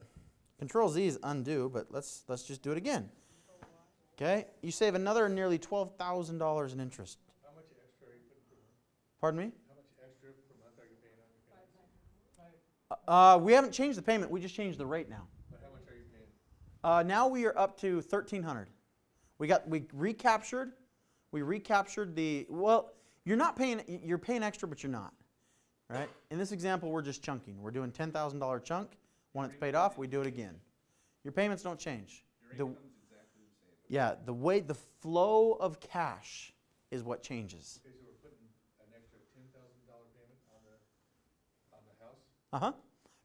Control Z is undo, but let's just do it again. Okay? You save another nearly $12,000 in interest. How much extra are you putting per month? Pardon me? How much extra per month are you paying on your payments? We haven't changed the payment. We just changed the rate now. But how much are you Now we are up to 1,300. We recaptured the, well, you're paying extra, but you're not, right? In this example, we're just chunking. We're doing $10,000 chunk. When it's paid off, we do it again. Your payments don't change. Your income's exactly the same. Yeah, the flow of cash is what changes. Okay, so we're putting an extra $10,000 payment on the house? Uh-huh.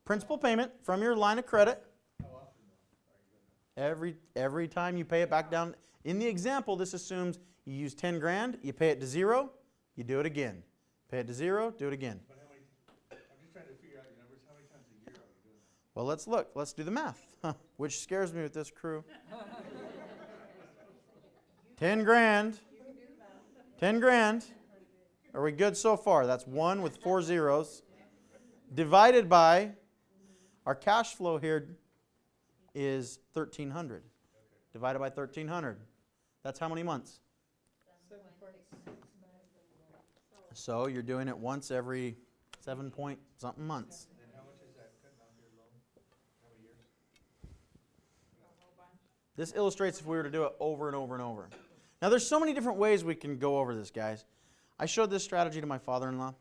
Principal payment from your line of credit. How often though? Are you gonna... Every time you pay it back down. In the example, this assumes you use 10 grand, you pay it to zero, you do it again. Pay it to zero, do it again. But how many, I'm just trying to figure out your numbers. How many times a year are we doing that? Well, let's look. Let's do the math, which scares me with this crew. 10 grand. 10 grand. Are we good so far? That's 1 with 4 zeros. Divided by, our cash flow here is 1,300. Divided by 1,300. That's how many months? 7.6. So you're doing it once every 7 point something months. And then how much is that cutting off your loan? How many years? This illustrates if we were to do it over and over and over. Now there's so many different ways we can go over this, guys. I showed this strategy to my father-in-law,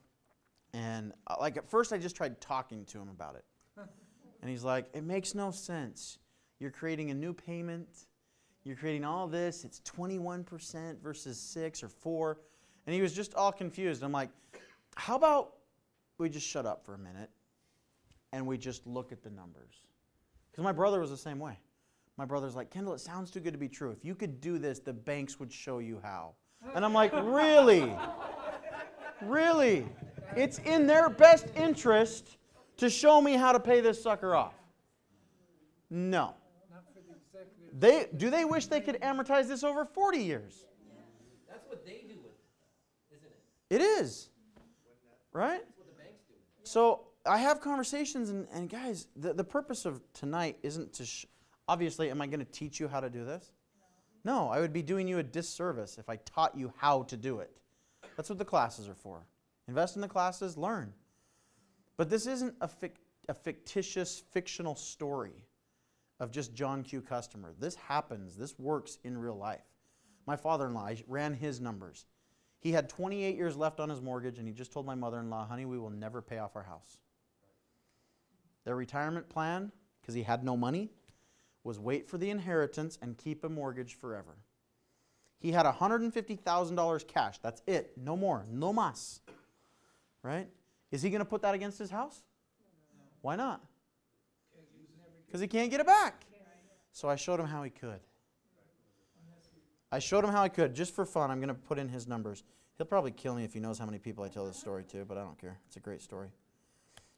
and like at first I just tried talking to him about it. And he's like, it makes no sense. You're creating a new payment. You're creating all this. It's 21% versus 6 or 4. And he was just all confused. I'm like, how about we just shut up for a minute and we just look at the numbers? Because my brother was the same way. My brother's like, Kendall, it sounds too good to be true. If you could do this, the banks would show you how. And I'm like, really? Really? It's in their best interest to show me how to pay this sucker off. No. Not for the executive. Do they wish they could amortize this over 40 years? That's what they do with it, isn't it? It is. Right? That's what the banks do with it. So I have conversations, and guys, the purpose of tonight isn't to, obviously, am I going to teach you how to do this? No, I would be doing you a disservice if I taught you how to do it. That's what the classes are for. Invest in the classes, learn. But this isn't a fictitious, fictional story of just John Q. Customer. This happens. This works in real life. My father-in-law, I ran his numbers. He had 28 years left on his mortgage, and he just told my mother-in-law, honey, we will never pay off our house. Their retirement plan, because he had no money, was wait for the inheritance and keep a mortgage forever. He had $150,000 cash. That's it. No more. No más. Right? Is he going to put that against his house? No. Why not? Because he can't get it back. So I showed him how he could. I showed him how I could. Just for fun, I'm going to put in his numbers. He'll probably kill me if he knows how many people I tell this story to, but I don't care. It's a great story.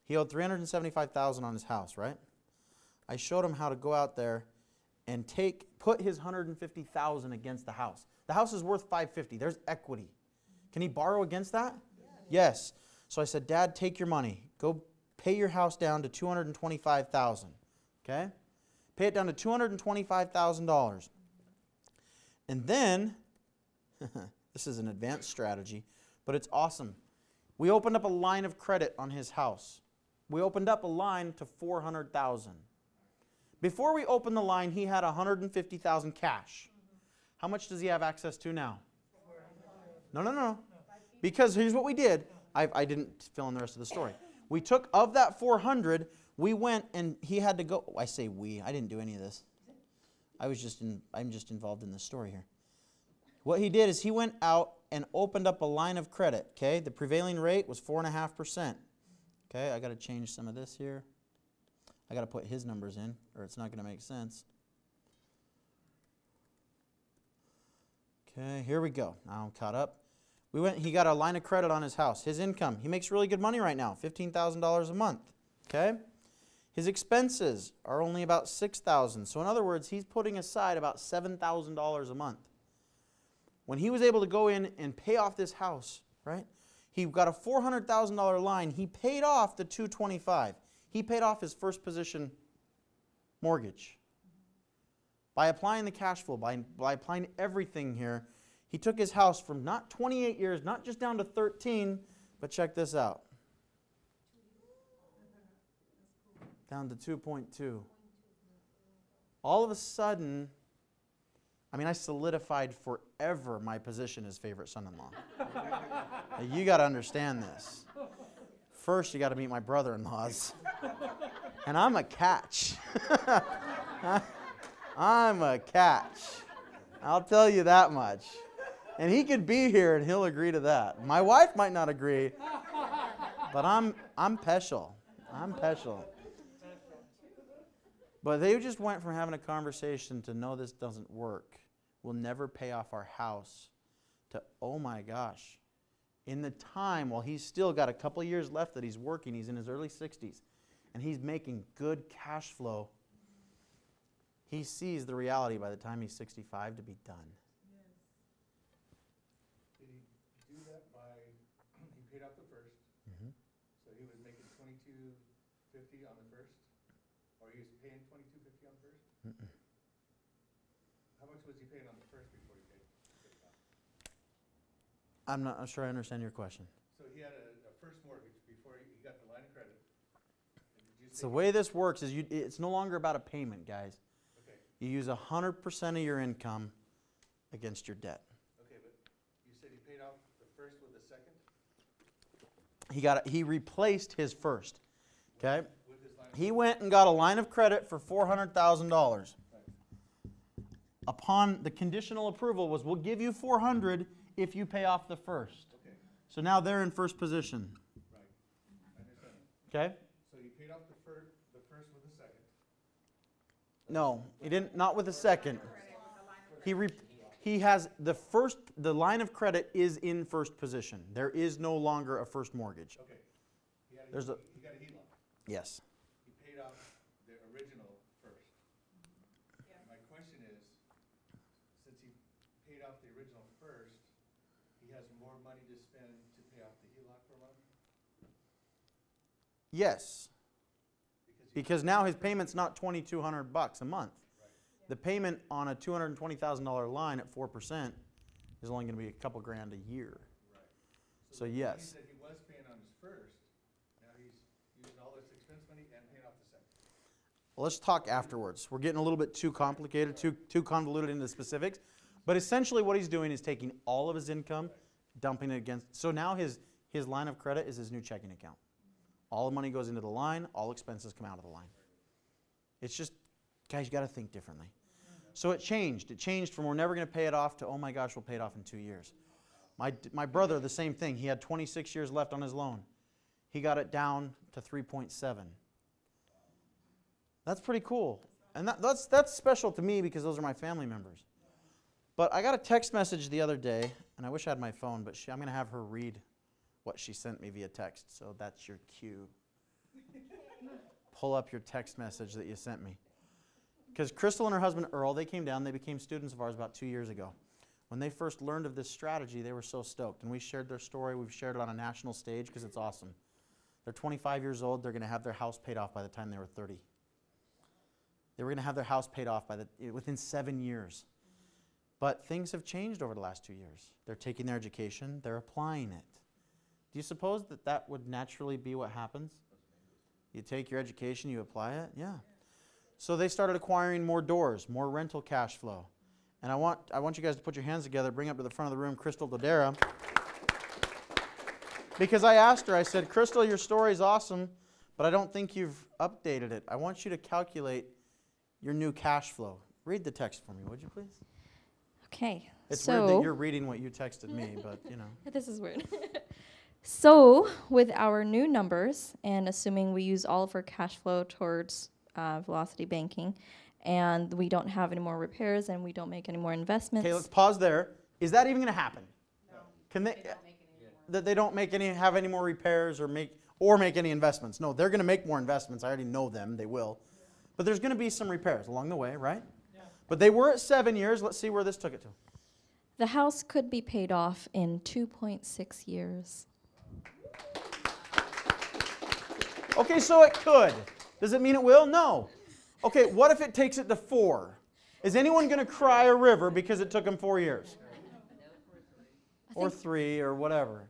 He owed $375,000 on his house, right? I showed him how to go out there and put his $150,000 against the house. The house is worth $550,000. There's equity. Can he borrow against that? Yes. So I said, Dad, take your money. Go pay your house down to $225,000. Okay? Pay it down to $225,000. And then, this is an advanced strategy, but it's awesome. We opened up a line of credit on his house. We opened up a line to $400,000. Before we opened the line, he had $150,000 cash. How much does he have access to now? No. Because here's what we did. I didn't fill in the rest of the story. We took, of that 400, we went and he had to go. I say we. I didn't do any of this. I'm just involved in this story here. What he did is he went out and opened up a line of credit. Okay, the prevailing rate was 4.5%. Okay, I got to change some of this here. I got to put his numbers in, or it's not going to make sense. Okay, here we go. Now I'm caught up. He got a line of credit on his house. His income, he makes really good money right now, $15,000 a month. Okay? His expenses are only about $6,000. So in other words, he's putting aside about $7,000 a month. When he was able to go in and pay off this house, right? He got a $400,000 line. He paid off the $225,000. He paid off his first position mortgage. By applying the cash flow, by applying everything here, he took his house from not 28 years, not just down to 13, but check this out. Down to 2.2. All of a sudden, I mean, I solidified forever my position as favorite son-in-law. Now, you got to understand this. First, you got to meet my brother-in-laws. And I'm a catch. I'm a catch. I'll tell you that much. And he could be here and he'll agree to that. My wife might not agree, but I'm special. I'm special. But they just went from having a conversation to no, this doesn't work. We'll never pay off our house to, oh my gosh. In the time, while he's still got a couple years left that he's working, he's in his early 60s, and he's making good cash flow, he sees the reality by the time he's 65 to be done. Did he do that by, he paid off the first, so he was making $22.50 on the first? Or he was paying $22.50 on the first? How much was he paying on the first before he paid it off? I'm not sure I understand your question. So he had a first mortgage before he got the line of credit. And did you So say the way this works is it's no longer about a payment, guys. okay, You use 100% of your income against your debt. okay, but you said he paid off the first with the second? He replaced his first. Okay? With his line of He went and got a line of credit for $400,000. Upon the conditional approval was, we'll give you $400 if you pay off the first. Okay, So now they're in first position. right. I understand. Okay? So he paid off the first with the second. No, he didn't. Not with the second. He has the line of credit is in first position. There is no longer a first mortgage. Okay. He got There's he a- got a HELOC. Yes. He paid off the original first. My question is, since he paid off the original first, he has more money to spend to pay off the HELOC per month? Yes. Because now his payment's not $2,200 a month. The payment on a $220,000 line at 4% is only going to be a couple grand a year. So the yes. money that he was paying on his first, now he's using all this expense money and paying off the second. Well, let's talk afterwards. We're getting a little bit too complicated, too convoluted into the specifics. But essentially what he's doing is taking all of his income, dumping it against. So now his line of credit is his new checking account. All the money goes into the line. All expenses come out of the line. It's just, guys, you got to think differently. So it changed. It changed from we're never going to pay it off to, oh my gosh, we'll pay it off in 2 years. My brother, the same thing. He had 26 years left on his loan. He got it down to 3.7. That's pretty cool. And that's special to me because those are my family members. But I got a text message the other day, and I wish I had my phone, but I'm going to have her read what she sent me via text. So that's your cue. Pull up your text message that you sent me. Because Crystal and her husband Earl, they came down, they became students of ours about 2 years ago. When they first learned of this strategy, they were so stoked. And we shared their story. We've shared it on a national stage because it's awesome. They're 25 years old. They're going to have their house paid off by the time they were 30. They were going to have their house paid off within 7 years. But things have changed over the last 2 years. They're taking their education. They're applying it. Do you suppose that would naturally be what happens? You take your education, you apply it? Yeah. So they started acquiring more doors, more rental cash flow. And I want you guys to put your hands together, bring up to the front of the room Crystal Dodera. Because I asked her, I said, Crystal, your story is awesome, but I don't think you've updated it. I want you to calculate your new cash flow. Read the text for me, would you please? Okay. It's weird that you're reading what you texted me, but you know. This is weird. So with our new numbers, and assuming we use all of our cash flow towards velocity banking, and we don't have any more repairs, and we don't make any more investments. Okay, let's pause there. Is that even going to happen? No. Can they? That they don't have any more repairs or make any investments? No, they're going to make more investments. I already know them. They will. But there's going to be some repairs along the way, right? Yeah. But they were at 7 years. Let's see where this took it to. The house could be paid off in 2.6 years. Okay, so it could. Does it mean it will? No. Okay, what if it takes it to 4? Is anyone going to cry a river because it took them 4 years? Or 3 or whatever.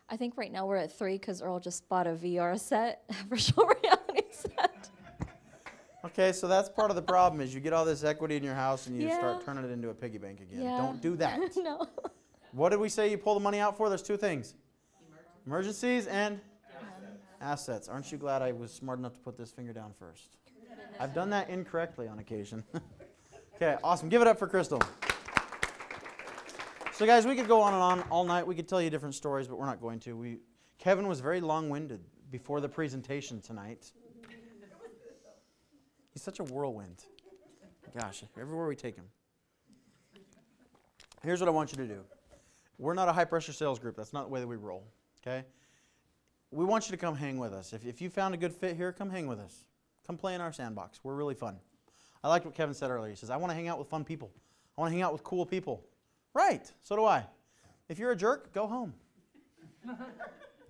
I think right now we're at 3 because Earl just bought a VR set, virtual reality set. Okay, so that's part of the problem is you get all this equity in your house and you Yeah. start turning it into a piggy bank again. Yeah. Don't do that. No. What did we say you pull the money out for? There's two things. Emergencies and assets. Aren't you glad I was smart enough to put this finger down first? I've done that incorrectly on occasion. Okay, awesome. Give it up for Crystal. So guys, we could go on and on all night. We could tell you different stories, but we're not going to. Kevin was very long-winded before the presentation tonight. He's such a whirlwind. Gosh, everywhere we take him. Here's what I want you to do. We're not a high-pressure sales group. That's not the way that we roll, okay? We want you to come hang with us. If you found a good fit here, come hang with us. Come play in our sandbox. We're really fun. I liked what Kevin said earlier. He says, I want to hang out with fun people. I want to hang out with cool people. Right, so do I. If you're a jerk, go home.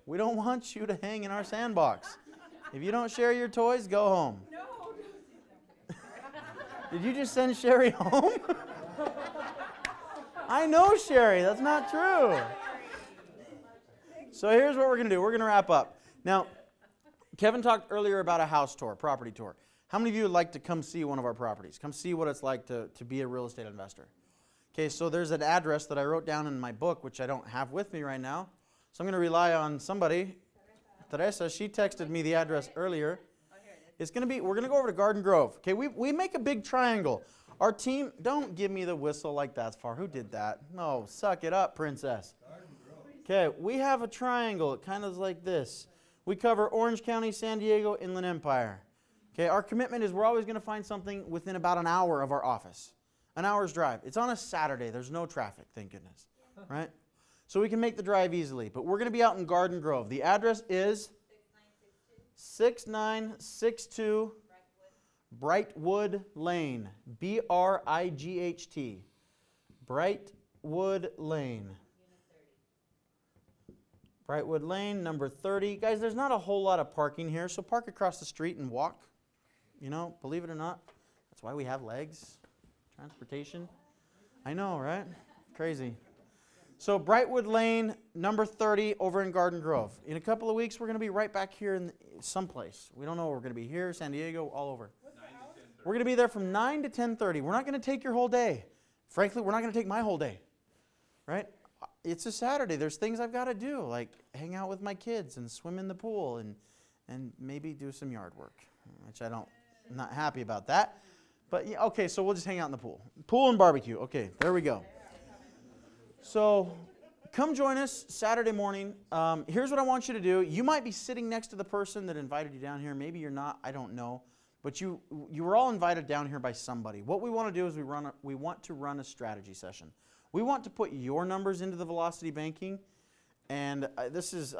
We don't want you to hang in our sandbox. If you don't share your toys, go home. No. Did you just send Sherry home? I know Sherry, that's not true. So here's what we're going to do. We're going to wrap up. Now, Kevin talked earlier about a house tour, property tour. How many of you would like to come see one of our properties? Come see what it's like to be a real estate investor. Okay, so there's an address that I wrote down in my book, which I don't have with me right now. So I'm going to rely on somebody. Teresa, she texted me the address earlier. It's going to be, we're going to go over to Garden Grove. Okay, we make a big triangle. Our team, don't give me the whistle like that's far. Who did that? No, suck it up, princess. Okay, we have a triangle. It kind of is like this. We cover Orange County, San Diego, Inland Empire. Okay, our commitment is we're always going to find something within about an hour of our office. An hour's drive. It's on a Saturday. There's no traffic, thank goodness. Right? So we can make the drive easily. But we're going to be out in Garden Grove. The address is 6962 Brightwood Lane. B-R-I-G-H-T. Brightwood Lane. Brightwood Lane, number 30. Guys, there's not a whole lot of parking here, so park across the street and walk. You know, believe it or not, that's why we have legs. Transportation. I know, right? Crazy. So Brightwood Lane, number 30, over in Garden Grove. In a couple of weeks, we're going to be right back here in someplace. We don't know where we're going to be here, San Diego, all over. We're going to be there from 9 to 10:30. We're not going to take your whole day. Frankly, we're not going to take my whole day. Right? It's a Saturday. There's things I've got to do, like hang out with my kids and swim in the pool and maybe do some yard work, which I'm not happy about that. But yeah, okay, so we'll just hang out in the pool. Pool and barbecue. Okay, there we go. So come join us Saturday morning. Here's what I want you to do. You might be sitting next to the person that invited you down here. Maybe you're not. I don't know. But you were all invited down here by somebody. What we want to do is we want to run a strategy session. We want to put your numbers into the velocity banking. And I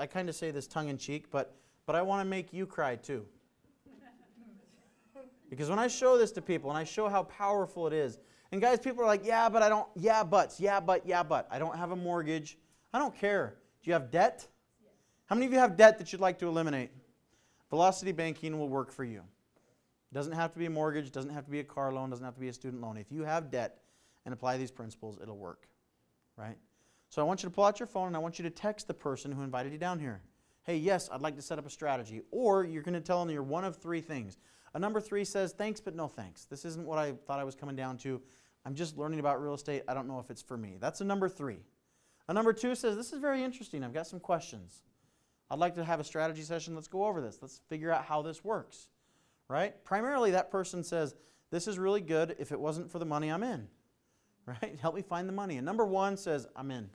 kind of say this tongue-in-cheek, but I want to make you cry too. Because when I show this to people and I show how powerful it is, and guys, people are like, yeah, but I don't, yeah, but. I don't have a mortgage. I don't care. Do you have debt? How many of you have debt that you'd like to eliminate? Velocity banking will work for you. It doesn't have to be a mortgage, it doesn't have to be a car loan, it doesn't have to be a student loan. If you have debt and apply these principles, it'll work, right? So I want you to pull out your phone and I want you to text the person who invited you down here. Hey, yes, I'd like to set up a strategy. Or you're going to tell them you're one of three things. A number 3 says, thanks, but no thanks. This isn't what I thought I was coming down to. I'm just learning about real estate. I don't know if it's for me. That's a number 3. A number 2 says, this is very interesting. I've got some questions. I'd like to have a strategy session. Let's go over this. Let's figure out how this works, right? Primarily, that person says, this is really good. If it wasn't for the money, I'm in, right? Help me find the money. And number 1 says, I'm in.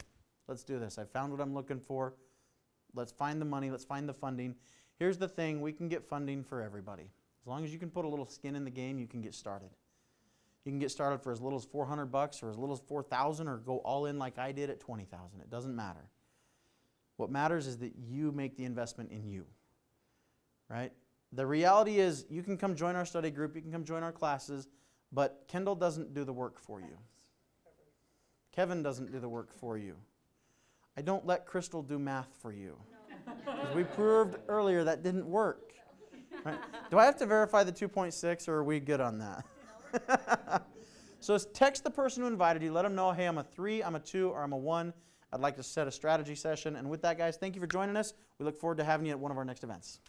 Let's do this. I found what I'm looking for. Let's find the money. Let's find the funding. Here's the thing. We can get funding for everybody. As long as you can put a little skin in the game, you can get started. You can get started for as little as $400 or as little as $4,000 or go all in like I did at $20,000. It doesn't matter. What matters is that you make the investment in you, right? The reality is you can come join our study group, you can come join our classes, but Kendall doesn't do the work for you. Kevin doesn't do the work for you. I don't let Crystal do math for you. Because we proved earlier that didn't work. Right? Do I have to verify the 2.6 or are we good on that? So text the person who invited you. Let them know, hey, I'm a 3, I'm a 2, or I'm a 1. I'd like to set a strategy session. And with that, guys, thank you for joining us. We look forward to having you at one of our next events.